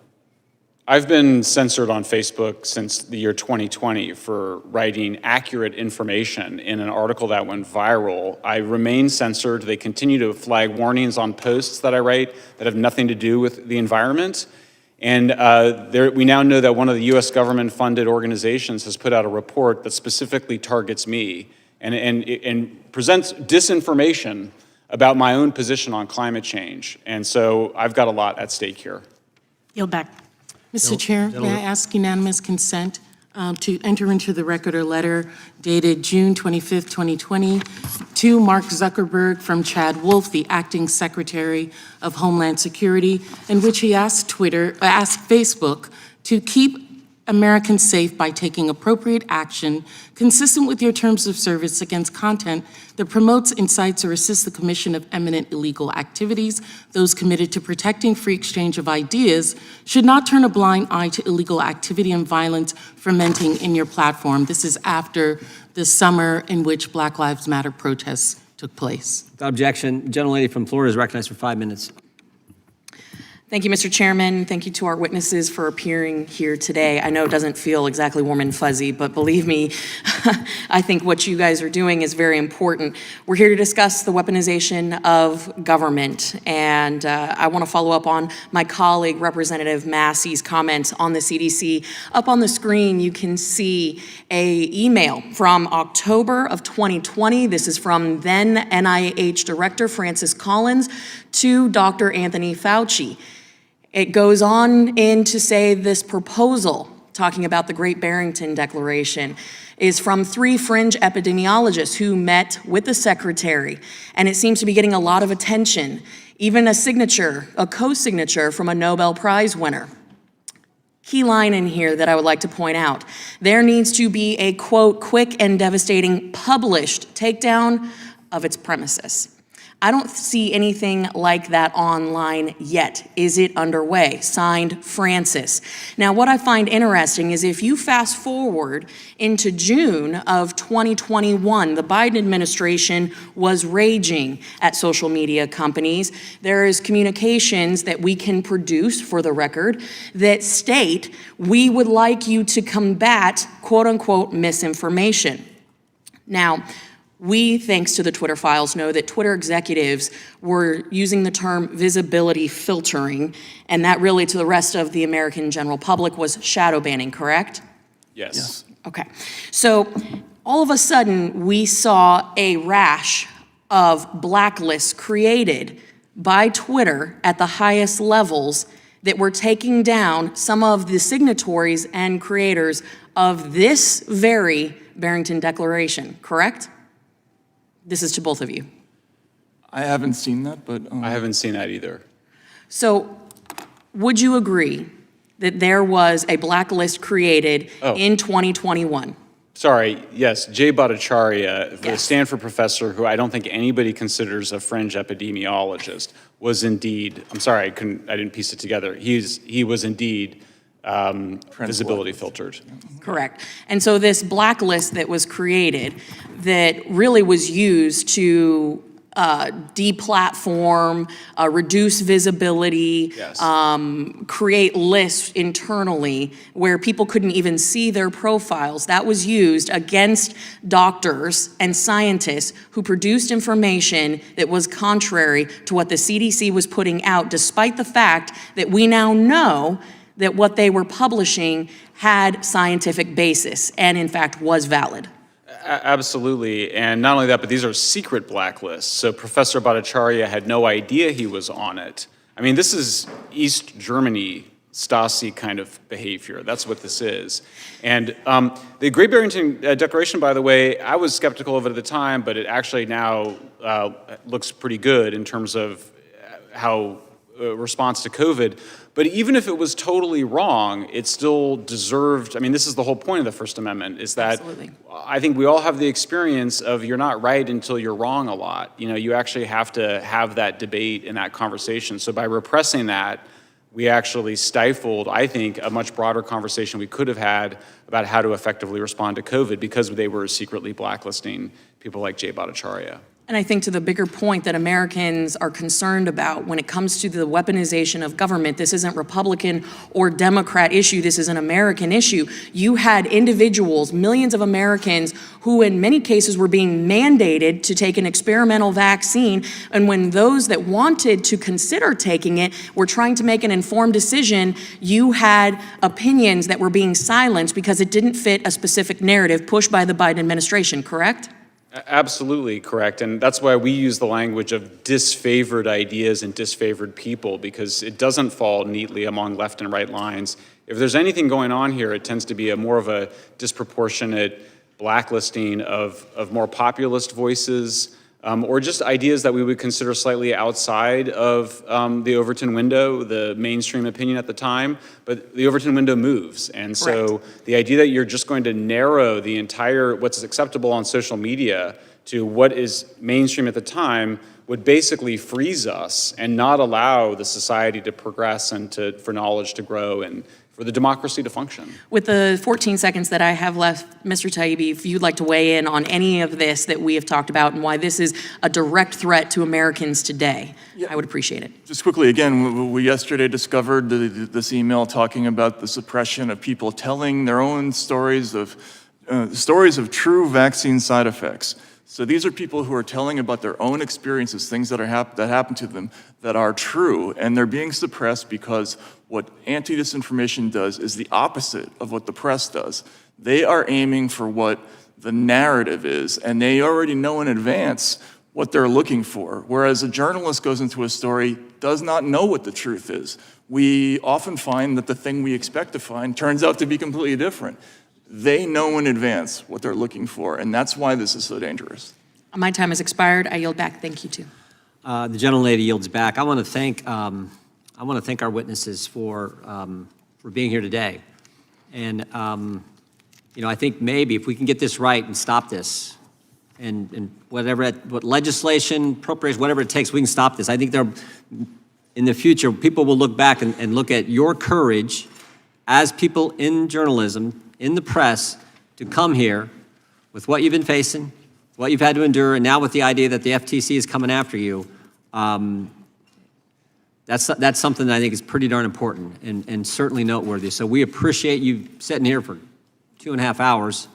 I've been censored on Facebook since the year 2020 for writing accurate information in an article that went viral. I remain censored. They continue to flag warnings on posts that I write that have nothing to do with the environment. And we now know that one of the US government-funded organizations has put out a report that specifically targets me and presents disinformation about my own position on climate change. And so I've got a lot at stake here. Yield back. Mr. Chair, may I ask unanimous consent to enter into the record a letter dated June 25th, 2020, to Mark Zuckerberg from Chad Wolf, the Acting Secretary of Homeland Security, in which he asked Facebook to keep Americans safe by taking appropriate action consistent with your terms of service against content that promotes, incites, or assists the commission of eminent illegal activities. Those committed to protecting free exchange of ideas should not turn a blind eye to illegal activity and violence fermenting in your platform. This is after the summer in which Black Lives Matter protests took place. Without objection, gentlelady from Florida is recognized for 5 minutes. Thank you, Mr. Chairman. Thank you to our witnesses for appearing here today. I know it doesn't feel exactly warm and fuzzy, but believe me, I think what you guys are doing is very important. We're here to discuss the weaponization of government, and I want to follow up on my colleague, Representative Massey's comments on the CDC. Up on the screen, you can see an email from October of 2020. This is from then NIH Director Francis Collins to Dr. Anthony Fauci. It goes on in to say this proposal, talking about the Great Barrington Declaration, is from 3 fringe epidemiologists who met with the secretary, and it seems to be getting a lot of attention, even a signature, a co-signature from a Nobel Prize winner. Key line in here that I would like to point out. There needs to be a, quote, quick and devastating published takedown of its premises. I don't see anything like that online yet. Is it underway? Signed, Francis. Now, what I find interesting is if you fast forward into June of 2021, the Biden administration was raging at social media companies. There is communications that we can produce, for the record, that state we would like you to combat, quote unquote, misinformation. Now, we, thanks to the Twitter files, know that Twitter executives were using the term visibility filtering, and that really, to the rest of the American general public, was shadow banning, correct? Yes. Okay. So all of a sudden, we saw a rash of blacklists created by Twitter at the highest levels that were taking down some of the signatories and creators of this very Barrington Declaration, correct? This is to both of you. I haven't seen that, but... I haven't seen that either. So would you agree that there was a blacklist created in 2021? Sorry, yes, Jay Bhattacharya, the Stanford professor who I don't think anybody considers a fringe epidemiologist, was indeed, I'm sorry, I didn't piece it together. He was indeed visibility filtered. Correct. And so this blacklist that was created that really was used to deplatform, reduce visibility, Yes. create lists internally where people couldn't even see their profiles. That was used against doctors and scientists who produced information that was contrary to what the CDC was putting out, despite the fact that we now know that what they were publishing had scientific basis and in fact was valid. Absolutely, and not only that, but these are secret blacklists. So Professor Bhattacharya had no idea he was on it. I mean, this is East Germany Stasi kind of behavior. That's what this is. And the Great Barrington Declaration, by the way, I was skeptical of it at the time, but it actually now looks pretty good in terms of how response to COVID. But even if it was totally wrong, it still deserved, I mean, this is the whole point of the First Amendment, is that I think we all have the experience of you're not right until you're wrong a lot. You know, you actually have to have that debate and that conversation. So by repressing that, we actually stifled, I think, a much broader conversation we could have had about how to effectively respond to COVID because they were secretly blacklisting people like Jay Bhattacharya. And I think to the bigger point that Americans are concerned about when it comes to the weaponization of government, this isn't Republican or Democrat issue, this is an American issue. You had individuals, millions of Americans, who in many cases were being mandated to take an experimental vaccine, and when those that wanted to consider taking it were trying to make an informed decision, you had opinions that were being silenced because it didn't fit a specific narrative pushed by the Biden administration, correct? Absolutely correct, and that's why we use the language of disfavored ideas and disfavored people, because it doesn't fall neatly among left and right lines. If there's anything going on here, it tends to be more of a disproportionate blacklisting of more populist voices, or just ideas that we would consider slightly outside of the Overton window, the mainstream opinion at the time, but the Overton window moves. And so the idea that you're just going to narrow the entire, what's acceptable on social media to what is mainstream at the time would basically freeze us and not allow the society to progress and for knowledge to grow and for the democracy to function. With the 14 seconds that I have left, Mr. Taibbi, if you'd like to weigh in on any of this that we have talked about and why this is a direct threat to Americans today, I would appreciate it. Just quickly, again, we yesterday discovered this email talking about the suppression of people telling their own stories of true vaccine side effects. So these are people who are telling about their own experiences, things that happen to them that are true, and they're being suppressed because what anti-disinformation does is the opposite of what the press does. They are aiming for what the narrative is, and they already know in advance what they're looking for, whereas a journalist goes into a story, does not know what the truth is. We often find that the thing we expect to find turns out to be completely different. They know in advance what they're looking for, and that's why this is so dangerous. My time has expired. I yield back. Thank you, too. The gentlelady yields back. I want to thank our witnesses for being here today. And you know, I think maybe if we can get this right and stop this, and what legislation, appropriation, whatever it takes, we can stop this. I think in the future, people will look back and look at your courage as people in journalism, in the press, to come here with what you've been facing, what you've had to endure, and now with the idea that the FTC is coming after you. That's something that I think is pretty darn important and certainly noteworthy. So we appreciate you sitting here for 2.5 hours,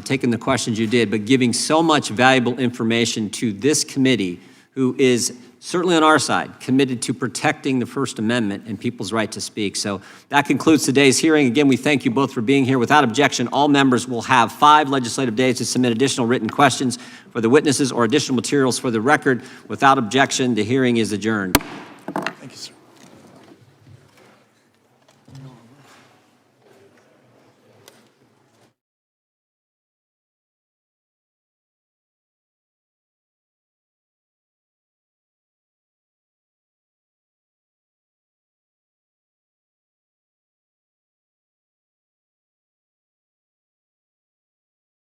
taking the questions you did, but giving so much valuable information to this committee, who is certainly on our side, committed to protecting the First Amendment and people's right to speak. So that concludes today's hearing. Again, we thank you both for being here. Without objection, all members will have 5 legislative days to submit additional written questions for the witnesses or additional materials for the record. Without objection, the hearing is adjourned. Thank you, sir.